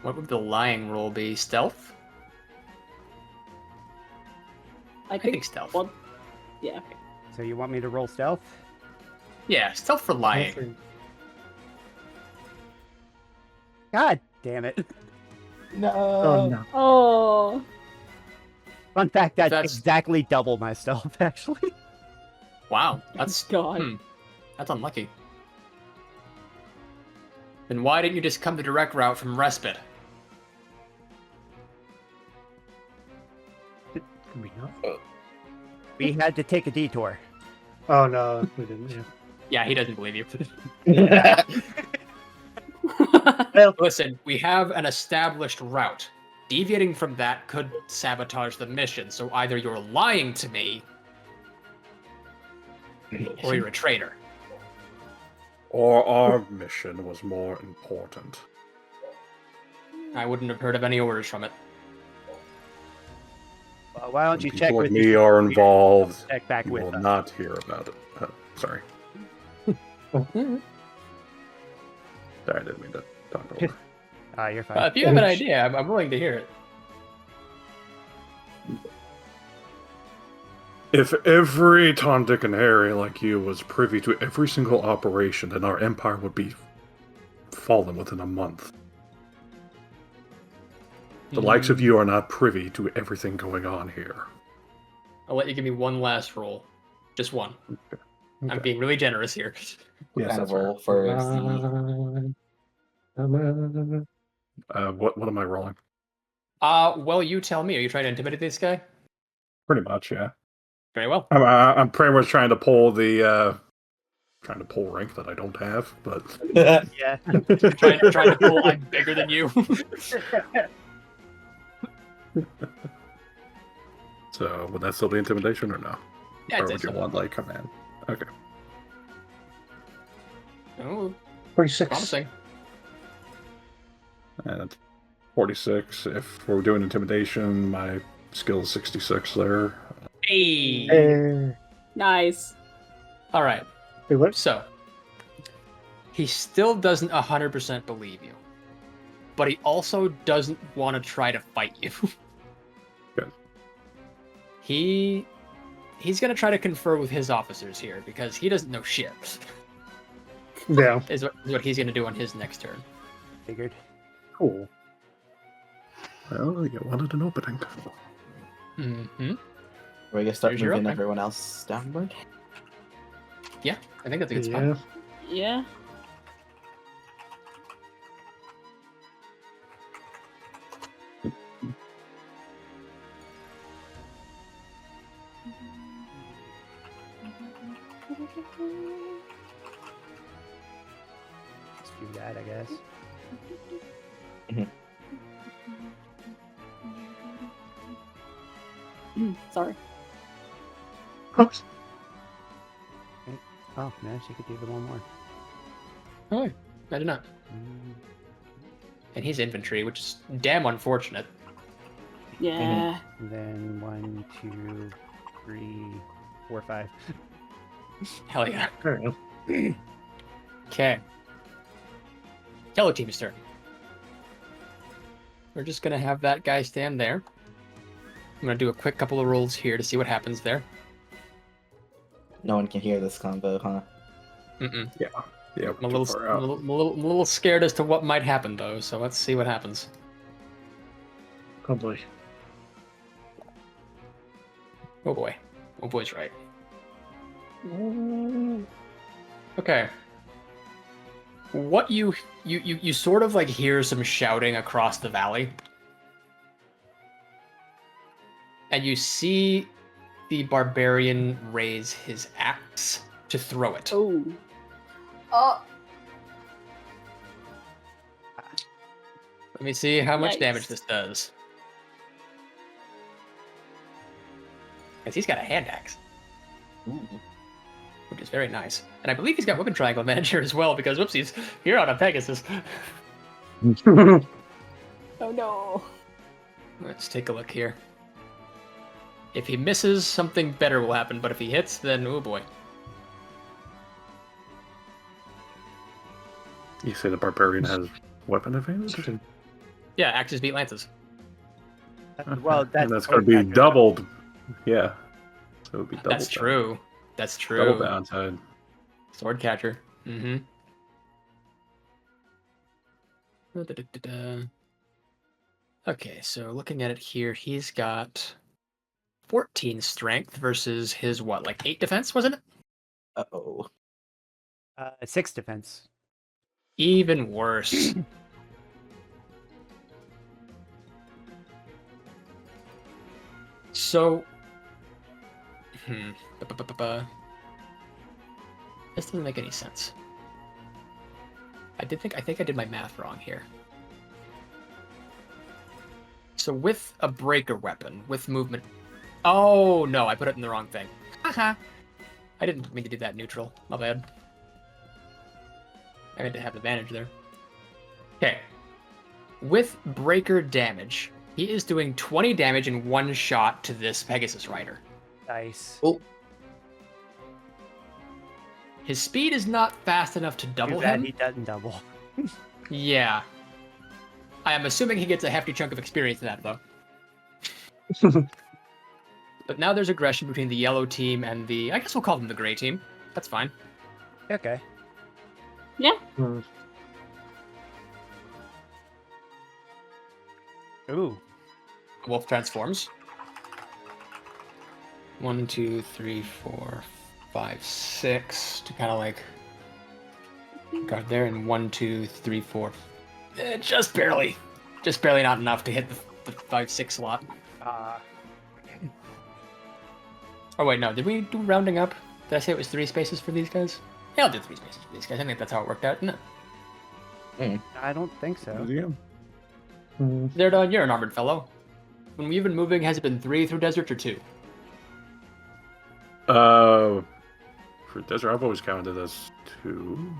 what would the lying roll be? Stealth? I think stealth. Well, yeah. So you want me to roll stealth? Yeah, stealth for lying. God damn it! No. Oh no. Oh. Fun fact: that's That's- exactly double my stealth, actually. Wow, that's God. That's unlucky. Then why didn't you just come the direct route from respite? We had to take a detour. Oh no, we didn't. Yeah. Yeah, he doesn't believe you. Yeah. Listen, we have an established route. Deviating from that could sabotage the mission, so either you're lying to me, or you're a traitor. Or our mission was more important. I wouldn't have heard of any orders from it. Well, why don't you When check people with like me are involved, check back you with will us. not hear about it. Sorry. Sorry, I didn't mean to talk over. You're fine. If you have an idea, I'm willing to hear it. If every Tom, Dick, and Harry like you was privy to every single operation, then our empire would be fallen within a month. The likes of you are not privy to everything going on here. I'll let you give me one last roll. Just one. I'm Okay. being really generous here. What kind of roll for the... What am I rolling? Well, you tell me. Are you trying to intimidate this guy? Pretty much, yeah. Very well. I'm pretty much trying to pull the trying to pull rank that I don't have, but Yeah. trying to pull, I'm bigger than you. so would that still be intimidation or no? Yeah, Or I'd say would you so. want like command? Okay. Oh, 46. promising. And 46. If we're doing intimidation, my skill is 66 there. Hey. Nice. All right. Wait, what? So he still doesn't 100% believe you, but he also doesn't want to try to fight you. Good. He's gonna try to confer with his officers here because he doesn't know shit. Yeah. Is what he's gonna do on his next turn. Figured. Cool. Well, you wanted an opening. Mm-hmm. We're gonna start Here's your moving opening. everyone else downward. Yeah, I think that's a good spot. Yeah. Yeah. Let's do that, I guess. Sorry. Oops. Oh, no, she could do the one more. Oh, I did not. And he's infantry, which is damn unfortunate. Yeah. And then 1, 2, 3, 4, 5. Hell yeah. I don't know. Okay. Yellow team's turn. We're just gonna have that guy stand there. I'm gonna do a quick couple of rolls here to see what happens there. No one can hear this combo, huh? Mm-mm. Yeah, I'm a little scared as to what might happen though, so let's see what happens. Probably. Oh boy. Oh boy's right. Okay. What you sort of like hear some shouting across the valley. And you see the barbarian raise his axe to throw it. Oh. Oh, Let me see how much Yikes. damage this does. Because he's got a hand axe, which is very nice. And I believe he's got weapon triangle manager as well, because whoopsies, you're on a Pegasus. Oh no. Let's take a look here. If he misses, something better will happen, but if he hits, then oh boy. You say the barbarian has weapon advantage? Yeah, axes beat lances. Well, and that's going to be doubled. Yeah. So it would be double. That's true. That's true. Double downside. Sword catcher. Mm-hmm. Okay, so looking at it here, he's got 14 strength versus his what, like 8 defense, wasn't it? Uh-oh. 6 defense. Even worse. So, this doesn't make any sense. I think I did my math wrong here. So with a breaker weapon, with movement... Oh, no, I put it in the wrong thing. Haha. I didn't mean to do that neutral. My bad. I meant to have advantage there. Okay. With breaker damage, he is doing 20 damage in one shot to this Pegasus rider. Nice. Oh. His speed is not fast enough to double Too bad him. he doesn't double. Yeah. I am assuming he gets a hefty chunk of experience in that, though. But now there's aggression between the yellow team and the... I guess we'll call them the gray team. That's fine. Okay. Yeah. Ooh. Wolf transforms. 1, 2, 3, 4, 5, 6 to kind of like guard there, and 1, 2, 3, 4. Just barely not enough to hit the 5, 6 slot. Oh wait, no. Did we do rounding up? Did I say it was 3 spaces for these guys? Yeah, I'll do 3 spaces for these guys. I think that's how it worked out, isn't it? I don't think so. Yeah. Zaradon, you're an armored fellow. When we've been moving, has it been 3 through deserts or 2? For desert, I've always counted it as 2.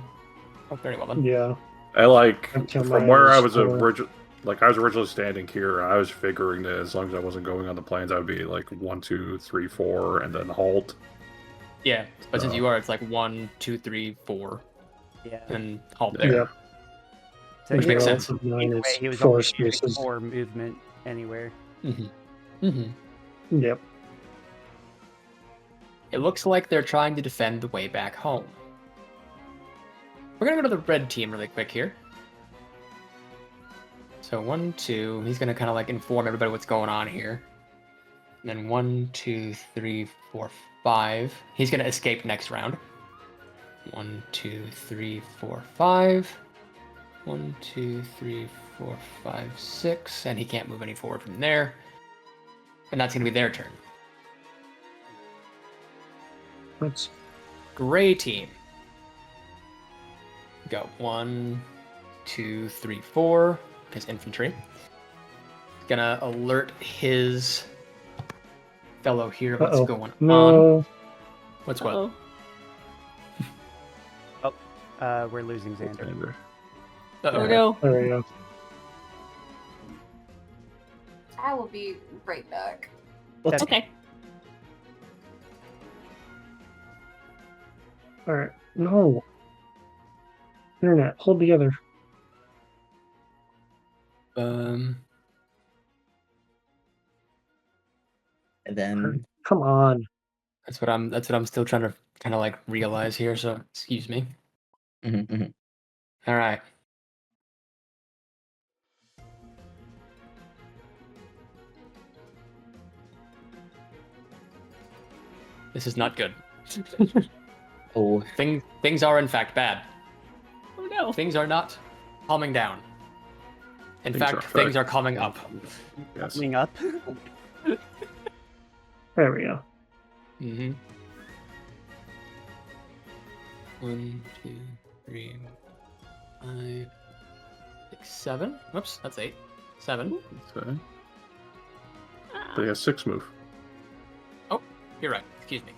Oh, very well then. Yeah. I like Until from mine where I was was 4. I was originally standing here. I was figuring that as long as I wasn't going on the plains, I would be like 1, 2, 3, 4, and then halt. Yeah, but since you are, it's like 1, 2, 3, 4, Yeah. and halt There. there. Yep. So Which he makes was- sense. Mine Either way, is he was 4 only using spaces. 4 movement anywhere. Yep. It looks like they're trying to defend the way back home. We're gonna go to the red team really quick here. So 1, 2, he's gonna kind of like inform everybody what's going on here. And then 1, 2, 3, 4, 5. He's gonna escape next round. 1, 2, 3, 4, 5. 1, 2, 3, 4, 5, 6. And he can't move any forward from there. And that's gonna be their turn. That's Gray team. Go 1, 2, 3, 4. His infantry. Gonna alert his fellow here of what's going on. No. What's what? Uh-oh. We're losing Xander. Uh-oh. There we go. There we go. I will be right back. Okay. Alright. No. Internet, hold together. And then Come on. That's what I'm still trying to kind of like realize here, so excuse me. All right. This is not good. oh, Things are in fact bad. Oh no. Things are not calming down. In Things fact, are things are coming up. Yes. Coming up. There we go. Mm-hmm. 1, 2, 3, 5, 6, 7. Whoops, that's 8. 7. Okay. They have 6 move. Oh, you're right. Excuse me.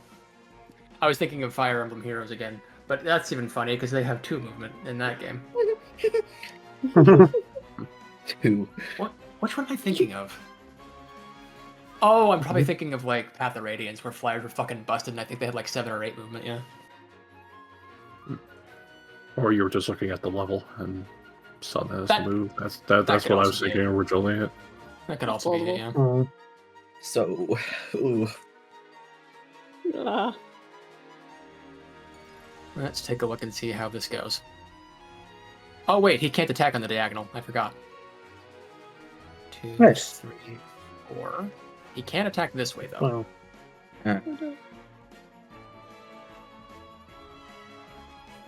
I was thinking of Fire Emblem Heroes again, but that's even funny because they have 2 movement in that game. 2. Which one am I thinking of? Oh, I'm probably thinking of like Path of Radiance, where flyers were fucking busted, and I think they had like 7 or 8 movement. Yeah. Or you were just looking at the level and saw that as That- the move. That's that what could I also was be thinking it. originally. That could also be it. Yeah. So, ooh. Ah. Let's take a look and see how this goes. Oh wait, he can't attack on the diagonal. I forgot. 2, Nice. 3, 4. He can attack this way though. Wow.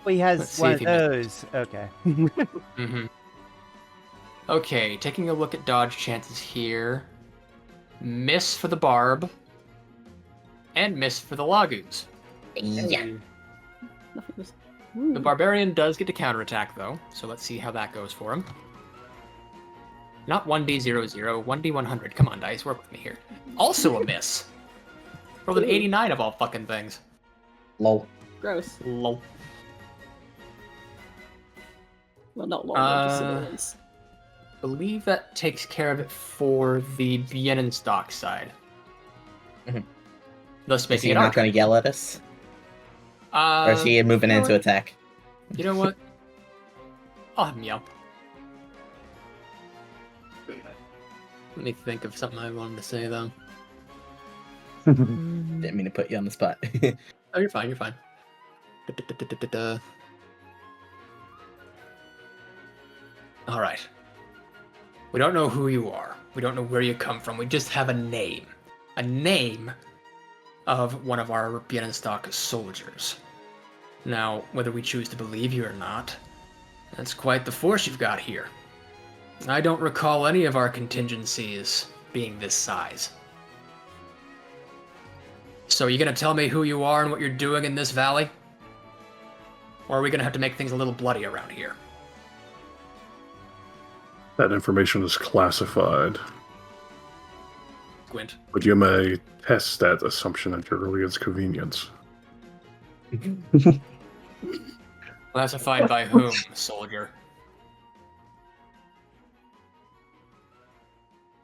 Well, he has Let's see one if of he those. Okay. Mm-hmm. Okay, taking a look at dodge chances here. Miss for the barb. And miss for the lagoons. Yeah. Nothing was... The barbarian does get to counterattack though, so let's see how that goes for him. Not 1d00, 1d100. Come on, dice, work with me here. Also a miss. Rolled an 89 of all fucking things. Lol. Gross. Lol. Well, not long, just civilians. Believe that takes care of it for the Bienenstock side. Mhm. Thus Is making he it not arc. going to yell at us? Or is he moving you know into what? attack? You know what? I'll have him yell. Let me think of something I wanted to say though. Didn't mean to put you on the spot. Oh, you're fine. You're fine. Da-da-da-da-da-da. All right. We don't know who you are. We don't know where you come from. We just have a name. A name of one of our Bienenstock soldiers. Now, whether we choose to believe you or not, that's quite the force you've got here. I don't recall any of our contingencies being this size. So you gonna tell me who you are and what you're doing in this valley? Or are we going to have to make things a little bloody around here? That information is classified, Gwent. but you may test that assumption at your earliest convenience. Classified by whom, soldier?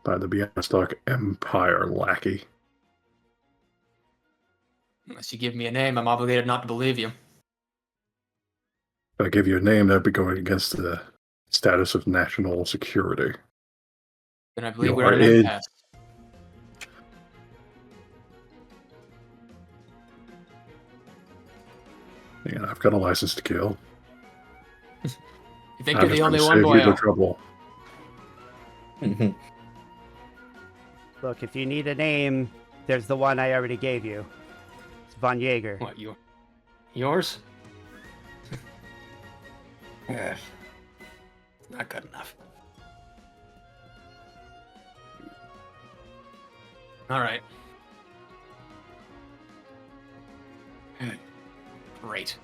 By the Bienstock Empire, lackey. Unless you give me a name, I'm obligated not to believe you. If I give you a name, that'd be going against the status of national security. Then I believe You we're are at an in. impasse. And I've got a license to kill. You think I'm you're the just only gonna one, save you the boyo? trouble. Look, if you need a name, there's the one I already gave you. It's Von Jaeger. What, yours? Not good enough. All right. Great.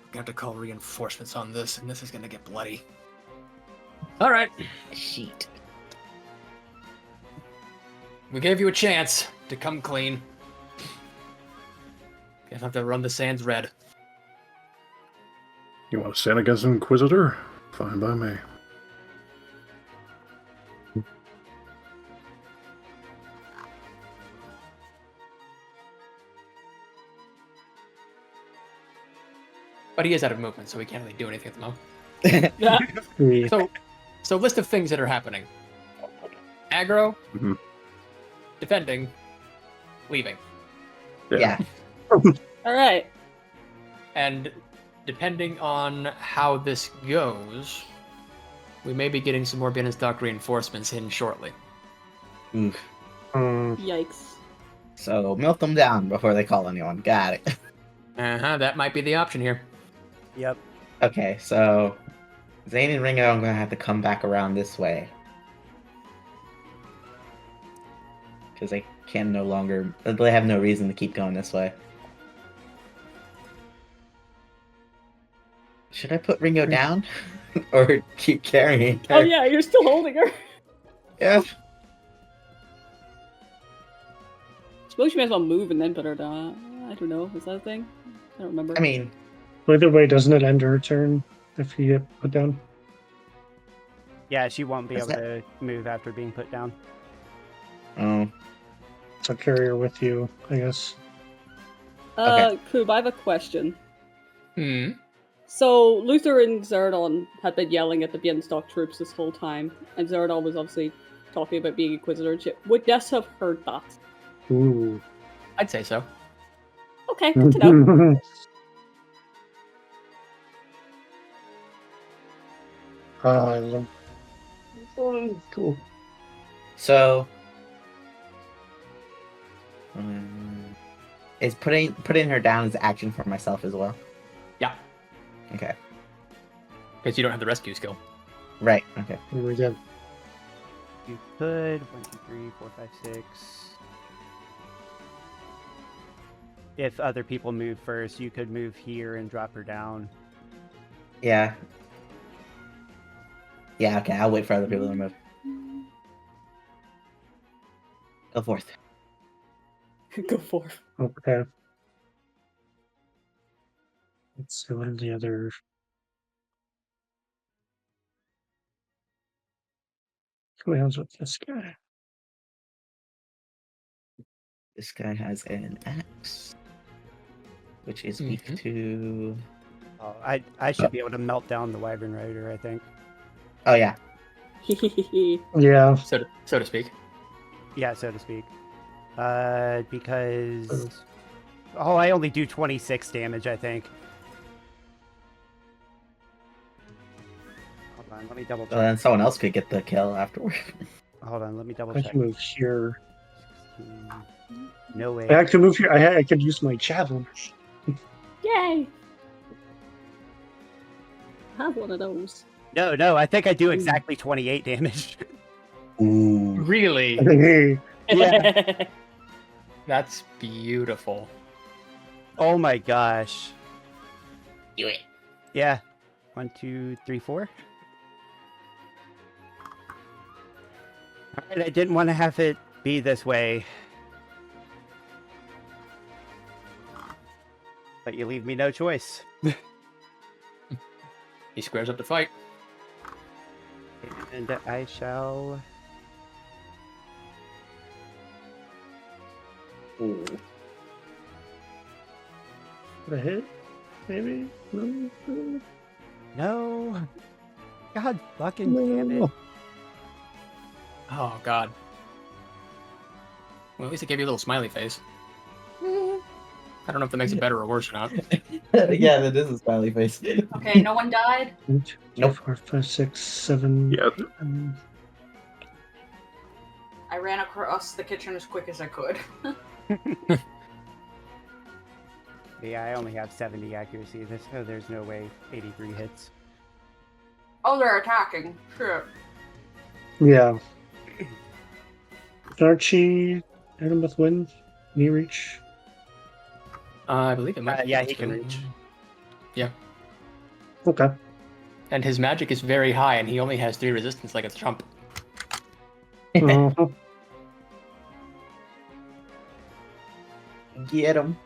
We're gonna have to call reinforcements on this, and this is gonna get bloody. All right. Sheet. We gave you a chance to come clean. Gonna have to run the sands red. You want to stand against an Inquisitor? Fine by me. But he is out of movement, so we can't really do anything at the moment. Yeah. So list of things that are happening. Aggro, Mhm. defending, leaving. Yeah. All right. And depending on how this goes, we may be getting some more Bienstock reinforcements in shortly. Oof. Yikes. So melt them down before they call anyone. Got it. That might be the option here. Yep. Okay, so Zayn and Ringo, I'm gonna have to come back around this way. Because they can no longer, they have no reason to keep going this way. Should I put Ringo down? Or keep carrying her? Oh yeah, you're still holding her. Yeah. Suppose you may as well move and then put her down. I don't know. Is that a thing? I don't remember. I mean, Either way, doesn't it end her turn if you get put down? Yeah, she won't be Is able to move after being put down. oh, So carry her with you, I guess. Koob, I have a question. Hmm. So Luther and Zaradon had been yelling at the Bienstock troops this whole time, and Zaradon was obviously talking about being Inquisitor and shit. Would Nessa have heard that? Ooh. I'd say so. Okay, good to know. I love. Oh, cool. so is putting her down as action for myself as well? Yeah. Okay. Because you don't have the rescue skill. Right. Okay. Here we go. You could 1, 2, 3, 4, 5, 6. If other people move first, you could move here and drop her down. Yeah. Yeah. Okay. I'll wait for other people to move. Go forth. Go for it. Okay. Let's see what are the other. Who else with this guy? This guy has an axe, which is weak to. Oh, I should be able to melt down the Wyvern Rider, I think. Oh yeah. Yeah. So to speak. Yeah, so to speak. Because... Oh, I only do 26 damage, I think. Hold on, let me double check. Well, then someone else could get the kill afterward. Hold on, let me double I check. can move here. 16. No way. I can move here. I could use my javelin. Yay! I have one of those. No, I think I do exactly 28 damage. Ooh. Really? Yeah. That's beautiful. Oh my gosh. Do it. Yeah. 1, 2, 3, 4. Alright, I didn't want to have it be this way. But you leave me no choice. He squares up to fight. And I shall... Ooh. A hit? Maybe? No? No! God fucking damn it. Oh, God. Well, at least it gave you a little smiley face. I don't know if that makes it better or worse or not. Yeah, that is a smiley face. Okay, no one died? 1, 2, 3, 4, 5, 6, 7. Yep. I ran across the kitchen as quick as I could. Yeah, I only have 70 accuracy, so there's no way 83 hits. Oh, they're attacking. Shit. Yeah. Can Archie hit him with wind? Can he reach? I believe it might. Yeah, he can reach. Yeah. Okay. And his magic is very high, and he only has 3 resistance like a chump. Mhm. Get him.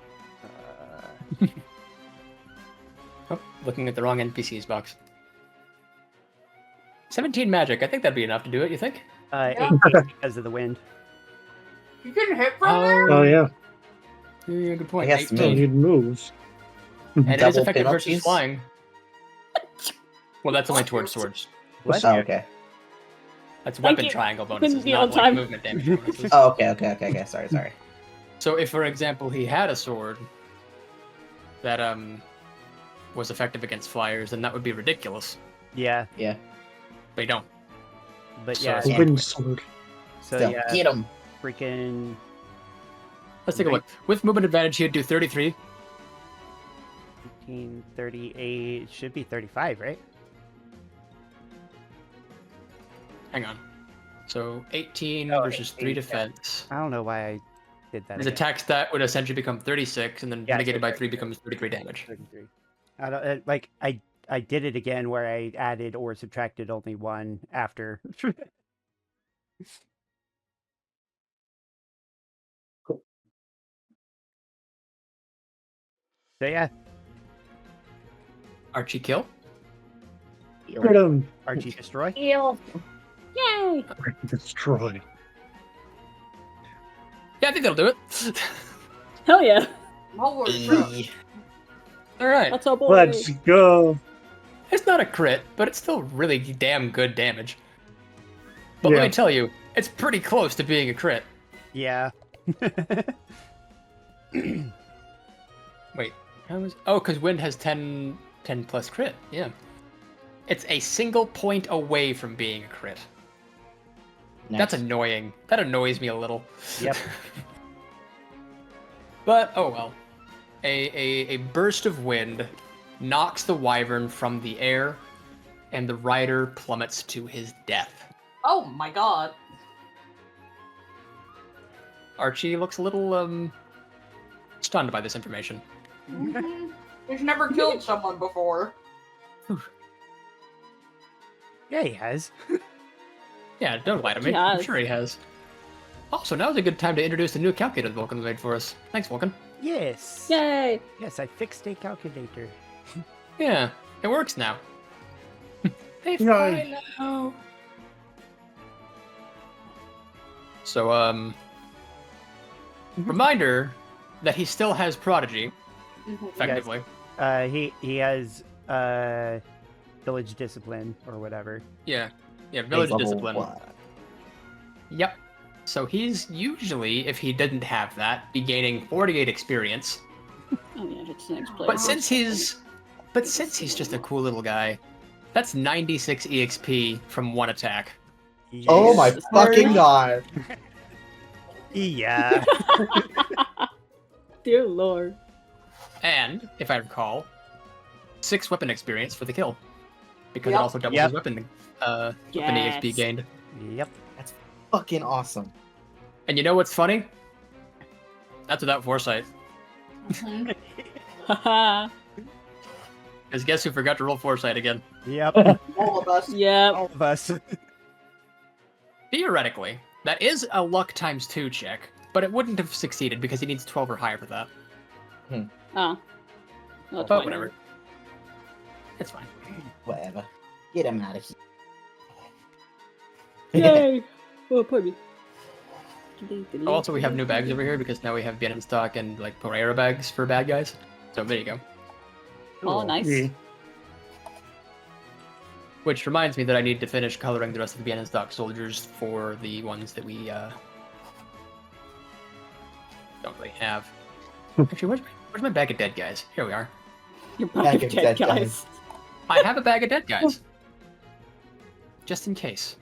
Oh, looking at the wrong NPC's box. 17 magic. I think that'd be enough to do it, you think? Yeah. 8 because of the wind. You can hit from there? Oh, yeah. Yeah, good point. I guess 18. Oh, he'd move. And it is Double effective versus penalties? flying. Well, that's only towards swords. What? Oh, okay. That's Thank weapon you. triangle Couldn't bonuses, be not on like time. movement damage bonuses. Oh, okay. Sorry. So if, for example, he had a sword that was effective against flyers, then that would be ridiculous. Yeah, But you don't. but So yeah. it's- Wind sword. So Still, yeah, get him. freaking... Let's take a look. With movement advantage, he'd do 33. 18, 38, should be 35, right? Hang on. So 18 Oh, versus 3 18, yeah. defense. I don't know why I did that. His again. attack stat would essentially become 36, and then Yeah, negated so by 3 33. becomes 33 damage. 33. I don't like. I did it again where I added or subtracted only 1 after. So yeah, Archie kill? Hit him. Archie destroy. Ew. Yay! Destroy. Yeah, I think that'll do it. Hell yeah. Holy shit. Alright. That's our boy. Let's go. It's not a crit, but it's still really damn good damage. But Yeah. let me tell you, it's pretty close to being a crit. Yeah. Wait, how was... Oh, because Wind has 10 plus crit, yeah. It's a single point away from being a crit. That's Nice. annoying. That annoys me a little. Yep. But, oh well. A burst of wind knocks the wyvern from the air, and the rider plummets to his death. Oh my god. Archie looks a little, stunned by this information. Mhm. He's never killed someone before. Yeah, he has. Yeah, don't lie to me. He I'm has. sure he has. Also, now's a good time to introduce the new calculator that Vulcan made for us. Thanks, Vulcan. Yes. Yay. Yes, I fixed a calculator. Yeah, it works now. They Yay. fly now. So, reminder that he still has Prodigy, Mhm. effectively. He has village discipline or whatever. Yeah, village Level discipline. 1. Yep. So he's usually, if he didn't have that, be gaining 48 experience. Oh yeah, it's the next player. But since he's just a cool little guy, that's 96 EXP from 1 attack. Oh my Jesus fucking Christ. god. Yeah. Dear lord. And, if I recall, 6 weapon experience for the kill. Because Yep. it also doubles Yep. his weapon EXP Yes. gained. Yep. Fucking awesome. And you know what's funny? That's without foresight. Mhm. Haha. Because guess who forgot to roll foresight again? Yep. All of us. Yeah. All of us. Theoretically, that is a luck times 2 check, but it wouldn't have succeeded because he needs 12 or higher for that. Oh. But whatever. It's fine. Whatever. Get him out of here. Yay! Oh, pardon me. Also, we have new bags over here because now we have Bien in stock and like Pereira bags for bad guys. So there you go. Oh, nice. Yeah. Which reminds me that I need to finish coloring the rest of the Bien in stock soldiers for the ones that we don't really have. Actually, where's my bag of dead guys? Here we are. Your bag of dead guys. I have a bag of dead guys. Just in case.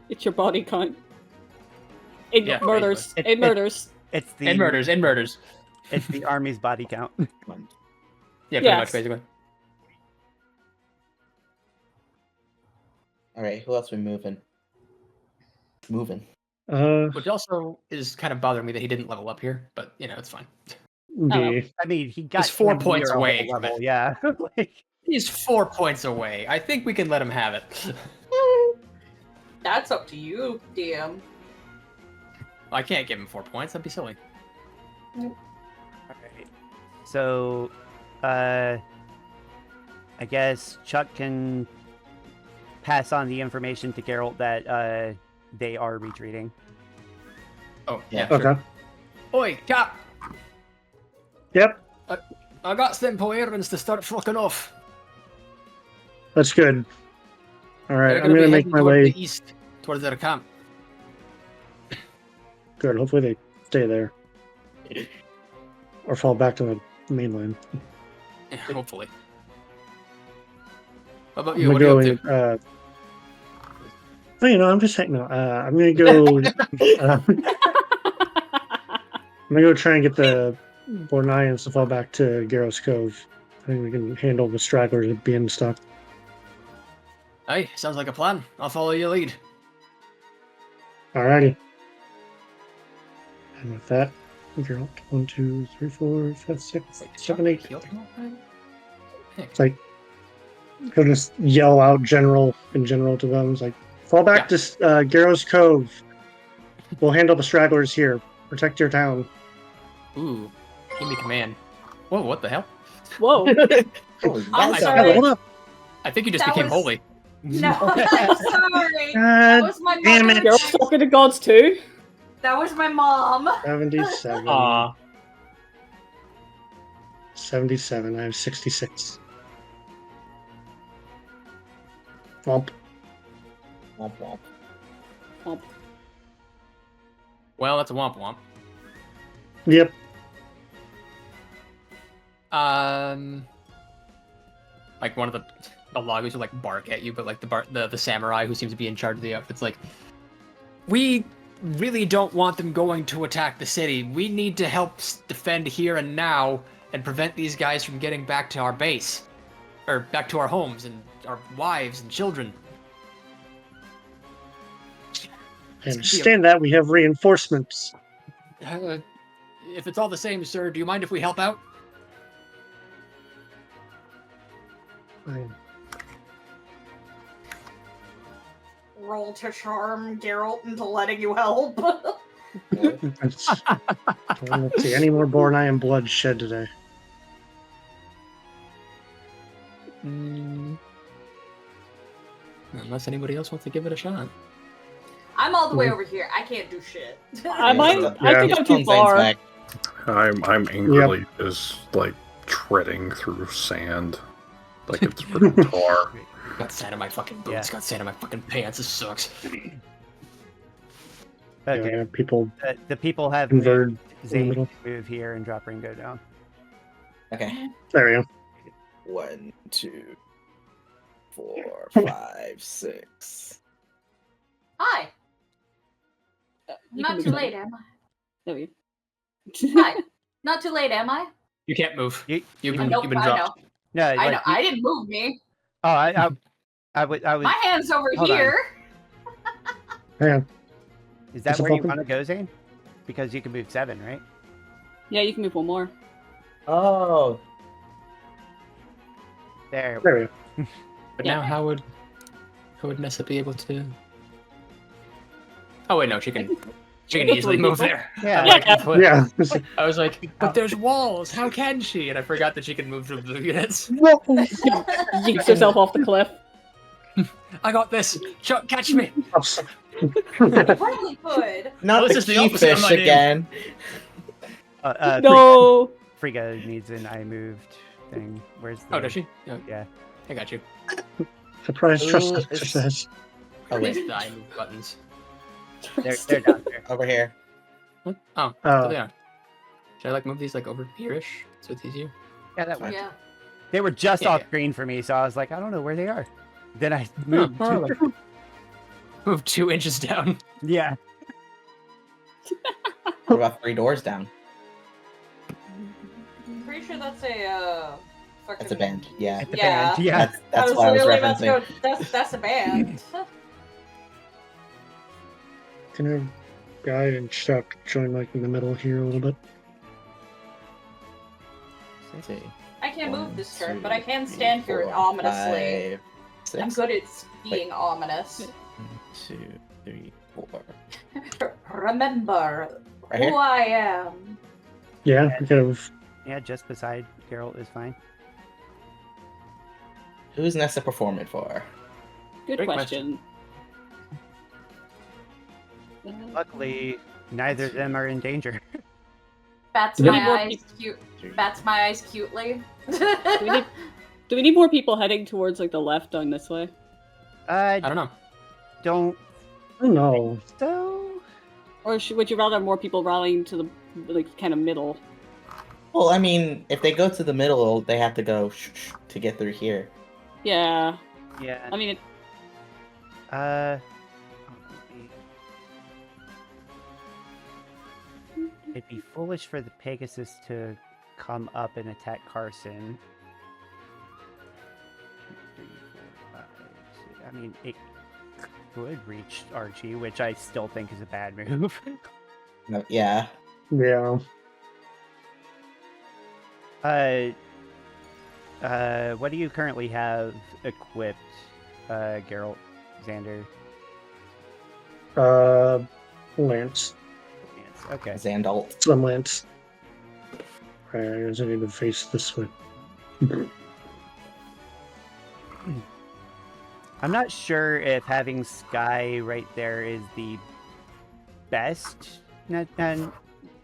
It's your body count. It Yeah, murders. basically. It murders. It's the And murders. It's the army's body count. Yeah, pretty Yes. much, basically. Alright, who else we moving? Moving. Which also is kind of bothering me that he didn't level up here, but you know, it's fine. Yeah. I mean, he got He's 4 him points near a away whole from level. it. Yeah. Like, He's 4 points away. I think we can let him have it. That's up to you, DM. I can't give him 4 points. That'd be silly. alright. So, I guess Chuck can pass on the information to Geralt that they are retreating. Oh, Yeah. yeah. Sure. Okay. Oi, Cap! Yep. I got some Poerans to start fucking off. That's good. All right. They're I'm gonna be make heading my toward way. the east, towards their camp. Good. Hopefully they stay there or fall back to the mainland. Yeah, hopefully. What about I'm you? gonna What are go. you up to? Oh, you know, I'm just hanging out. I'm gonna go. I'm gonna go try and get the Bornians to fall back to Garros Cove. I think we can handle the stragglers at being stuck. Hey, sounds like a plan. I'll follow your lead. Alrighty. And with that, Geralt, 1, 2, 3, 4, 5, 6, 7, 8. It's like he'll just yell out in general to them. It's like, fall back to Garros Cove. We'll handle the stragglers here. Protect your town. Ooh, give me command. Whoa, what the hell? Whoa. Oh, I'm that's sorry. Hold up. I think you just That became was- holy. No, I'm sorry. God That was my damn mother. it. You're talking to gods too. That was my mom. 77. Aw. 77. I have 66. Womp. Womp womp. Womp. Well, that's a womp womp. Yep. Like one of the loggers will like bark at you, but like the samurai who seems to be in charge of the outfit's like, we really don't want them going to attack the city. We need to help defend here and now and prevent these guys from getting back to our base, or back to our homes and our wives and children. I understand that. We have reinforcements. If it's all the same, sir, do you mind if we help out? Fine. Roll to charm Geralt into letting you help. Let's don't see any more Bornian blood shed today. Unless anybody else wants to give it a shot. I'm all the way over here. I can't do shit. I might. Yeah. I think I'm too Zane's far. back. I'm angrily just like treading through sand, like it's pretty tar. Got sand in my fucking boots. Yeah. Got sand in my fucking pants. This sucks. Okay. Yeah, people The people have converge moved. in the Zayn middle. can move here and drop Ringo down. Okay. There we go. 1, 2, 4, 5, 6. Hi. You Not can too move late, am I? There we go. Hi. Not too late, am I? You can't move. You- You've I been, know. you've been I know. dropped. No, I like, know. I didn't move me. Oh, I was. My hand's over Hold on. here. Hang on. Is that Is it where you open? want to go, Zane? Because you can move 7, right? Yeah, you can move one more. Oh. There. There we go. But Yeah. now how would Nessa be able to? Oh wait, no, she can easily move there. Yeah. I'm like, what? Yeah. I was like, but there's walls. How can she? And I forgot that she can move through the units. Yeets herself off the cliff. I got this. Chuck, catch me. Probably could. Not Oh, the this is the key opposite of fish my name. again. No. Frigga needs an I moved thing. Where's the... Oh, does she? Oh, Yeah. I got you. Surprise Ooh, trust it's- exercise. Oh Where's wait, the I move buttons? They're down there. over here. What? Oh, Oh. so they are. Should I like move these like over here-ish so it's easier? Yeah, that works. Yeah. They were just Yeah. off screen for me, so I was like, I don't know where they are. Then I moved. Oh, like, move 2 inches down. Yeah. What about 3 doors down? I'm pretty sure that's a That's a band. Yeah. It's a Yeah. band. Yeah. That's why I was literally about to referencing. go, that's a band. Can I guide and Chuck join like in the middle here a little bit? Let's see. I can't move One, this turn, two, but I can three, stand here 4, ominously. 5, I'm 6. good at being ominous. 1, 2, 3, 4. Remember Right here? who I am. Yeah, we kind of. Yeah, just beside Geralt is fine. Who's Nessa performing for? Good Great question. Luckily, neither of them are in danger. Bats Yeah. my eyes cute. Bats my eyes cutely. Do we need more people heading towards like the left down this way? I don't know. Don't Oh no. so. Or would you rather have more people rallying to the like kind of middle? Well, I mean, if they go to the middle, they have to go to get through here. Yeah. Yeah. I mean, It'd be foolish for the Pegasus to come up and attack Carson. 2, 3, 4, 5, 6. I mean, it could reach Archie, which I still think is a bad move. No, yeah. Yeah. What do you currently have equipped, Geralt, Xander? Lance. Yes, okay. Xandalt. Some Lance. Right, I guess I need to face this way. I'm not sure if having Sky right there is the best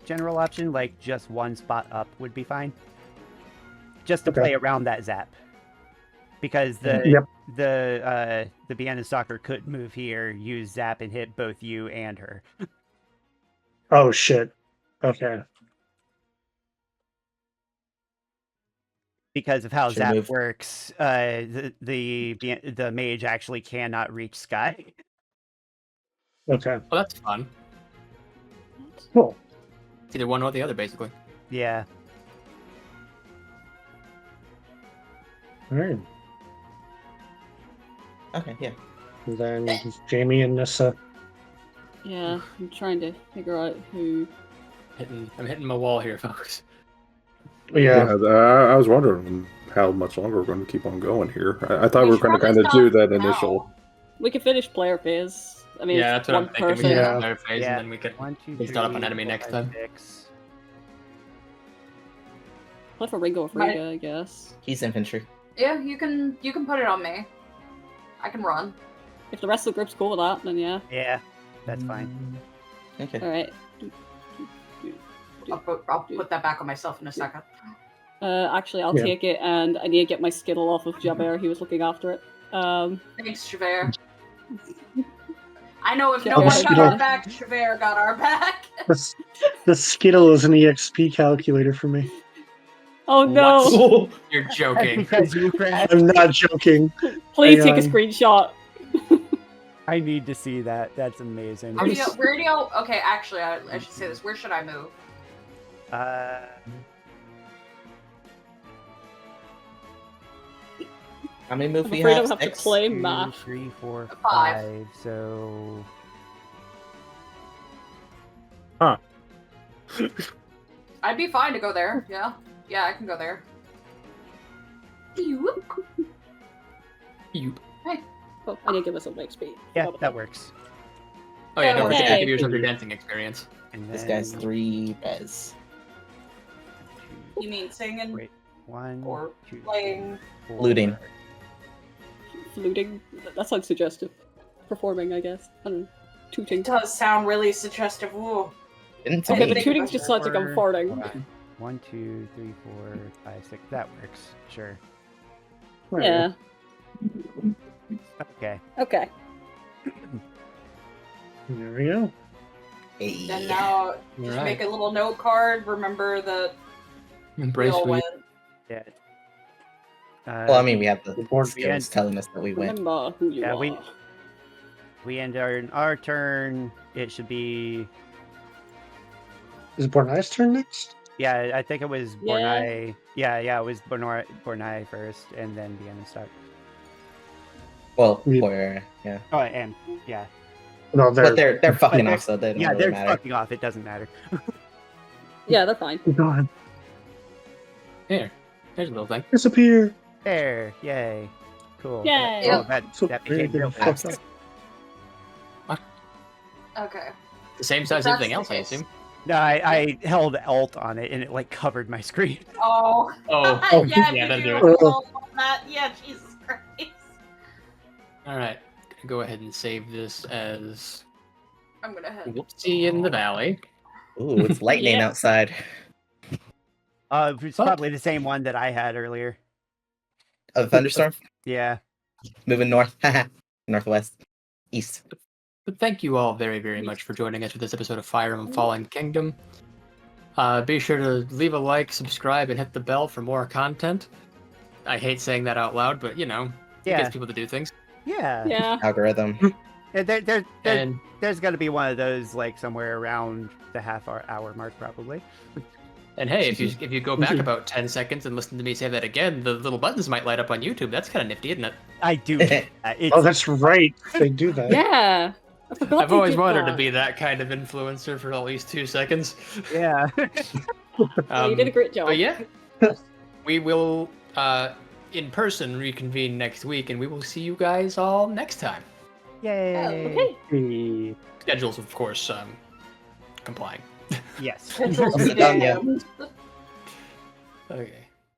general option. Like, just one spot up would be fine. Just to Okay. play around that zap. Because the Yep. the Vienna Stalker could move here, use zap, and hit both you and her. Oh shit. Okay. Because of how Should zap move. works, the mage actually cannot reach Sky. Okay. Well, that's fun. Cool. It's either one or the other, basically. Yeah. All right. Okay, yeah. And then just Jamie and Nessa. yeah. I'm trying to figure out who. I'm hitting my wall here, folks. Yeah. I was wondering how much longer we're going to keep on going here. I thought we were should going to probably kind of do stop that now. initial. We could finish player phase. I mean, Yeah, it's that's what I'm one thinking. We person. can Yeah. have another phase, Yeah. and then we could 1, 2, we start up 3, an enemy 4, next 5, time. 6. Play for Ringo or Frigga, I guess. He's infantry. Yeah, you can put it on me. I can run. If the rest of the group's cool with that, then yeah. Yeah, that's fine. Okay. All right. I'll put that back on myself in a second. Actually, I'll Yeah. take it, and I need to get my skittle off of Javert. He was looking after it. Thanks, Javert. I know if Yeah, no one the got our Skittle. back, Javert got our back. The Skittle is an EXP calculator for me. Oh no! What? You're joking. Because you crashed. I'm not joking. Please Hang take a on. screenshot. I need to see that. That's amazing. Where do y'all? Okay, actually, I should say this. Where should I move? How many moves I'm we afraid have? I'll have to 6? play 2, math. 3, 4, 5. 5. So I'd be fine to go there. Yeah, I can go there. You. Oh, I did give us some XP. Yeah, that works. Oh yeah, don't forget to Okay. give yourself your dancing experience. And This then guy's 3 res. You mean singing Wait, 1, or 2, playing? 4. Looting. Fluting. That sounds suggestive. Performing, I guess. I don't know. Tooting. It does sound really suggestive. Ooh. Didn't Okay, Okay, me. but tooting just sounds like I'm farting. 1, 2, 3, 4, 5, 6. That works. Sure. Yeah. Okay. Okay. There we go. Hey. And now, just Alright. make a little note card. Remember that we Embrace all who you- went. Yeah. Well, I mean, we have the board skills telling us that we went. Remember who you Yeah, are. we end our turn. It should be. Is it Bornai's turn next? Yeah, I think it was Yeah. Bornai. Yeah, it was Bornai first, and then Deanna start. Well, Yeah. for yeah. Oh, and yeah, No, But they're fucking they're- off, so they don't yeah, really they're matter. fucking off. It doesn't matter. Yeah, they're fine. God, Here, here's a little thing. disappear. There, yay, cool. Yay. Oh, that So that very became real good. fast. fast. Okay. The same size as That's everything the else, I case. assume. No, I held Alt on it, and it like covered my screen. Oh. Oh, yeah, yeah, that'd did you do it. roll on that? Yeah, Jesus Christ. All right, gonna go ahead and save this as I'm gonna head. Whoopsie in the Valley. Ooh, it's lightning Yeah. outside. It's Fuck. probably the same one that I had earlier. A thunderstorm Yeah. moving north, northwest, east. But thank you all very, very much for joining us for this episode of Fire Emblem Fallen Kingdom. Be sure to leave a like, subscribe, and hit the bell for more content. I hate saying that out loud, but you know, it Yeah. gets people to do things. Yeah. Yeah. Algorithm. Yeah, And there's got to be one of those like somewhere around the hour mark probably. and hey, if you go back about 10 seconds and listen to me say that again, the little buttons might light up on YouTube. That's kind of nifty, isn't it? I do. Get that. It's, Oh, that's right. They do that. Yeah. I forgot I've they always did wanted to that. be that kind of influencer for at least 2 seconds. yeah. Yeah, you did a great job. But yeah, we will in person reconvene next week, and we will see you guys all next time. Yay. Okay. Hey. Schedules, of course, complying. Yes. Pencils Done, yeah. jammed. Okay.